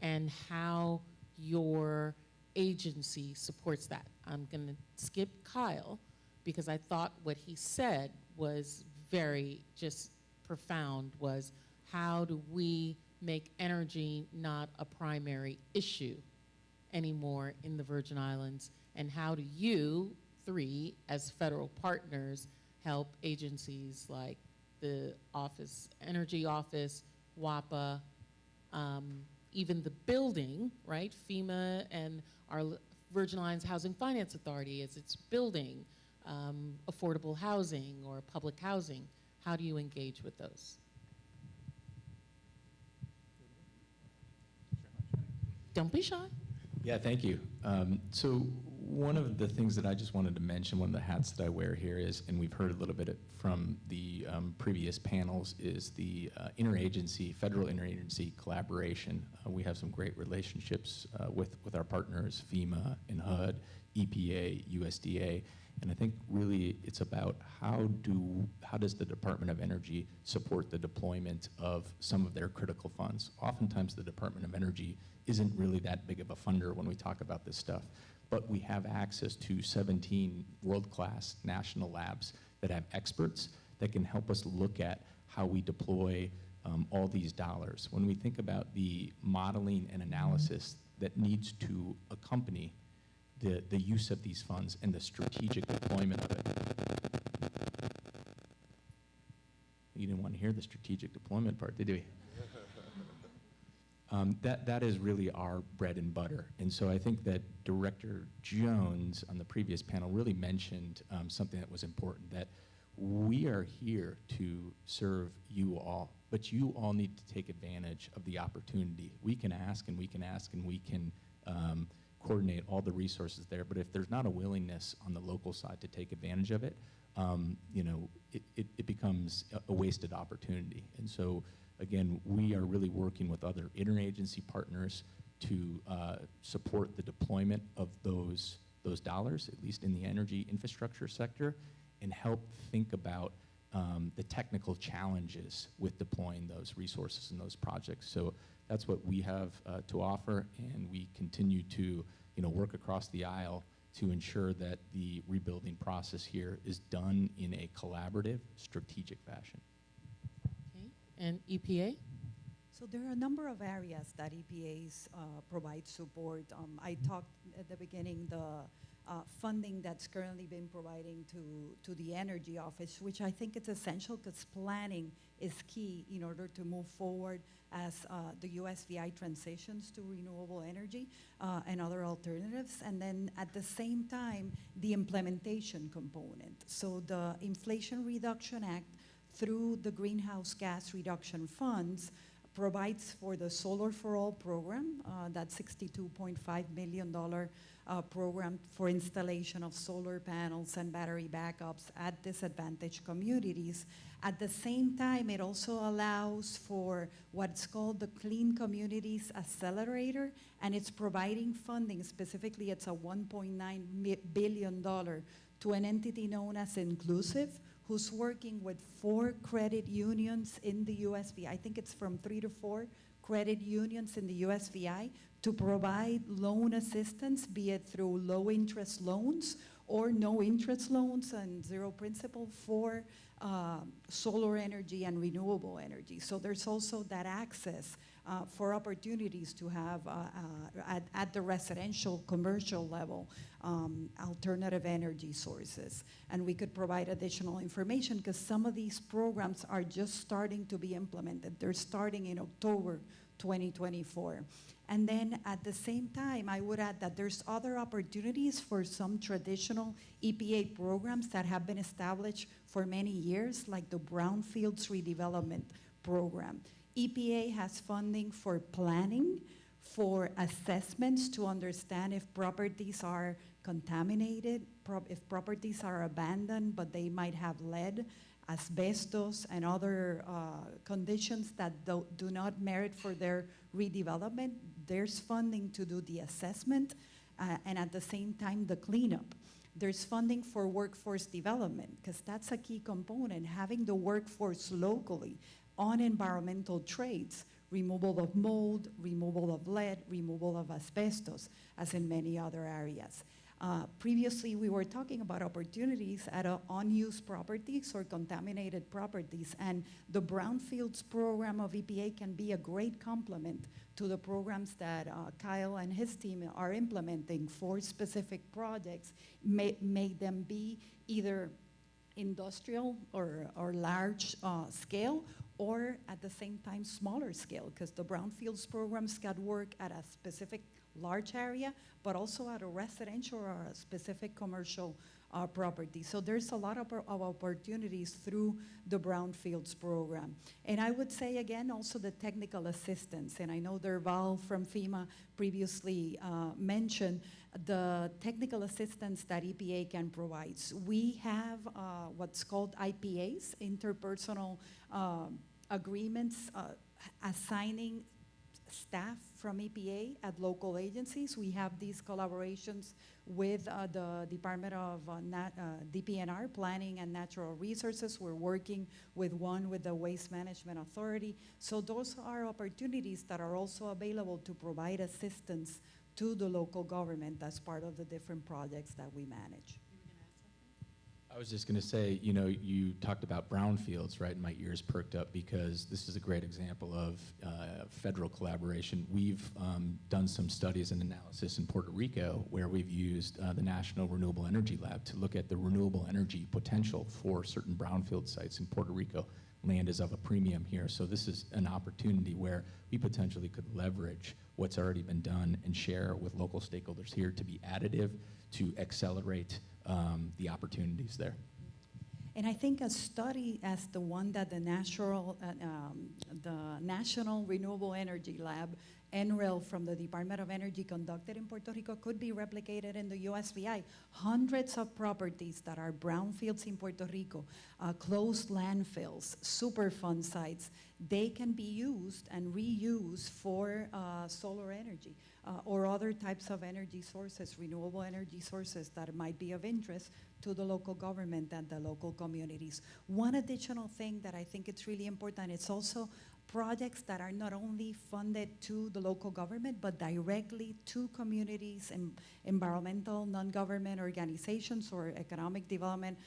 and how your agency supports that. I'm going to skip Kyle because I thought what he said was very just profound, was how do we make energy not a primary issue anymore in the Virgin Islands, and how do you three, as federal partners, help agencies like the Energy Office, WAPA, even the building, right? FEMA and our Virgin Islands Housing Finance Authority as it's building affordable housing or public housing. How do you engage with those? Don't be shy. Yeah, thank you. So one of the things that I just wanted to mention, one of the hats that I wear here is, and we've heard a little bit from the previous panels, is the federal interagency collaboration. We have some great relationships with our partners, FEMA and HUD, EPA, USDA, and I think really it's about how does the Department of Energy support the deployment of some of their critical funds. Oftentimes the Department of Energy isn't really that big of a funder when we talk about this stuff, but we have access to 17 world-class national labs that have experts that can help us look at how we deploy all these dollars. When we think about the modeling and analysis that needs to accompany the use of these funds and the strategic deployment of it. You didn't want to hear the strategic deployment part, did you? That is really our bread and butter. And so I think that Director Jones on the previous panel really mentioned something that was important, that we are here to serve you all, but you all need to take advantage of the opportunity. We can ask and we can ask and we can coordinate all the resources there, but if there's not a willingness on the local side to take advantage of it, it becomes a wasted opportunity. And so again, we are really working with other interagency partners to support the deployment of those dollars, at least in the energy infrastructure sector, and help think about the technical challenges with deploying those resources and those projects. So that's what we have to offer, and we continue to work across the aisle to ensure that the rebuilding process here is done in a collaborative, strategic fashion. Okay, and EPA? So there are a number of areas that EPAs provide support. I talked at the beginning the funding that's currently been providing to the Energy Office, which I think is essential because planning is key in order to move forward as the USVI transitions to renewable energy and other alternatives. And then at the same time, the implementation component. So the Inflation Reduction Act through the Greenhouse Gas Reduction Funds provides for the Solar for All program, that $62.5 million program for installation of solar panels and battery backups at disadvantaged communities. At the same time, it also allows for what's called the Clean Communities Accelerator, and it's providing funding, specifically it's a $1.9 billion to an entity known as Inclusive, who's working with 4 credit unions in the USVI. I think it's from 3 to 4 credit unions in the USVI to provide loan assistance, be it through low interest loans or no interest loans and zero principal for solar energy and renewable energy. So there's also that access for opportunities to have at the residential commercial level alternative energy sources. And we could provide additional information because some of these programs are just starting to be implemented. They're starting in October 2024. And then at the same time, I would add that there's other opportunities for some traditional EPA programs that have been established for many years, like the Brownfields Redevelopment Program. EPA has funding for planning, for assessments to understand if properties are contaminated, if properties are abandoned, but they might have lead, asbestos, and other conditions that do not merit for their redevelopment. There's funding to do the assessment and at the same time the cleanup. There's funding for workforce development, because that's a key component, having the workforce locally on environmental trades, removal of mold, removal of lead, removal of asbestos, as in many other areas. Previously, we were talking about opportunities at unused properties or contaminated properties, and the Brownfields program of EPA can be a great complement to the programs that Kyle and his team are implementing for specific projects, may them be either industrial or large scale, or at the same time smaller scale, because the Brownfields programs can work at a specific large area, but also at a residential or a specific commercial property. So there's a lot of opportunities through the Brownfields program. And I would say again also the technical assistance, and I know Derval from FEMA previously mentioned the technical assistance that EPA can provide. So we have what's called IPAs, interpersonal agreements, assigning staff from EPA at local agencies. We have these collaborations with the Department of DPNR, Planning and Natural Resources. We're working with one with the Waste Management Authority. So those are opportunities that are also available to provide assistance to the local government as part of the different projects that we manage. I was just going to say, you know, you talked about brownfields, right? And my ears perked up because this is a great example of federal collaboration. We've done some studies and analysis in Puerto Rico where we've used the National Renewable Energy Lab to look at the renewable energy potential for certain brownfield sites in Puerto Rico. Land is of a premium here, so this is an opportunity where we potentially could leverage what's already been done and share with local stakeholders here to be additive, to accelerate the opportunities there. And I think a study as the one that the National Renewable Energy Lab, NREL from the Department of Energy conducted in Puerto Rico could be replicated in the USVI. Hundreds of properties that are brownfields in Puerto Rico, closed landfills, Superfund sites, they can be used and reused for solar energy or other types of energy sources, renewable energy sources that might be of interest to the local government and the local communities. One additional thing that I think it's really important, it's also projects that are not only funded to the local government, but directly to communities and environmental non-government organizations or economic development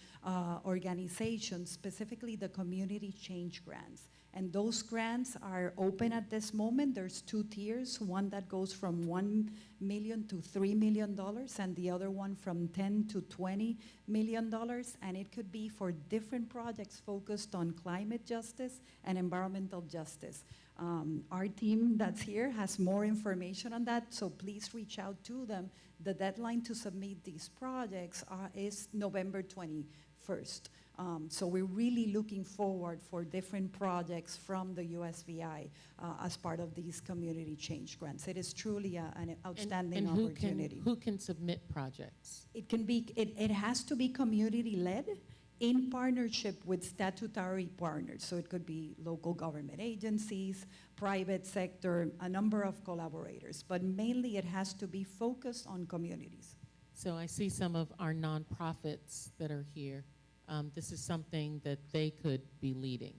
organizations, specifically the community change grants. And those grants are open at this moment. There's two tiers, one that goes from $1 million to $3 million, and the other one from $10 to $20 million. And it could be for different projects focused on climate justice and environmental justice. Our team that's here has more information on that, so please reach out to them. The deadline to submit these projects is November 21st. So we're really looking forward for different projects from the USVI as part of these community change grants. It is truly an outstanding opportunity. Who can submit projects? It can be, it has to be community-led in partnership with statutory partners. So it could be local government agencies, private sector, a number of collaborators, but mainly it has to be focused on communities. So I see some of our nonprofits that are here. This is something that they could be leading.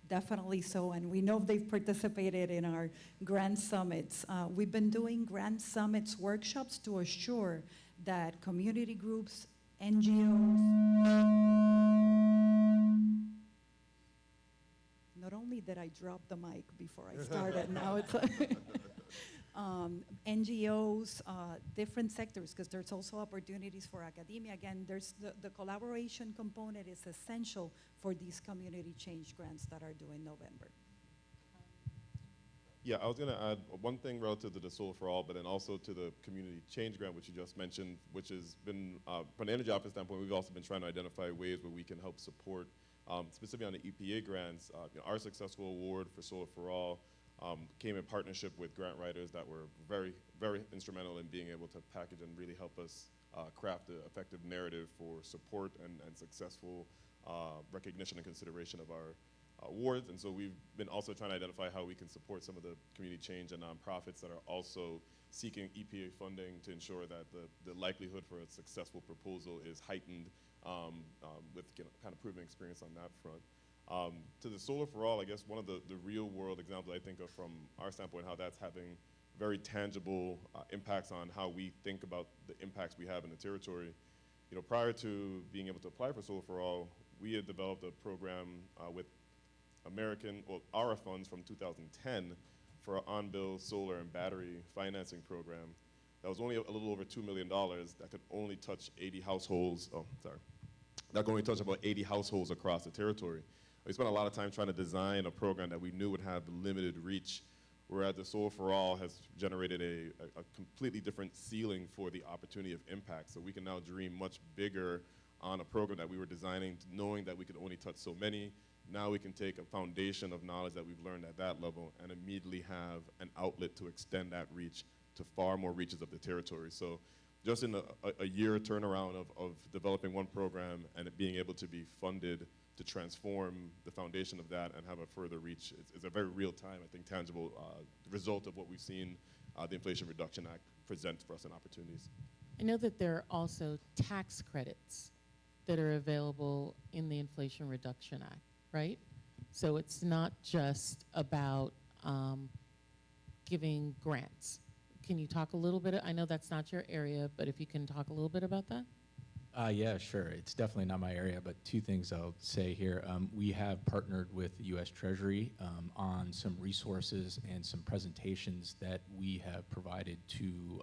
Definitely so, and we know they've participated in our Grand Summits. We've been doing Grand Summits workshops to assure that community groups, NGOs, not only did I drop the mic before I started, now it's NGOs, different sectors, because there's also opportunities for academia. Again, there's the collaboration component is essential for these community change grants that are due in November. Yeah, I was going to add one thing relative to the Solar for All, but then also to the Community Change Grant, which you just mentioned, which has been, from the Energy Office standpoint, we've also been trying to identify ways where we can help support, specifically on the EPA grants. Our successful award for Solar for All came in partnership with grant writers that were very, very instrumental in being able to package and really help us craft an effective narrative for support and successful recognition and consideration of our awards. And so we've been also trying to identify how we can support some of the community change and nonprofits that are also seeking EPA funding to ensure that the likelihood for a successful proposal is heightened with kind of proven experience on that front. To the Solar for All, I guess one of the real world examples I think of from our standpoint, how that's having very tangible impacts on how we think about the impacts we have in the territory. You know, prior to being able to apply for Solar for All, we had developed a program with ARA funds from 2010 for an on-bill solar and battery financing program that was only a little over $2 million that could only touch 80 households, that could only touch about 80 households across the territory. We spent a lot of time trying to design a program that we knew would have limited reach, whereas the Solar for All has generated a completely different ceiling for the opportunity of impact. So we can now dream much bigger on a program that we were designing, knowing that we could only touch so many. Now we can take a foundation of knowledge that we've learned at that level and immediately have an outlet to extend that reach to far more reaches of the territory. So just in a year turnaround of developing one program and it being able to be funded to transform the foundation of that and have a further reach is a very real time, I think, tangible result of what we've seen the Inflation Reduction Act present for us in opportunities. I know that there are also tax credits that are available in the Inflation Reduction Act, right? So it's not just about giving grants. Can you talk a little bit? I know that's not your area, but if you can talk a little bit about that? Yeah, sure. It's definitely not my area, but two things I'll say here. We have partnered with the U.S. Treasury on some resources and some presentations that we have provided to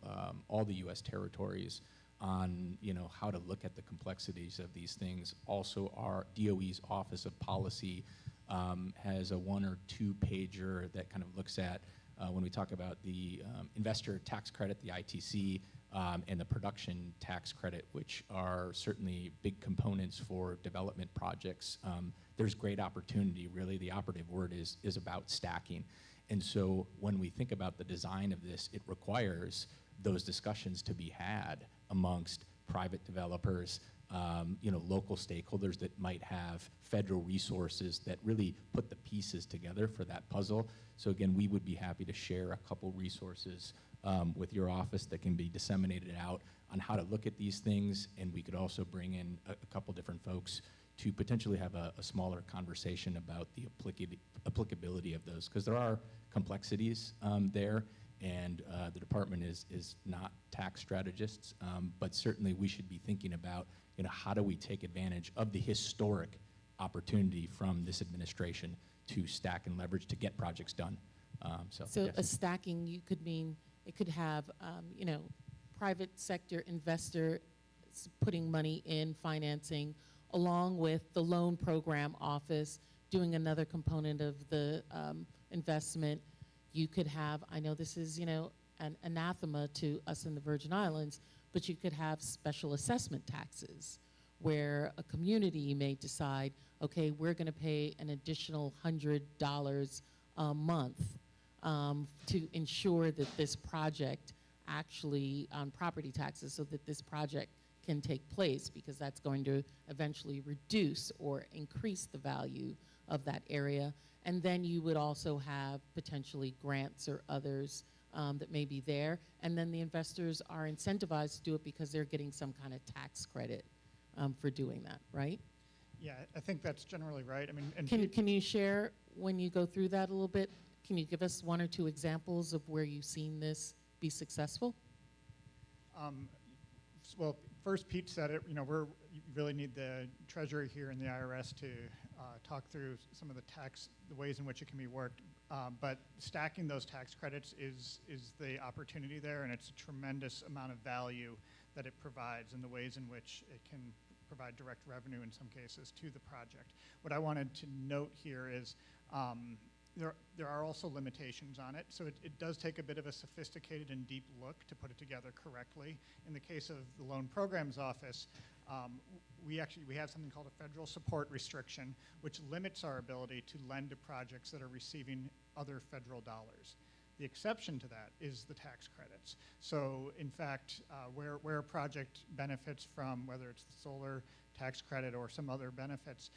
all the U.S. territories on, you know, how to look at the complexities of these things. Also, our DOE's Office of Policy has a 1 or 2 pager that kind of looks at when we talk about the investor tax credit, the ITC, and the production tax credit, which are certainly big components for development projects. There's great opportunity. Really, the operative word is about stacking. And so when we think about the design of this, it requires those discussions to be had amongst private developers, you know, local stakeholders that might have federal resources that really put the pieces together for that puzzle. So again, we would be happy to share a couple resources with your office that can be disseminated out on how to look at these things, and we could also bring in a couple different folks to potentially have a smaller conversation about the applicability of those, because there are complexities there, and the department is not tax strategists, but certainly we should be thinking about, you know, how do we take advantage of the historic opportunity from this administration to stack and leverage to get projects done. So yes. A stacking, you could mean, it could have, you know, private sector investor putting money in financing along with the loan program office doing another component of the investment. You could have, I know this is, you know, an anathema to us in the Virgin Islands, but you could have special assessment taxes where a community may decide, okay, we're going to pay an additional $100 a month to ensure that this project actually on property taxes, so that this project can take place, because that's going to eventually reduce or increase the value of that area. And then you would also have potentially grants or others that may be there. And then the investors are incentivized to do it because they're getting some kind of tax credit for doing that, right? Yeah, I think that's generally right. I mean, and can you share, when you go through that a little bit, can you give us 1 or 2 examples of where you've seen this be successful? Well, first Pete said it, you know, you really need the Treasury here and the IRS to talk through some of the ways in which it can be worked. But stacking those tax credits is the opportunity there, and it's a tremendous amount of value that it provides in the ways in which it can provide direct revenue in some cases to the project. What I wanted to note here is there are also limitations on it, so it does take a bit of a sophisticated and deep look to put it together correctly. In the case of the Loan Programs Office, we have something called a federal support restriction, which limits our ability to lend to projects that are receiving other federal dollars. The exception to that is the tax credits. So in fact, where a project benefits from, whether it's the solar tax credit or some other benefits,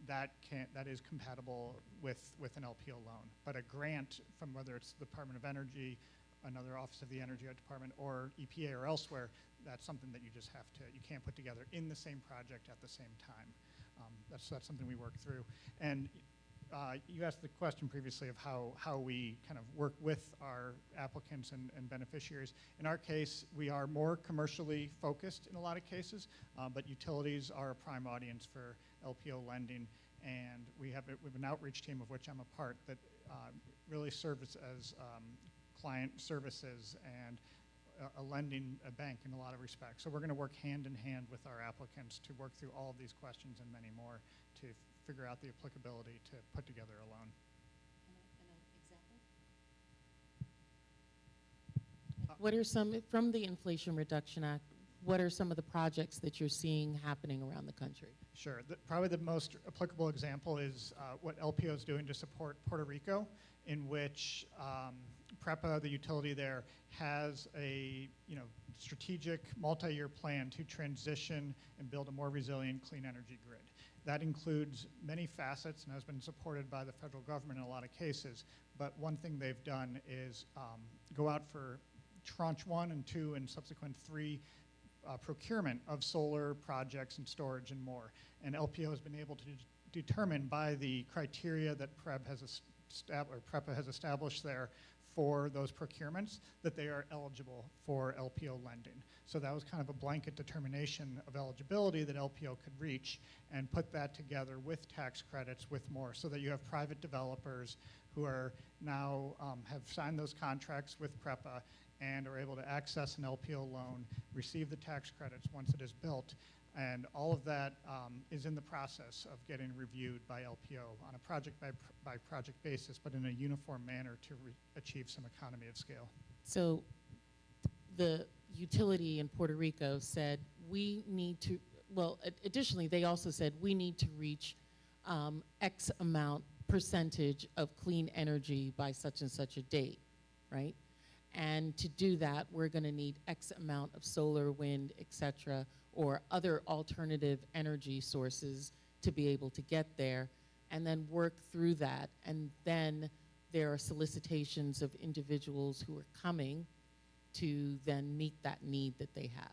that is compatible with an LPO loan. But a grant from whether it's the Department of Energy, another Office of the Energy Department, or EPA or elsewhere, that's something that you just have to, you can't put together in the same project at the same time. That's something we work through. And you asked the question previously of how we kind of work with our applicants and beneficiaries. In our case, we are more commercially focused in a lot of cases, but utilities are a prime audience for LPO lending, and we have an outreach team of which I'm a part that really serves as client services and a bank in a lot of respects. So we're going to work hand in hand with our applicants to work through all of these questions and many more to figure out the applicability to put together a loan. What are some, from the Inflation Reduction Act, what are some of the projects that you're seeing happening around the country? Sure. Probably the most applicable example is what LPO is doing to support Puerto Rico, in which PREPA, the utility there, has a strategic multi-year plan to transition and build a more resilient clean energy grid. That includes many facets and has been supported by the federal government in a lot of cases. But one thing they've done is go out for tranche 1 and 2 and subsequent 3 procurement of solar projects and storage and more. And LPO has been able to determine by the criteria that PREPA has established there for those procurements that they are eligible for LPO lending. So that was kind of a blanket determination of eligibility that LPO could reach, and put that together with tax credits with more, so that you have private developers who are now have signed those contracts with PREPA and are able to access an LPO loan, receive the tax credits once it is built, and all of that is in the process of getting reviewed by LPO on a project-by-project basis, but in a uniform manner to achieve some economy of scale. So the utility in Puerto Rico said we need to, well, additionally, they also said we need to reach X amount percentage of clean energy by such and such a date, right? And to do that, we're going to need X amount of solar, wind, et cetera, or other alternative energy sources to be able to get there, and then work through that. And then there are solicitations of individuals who are coming to then meet that need that they have.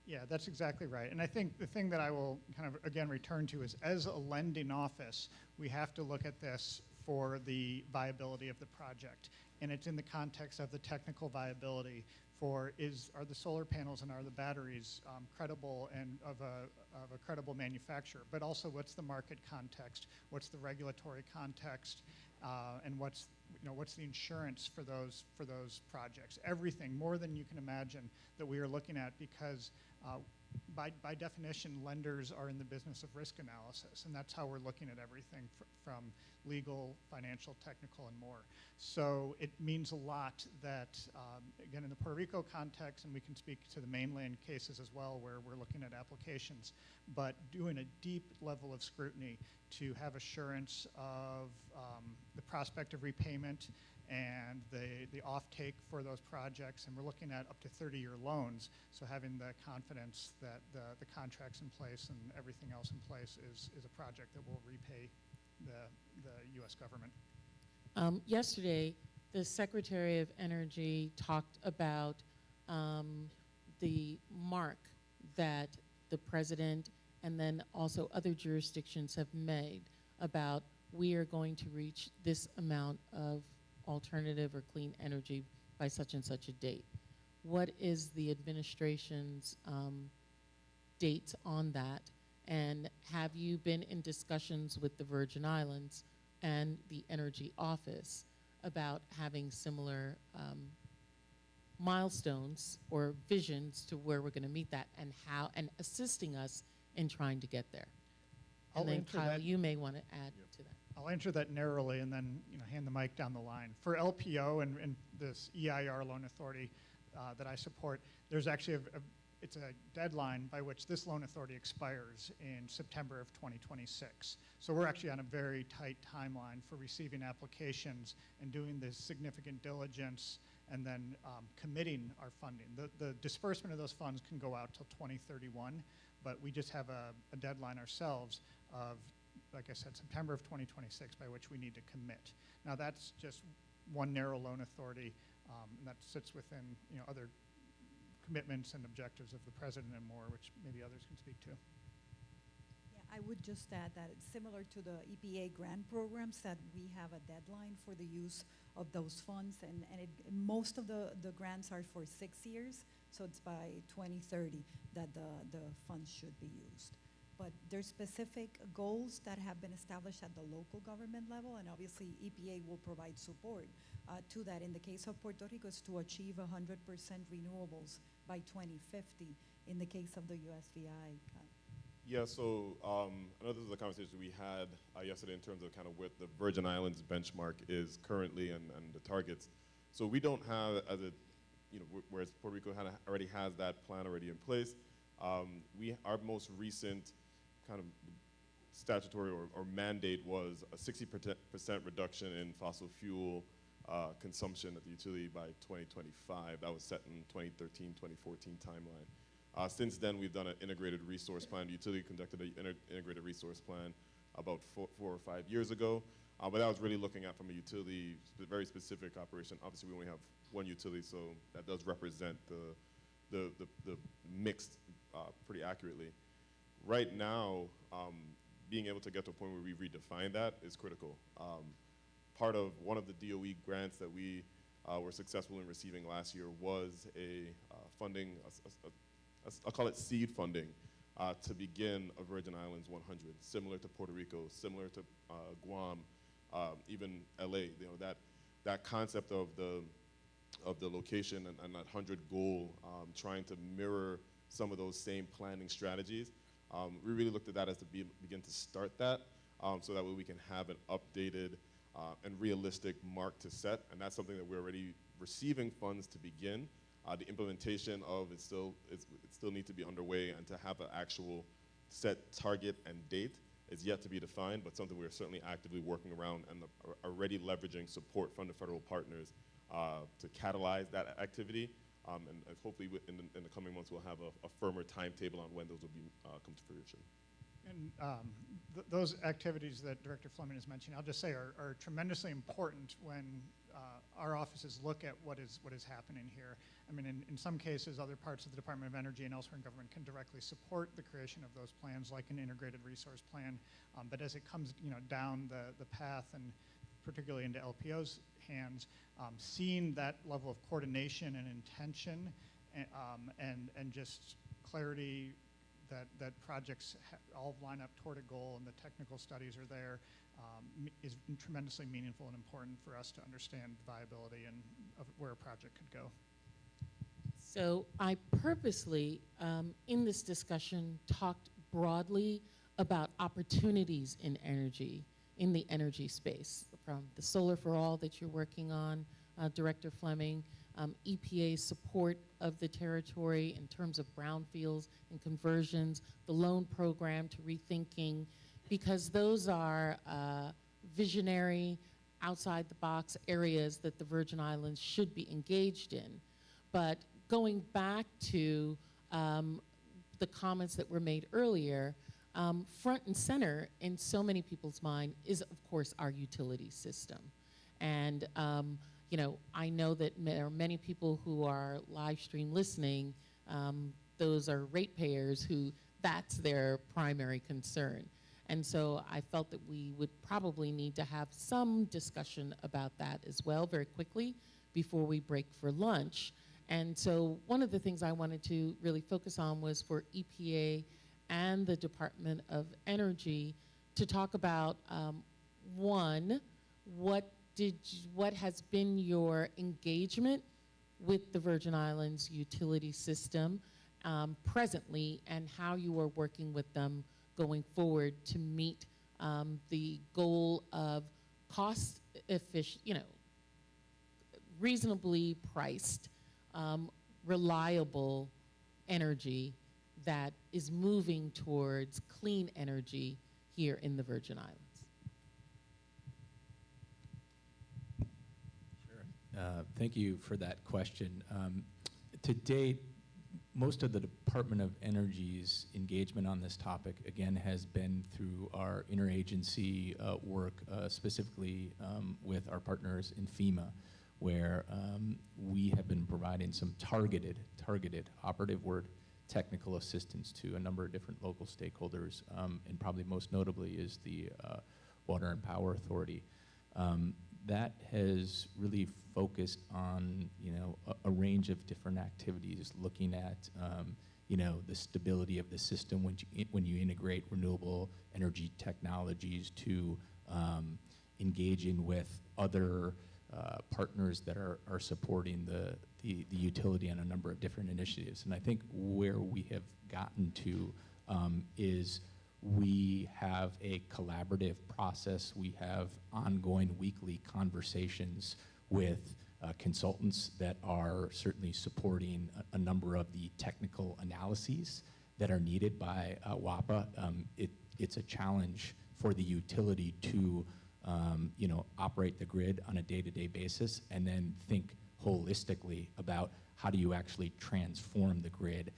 Yeah, that's exactly right. And I think the thing that I will kind of, again, return to is, as a lending office, we have to look at this for the viability of the project. And it's in the context of the technical viability for are the solar panels and are the batteries credible and of a credible manufacturer, but also what's the market context, what's the regulatory context, and what's the insurance for those projects. Everything, more than you can imagine, that we are looking at, because by definition, lenders are in the business of risk analysis, and that's how we're looking at everything from legal, financial, technical, and more. So it means a lot that, again, in the Puerto Rico context, and we can speak to the mainland cases as well, where we're looking at applications, but doing a deep level of scrutiny to have assurance of the prospect of repayment and the offtake for those projects. And we're looking at up to 30-year loans, so having the confidence that the contracts in place and everything else in place is a project that will repay the U.S. government. Yesterday, the Secretary of Energy talked about the mark that the President and then also other jurisdictions have made about we are going to reach this amount of alternative or clean energy by such and such a date. What is the administration's dates on that? And have you been in discussions with the Virgin Islands and the Energy Office about having similar milestones or visions to where we're going to meet that, and how, and assisting us in trying to get there? And then Kyle, you may want to add to that. I'll answer that narrowly and then hand the mic down the line. For LPO and this EIR loan authority that I support, there's actually it's a deadline by which this loan authority expires in September of 2026. So we're actually on a very tight timeline for receiving applications and doing this significant diligence and then committing our funding. The disbursement of those funds can go out till 2031, but we just have a deadline ourselves of, like I said, September of 2026 by which we need to commit. Now that's just one narrow loan authority, and that sits within other commitments and objectives of the president and more, which maybe others can speak to. Yeah, I would just add that it's similar to the EPA grant programs that we have a deadline for the use of those funds, and most of the grants are for 6 years, so it's by 2030 that the funds should be used. But there's specific goals that have been established at the local government level, and obviously EPA will provide support to that. In the case of Puerto Rico, it's to achieve 100% renewables by 2050 in the case of the USVI. Yeah, so I know this is a conversation we had yesterday in terms of kind of what the Virgin Islands benchmark is currently and the targets. So we don't have, whereas Puerto Rico already has that plan already in place, our most recent kind of statutory or mandate was a 60% reduction in fossil fuel consumption at the utility by 2025. That was set in 2013, 2014 timeline. Since then, we've done an integrated resource plan. The utility conducted an integrated resource plan about 4 or 5 years ago. But that was really looking at from a utility, very specific operation. Obviously, we only have one utility, so that does represent the mix pretty accurately. Right now, being able to get to a point where we redefine that is critical. Part of one of the DOE grants that we were successful in receiving last year was a funding, I'll call it seed funding, to begin a Virgin Islands 100, similar to Puerto Rico, similar to Guam, even LA. That concept of the location and that 100 goal, trying to mirror some of those same planning strategies. We really looked at that as to begin to start that, so that way we can have an updated and realistic mark to set, and that's something that we're already receiving funds to begin. The implementation of it still needs to be underway, and to have an actual set target and date is yet to be defined, but something we're certainly actively working around and are already leveraging support from the federal partners to catalyze that activity. And hopefully in the coming months we'll have a firmer timetable on when those will be come to fruition. And those activities that Director Fleming is mentioning, I'll just say, are tremendously important when our offices look at what is happening here. I mean, in some cases, other parts of the Department of Energy and elsewhere in government can directly support the creation of those plans, like an integrated resource plan. But as it comes, down the path, and particularly into LPO's hands, seeing that level of coordination and intention, and just clarity that projects all line up toward a goal and the technical studies are there, is tremendously meaningful and important for us to understand the viability and of where a project could go. So I purposely, in this discussion, talked broadly about opportunities in energy, in the energy space, from the Solar for All that you're working on, Director Fleming, EPA's support of the territory in terms of brownfields and conversions, the loan program to rethinking, because those are visionary, outside the box areas that the Virgin Islands should be engaged in. But going back to the comments that were made earlier, front and center in so many people's mind is, of course, our utility system. And I know that there are many people who are live stream listening. Those are ratepayers who that's their primary concern. And so I felt that we would probably need to have some discussion about that as well very quickly before we break for lunch. And so one of the things I wanted to really focus on was for EPA and the Department of Energy to talk about, one, what has been your engagement with the Virgin Islands utility system presently, and how you are working with them going forward to meet the goal of cost efficient, reasonably priced, reliable energy that is moving towards clean energy here in the Virgin Islands. Thank you for that question. To date, most of the Department of Energy's engagement on this topic, again, has been through our interagency work, specifically with our partners in FEMA, where we have been providing some targeted, operative word, technical assistance to a number of different local stakeholders, and probably most notably is the Water and Power Authority. That has really focused on, a range of different activities, looking at, the stability of the system when you integrate renewable energy technologies, to engaging with other partners that are supporting the utility on a number of different initiatives. And I think where we have gotten to is we have a collaborative process. We have ongoing weekly conversations with consultants that are certainly supporting a number of the technical analyses that are needed by WAPA. It's a challenge for the utility to operate the grid on a day-to-day basis, and then think holistically about how do you actually transform the grid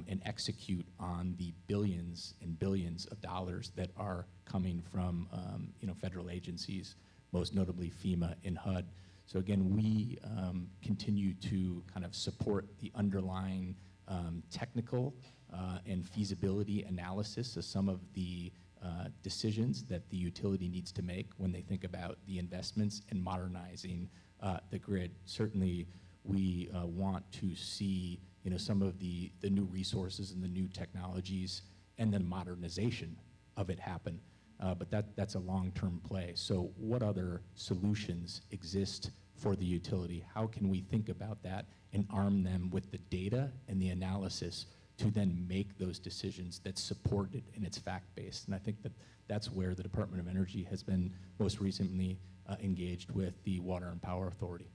and execute on the billions and billions of dollars that are coming from federal agencies, most notably FEMA and HUD. So again, we continue to kind of support the underlying technical and feasibility analysis of some of the decisions that the utility needs to make when they think about the investments in modernizing the grid. Certainly, we want to see some of the new resources and the new technologies and then modernization of it happen. But that's a long-term play. So what other solutions exist for the utility? How can we think about that and arm them with the data and the analysis to then make those decisions that's supported and it's fact-based? And I think that's where the Department of Energy has been most recently engaged with the Water and Power Authority.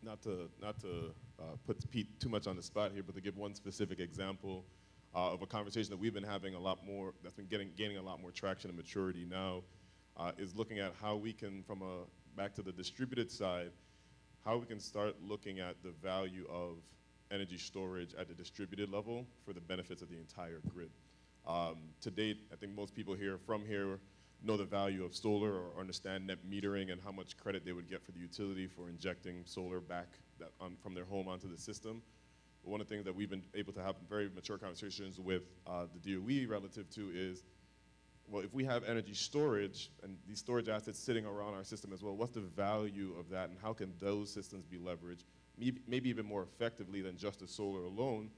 Not to put Pete too much on the spot here, but to give one specific example of a conversation that we've been having a lot more, that's been gaining a lot more traction and maturity now, is looking at how we can, back to the distributed side, how we can start looking at the value of energy storage at the distributed level for the benefits of the entire grid. To date, I think most people here know the value of solar or understand net metering and how much credit they would get for the utility for injecting solar back from their home onto the system. But one of the things that we've been able to have very mature conversations with the DOE relative to is, well, if we have energy storage and these storage assets sitting around our system as well, what's the value of that and how can those systems be leveraged, maybe even more effectively than just the solar alone,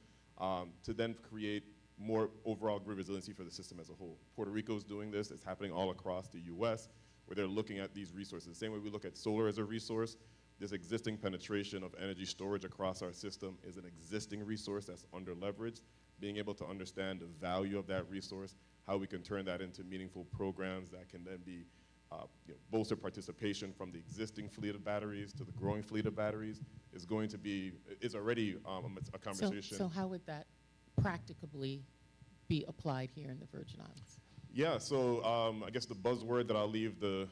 to then create more overall grid resiliency for the system as a whole. Puerto Rico's doing this. It's happening all across the US, where they're looking at these resources. The same way we look at solar as a resource, this existing penetration of energy storage across our system is an existing resource that's under leveraged. Being able to understand the value of that resource, how we can turn that into meaningful programs that can then be bolster participation from the existing fleet of batteries to the growing fleet of batteries is already a conversation. So how would that practicably be applied here in the Virgin Islands? Yeah, so I guess the buzzword that I'll leave the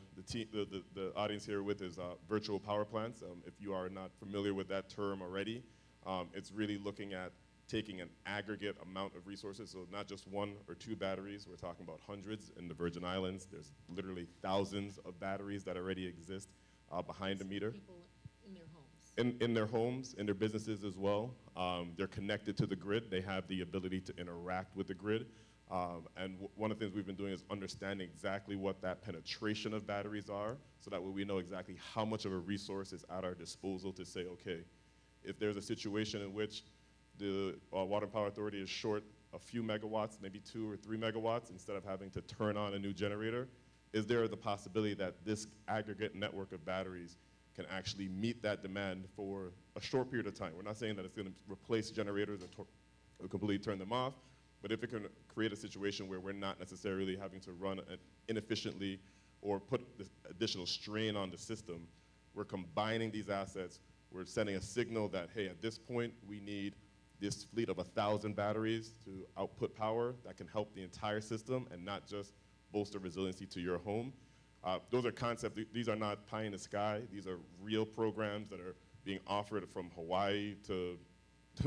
audience here with is virtual power plants. If you are not familiar with that term already, it's really looking at taking an aggregate amount of resources, so not just one or two batteries. We're talking about hundreds in the Virgin Islands. There's literally thousands of batteries that already exist behind the meter. People in their homes. In their homes, in their businesses as well. They're connected to the grid. They have the ability to interact with the grid. And one of the things we've been doing is understanding exactly what that penetration of batteries are, so that way we know exactly how much of a resource is at our disposal to say, okay, if there's a situation in which the Water and Power Authority is short a few megawatts, maybe 2 or 3 megawatts, instead of having to turn on a new generator, is there the possibility that this aggregate network of batteries can actually meet that demand for a short period of time? We're not saying that it's going to replace generators or completely turn them off, But if it can create a situation where we're not necessarily having to run inefficiently or put this additional strain on the system, we're combining these assets, we're sending a signal that, hey, at this point, we need this fleet of 1,000 batteries to output power that can help the entire system and not just bolster resiliency to your home. Those are concepts, these are not pie in the sky. These are real programs that are being offered from Hawaii to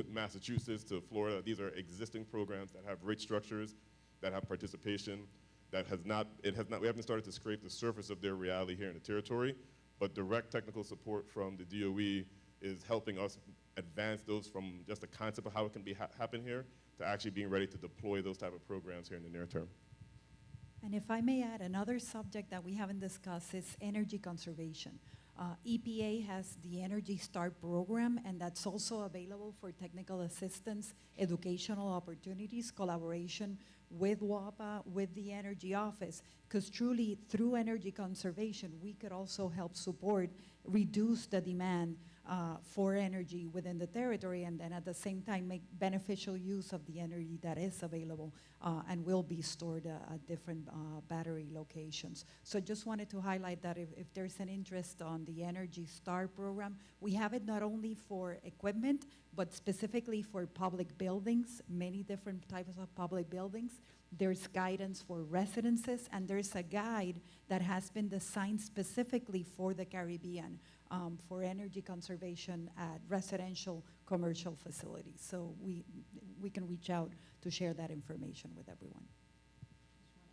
Massachusetts to Florida. These are existing programs that have rate structures, that have participation, that we haven't started to scrape the surface of their reality here in the territory, but direct technical support from the DOE is helping us advance those from just the concept of how it can happen here to actually being ready to deploy those type of programs here in the near term. And if I may add, another subject that we haven't discussed is energy conservation. EPA has the Energy Start program, and that's also available for technical assistance, educational opportunities, collaboration with WAPA, with the Energy Office, because truly through energy conservation, we could also help support, reduce the demand for energy within the territory, and then at the same time make beneficial use of the energy that is available and will be stored at different battery locations. So just wanted to highlight that if there's an interest on the Energy Star program, we have it not only for equipment, but specifically for public buildings, many different types of public buildings. There's guidance for residences, and there's a guide that has been designed specifically for the Caribbean for energy conservation at residential commercial facilities. So we can reach out to share that information with everyone.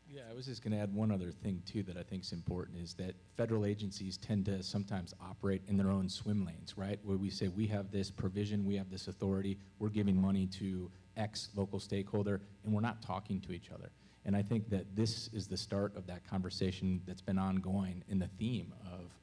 Yeah, I was just going to add one other thing, too, that I think is important, is that federal agencies tend to sometimes operate in their own swim lanes, right? Where we say, we have this provision, we have this authority, we're giving money to X local stakeholder, and we're not talking to each other. And I think that this is the start of that conversation that's been ongoing in the theme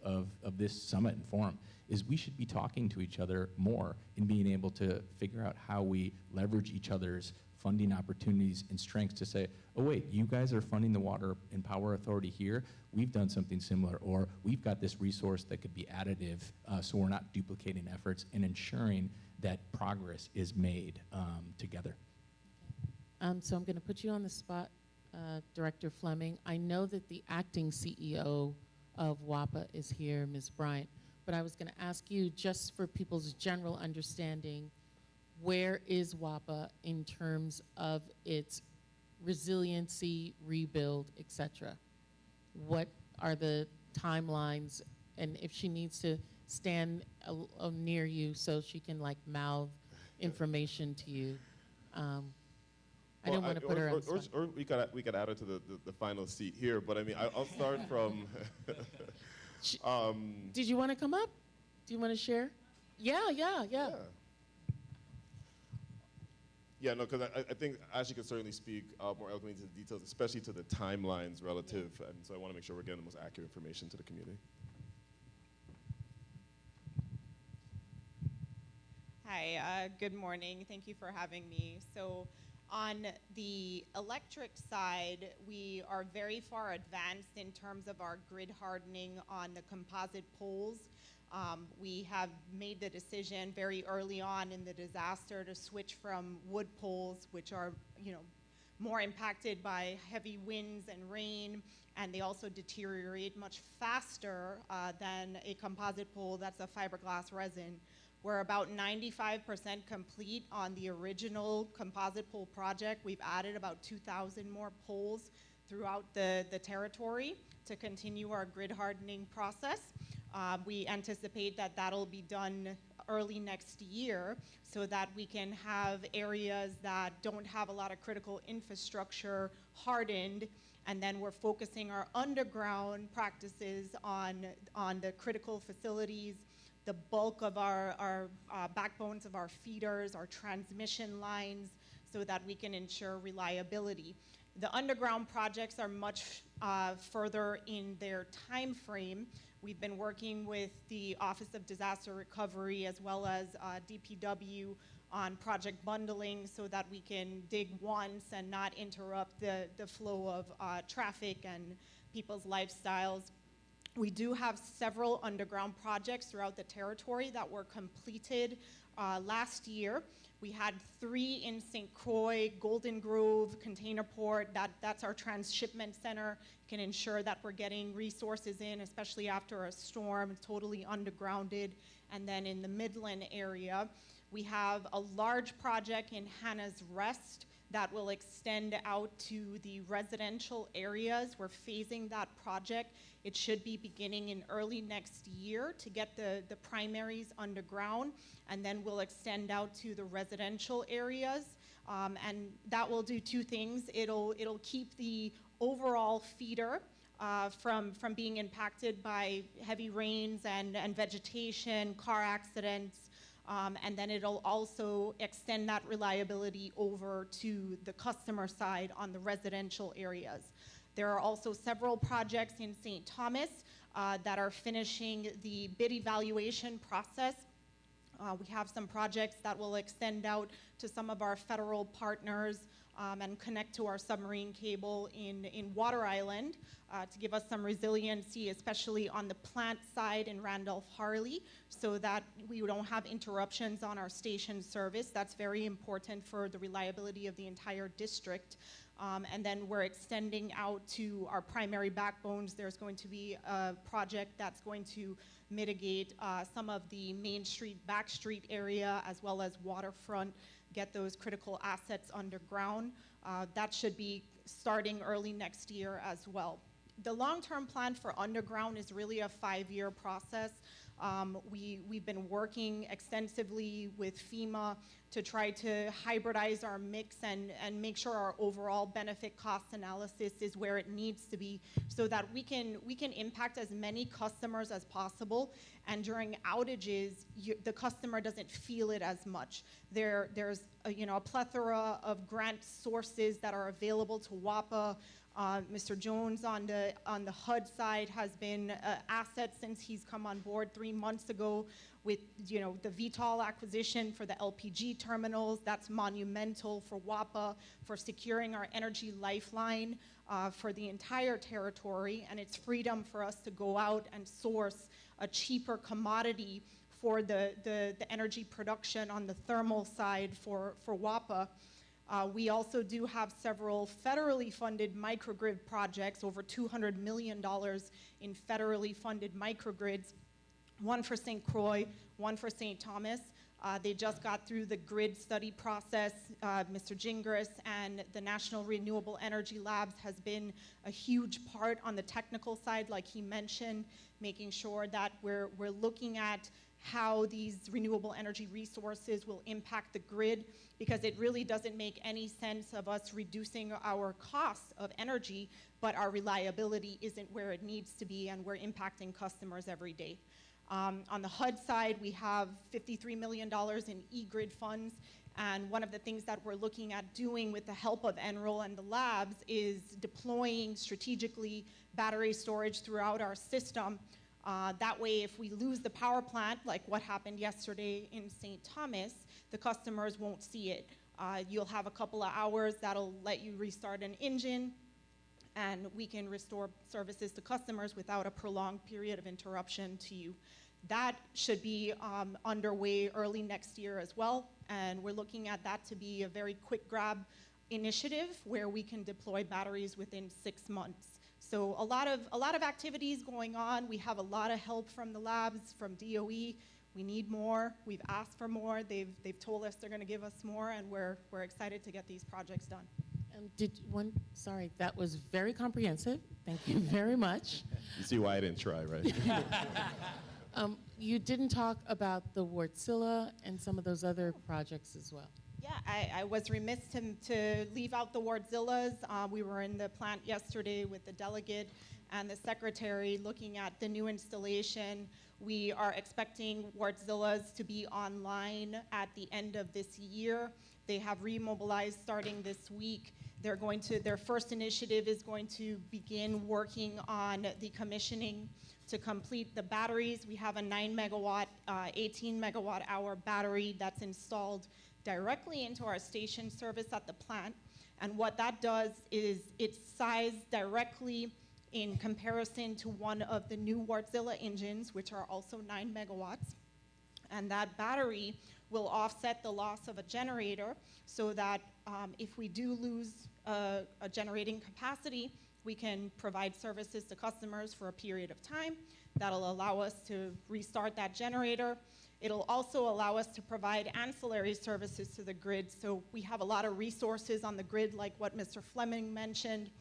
of this summit and forum, is we should be talking to each other more and being able to figure out how we leverage each other's funding opportunities and strengths to say, oh wait, you guys are funding the Water and Power Authority here, we've done something similar, or we've got this resource that could be additive, so we're not duplicating efforts and ensuring that progress is made together. So I'm going to put you on the spot, Director Fleming. I know that the acting CEO of WAPA is here, Ms. Bryant, but I was going to ask you, just for people's general understanding, where is WAPA in terms of its resiliency, rebuild, et cetera? What are the timelines? And if she needs to stand near you so she can like mouth information to you. I don't want to put her on the spot. Or we could add her to the final seat here, but I mean, I'll start from. Did you want to come up? Do you want to share? Yeah. Yeah, no, because I think Ashley could certainly speak more eloquently to the details, especially to the timelines relative, and so I want to make sure we're getting the most accurate information to the community. Hi, good morning. Thank you for having me. So on the electric side, we are very far advanced in terms of our grid hardening on the composite poles. We have made the decision very early on in the disaster to switch from wood poles, which are, more impacted by heavy winds and rain, and they also deteriorate much faster than a composite pole that's a fiberglass resin. We're about 95% complete on the original composite pole project. We've added about 2,000 more poles throughout the territory to continue our grid hardening process. We anticipate that that'll be done early next year so that we can have areas that don't have a lot of critical infrastructure hardened, and then we're focusing our underground practices on the critical facilities, the bulk of our backbones of our feeders, our transmission lines, so that we can ensure reliability. The underground projects are much further in their time frame. We've been working with the Office of Disaster Recovery as well as DPW on project bundling so that we can dig once and not interrupt the flow of traffic and people's lifestyles. We do have several underground projects throughout the territory that were completed last year. We had 3 in St. Croix, Golden Grove, Container Port. That's our transshipment center. Can ensure that we're getting resources in, especially after a storm, totally undergrounded. And then in the Midland area, we have a large project in Hannah's Rest that will extend out to the residential areas. We're phasing that project. It should be beginning in early next year to get the primaries underground, and then we'll extend out to the residential areas. And that will do 2 things. It'll keep the overall feeder from being impacted by heavy rains and vegetation, car accidents, and then it'll also extend that reliability over to the customer side on the residential areas. There are also several projects in St. Thomas that are finishing the bid evaluation process. We have some projects that will extend out to some of our federal partners and connect to our submarine cable in Water Island to give us some resiliency, especially on the plant side in Randolph-Harley, so that we don't have interruptions on our station service. That's very important for the reliability of the entire district. And then we're extending out to our primary backbones. There's going to be a project that's going to mitigate some of the Main Street, Back Street area, as well as waterfront, get those critical assets underground. That should be starting early next year as well. The long-term plan for underground is really a 5-year process. We've been working extensively with FEMA to try to hybridize our mix and make sure our overall benefit cost analysis is where it needs to be, so that we can impact as many customers as possible. And during outages, the customer doesn't feel it as much. There's a plethora of grant sources that are available to WAPA. Mr. Jones on the HUD side has been an asset since he's come on board 3 months ago with the VTOL acquisition for the LPG terminals. That's monumental for WAPA, for securing our energy lifeline for the entire territory, and it's freedom for us to go out and source a cheaper commodity for the energy production on the thermal side for WAPA. We also do have several federally funded microgrid projects, over $200 million in federally funded microgrids, one for St. Croix, one for St. Thomas. They just got through the grid study process. Mr. Gingras and the National Renewable Energy Labs has been a huge part on the technical side, like he mentioned, making sure that we're looking at how these renewable energy resources will impact the grid, because it really doesn't make any sense of us reducing our costs of energy, but our reliability isn't where it needs to be, and we're impacting customers every day. On the HUD side, we have $53 million in e-grid funds, and one of the things that we're looking at doing with the help of NREL and the labs is deploying strategically battery storage throughout our system. That way, if we lose the power plant, like what happened yesterday in St. Thomas, the customers won't see it. You'll have a couple of hours that'll let you restart an engine, and we can restore services to customers without a prolonged period of interruption to you. That should be underway early next year as well, and we're looking at that to be a very quick grab initiative where we can deploy batteries within 6 months. So a lot of activities going on. We have a lot of help from the labs, from DOE. We need more. We've asked for more. They've told us they're going to give us more, and we're excited to get these projects done. Sorry, that was very comprehensive. Thank you very much. You see why I didn't try, right? You didn't talk about the Wartzilla and some of those other projects as well. Yeah, I was remiss to leave out the Wartzillas. We were in the plant yesterday with the delegate and the secretary looking at the new installation. We are expecting Wartzillas to be online at the end of this year. They have remobilized starting this week. Their first initiative is going to begin working on the commissioning to complete the batteries. We have a 9 megawatt, 18 megawatt hour battery that's installed directly into our station service at the plant. And what that does is it's sized directly in comparison to one of the new Wartzilla engines, which are also 9 megawatts. and that battery will offset the loss of a generator so that if we do lose a generating capacity, we can provide services to customers for a period of time. That'll allow us to restart that generator. It'll also allow us to provide ancillary services to the grid. So we have a lot of resources on the grid, like what Mr. Fleming mentioned,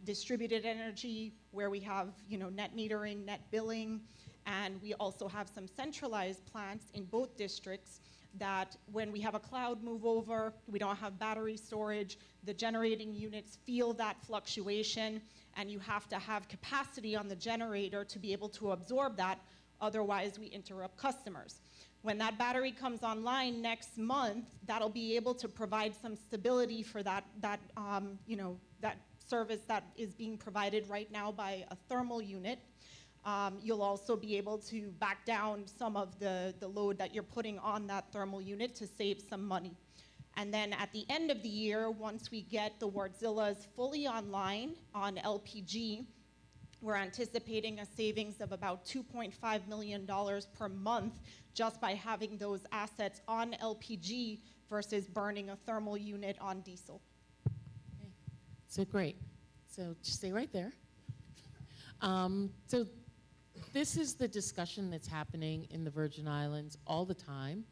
distributed energy, where we have net metering, net billing, and we also have some centralized plants in both districts that when we have a cloud move over, we don't have battery storage, the generating units feel that fluctuation, and you have to have capacity on the generator to be able to absorb that, otherwise we interrupt customers. When that battery comes online next month, that'll be able to provide some stability for that service that is being provided right now by a thermal unit. You'll also be able to back down some of the load that you're putting on that thermal unit to save some money. And then at the end of the year, once we get the Wardzillas fully online on LPG, we're anticipating a savings of about $2.5 million per month just by having those assets on LPG versus burning a thermal unit on diesel. Okay. So great. So just stay right there. So this is the discussion that's happening in the Virgin Islands all the time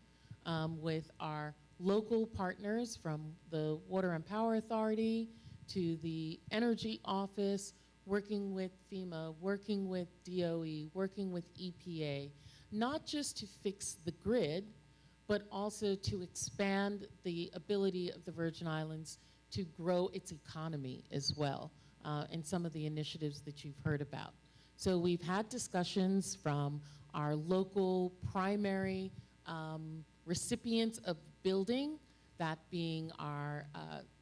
with our local partners, from the Water and Power Authority to the Energy Office, working with FEMA, working with DOE, working with EPA, not just to fix the grid, but also to expand the ability of the Virgin Islands to grow its economy as well, and some of the initiatives that you've heard about. So we've had discussions from our local primary recipients of building, that being our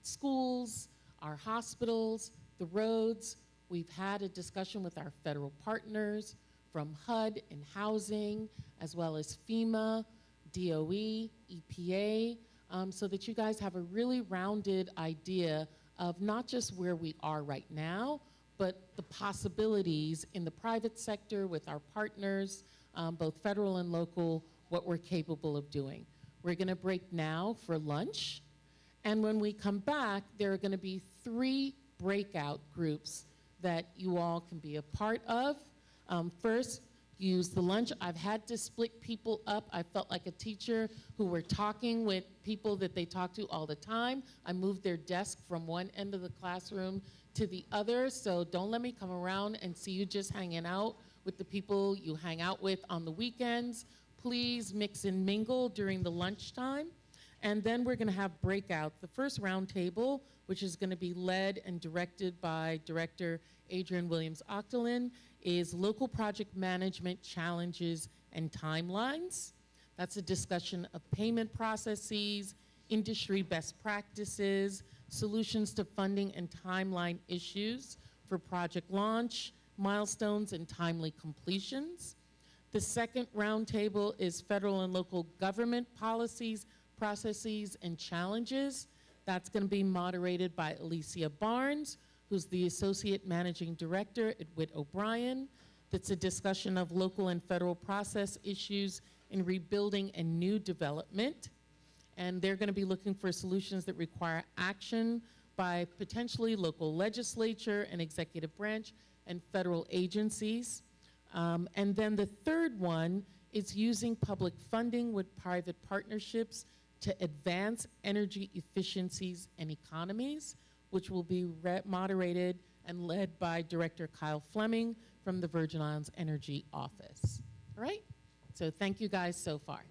schools, our hospitals, the roads. We've had a discussion with our federal partners from HUD and housing, as well as FEMA, DOE, EPA, so that you guys have a really rounded idea of not just where we are right now, but the possibilities in the private sector with our partners, both federal and local, what we're capable of doing. We're gonna break now for lunch, and when we come back, there are gonna be 3 breakout groups that you all can be a part of. First, use the lunch. I've had to split people up. I felt like a teacher who were talking with people that they talk to all the time. I moved their desk from one end of the classroom to the other, so don't let me come around and see you just hanging out with the people you hang out with on the weekends. Please mix and mingle during the lunchtime. And then we're gonna have breakout. The first roundtable, which is gonna be led and directed by Director Adrian Williams-Octolin, is local project management challenges and timelines. That's a discussion of payment processes, industry best practices, solutions to funding and timeline issues for project launch, milestones and timely completions. The second roundtable is federal and local government policies, processes, and challenges. That's going to be moderated by Alicia Barnes, who's the Associate Managing Director at Witt O'Brien. That's a discussion of local and federal process issues in rebuilding and new development. And they're going to be looking for solutions that require action by potentially local legislature and executive branch and federal agencies. And then the third one is using public funding with private partnerships to advance energy efficiencies and economies, which will be moderated and led by Director Kyle Fleming from the Virgin Islands Energy Office. All right? So thank you guys so far.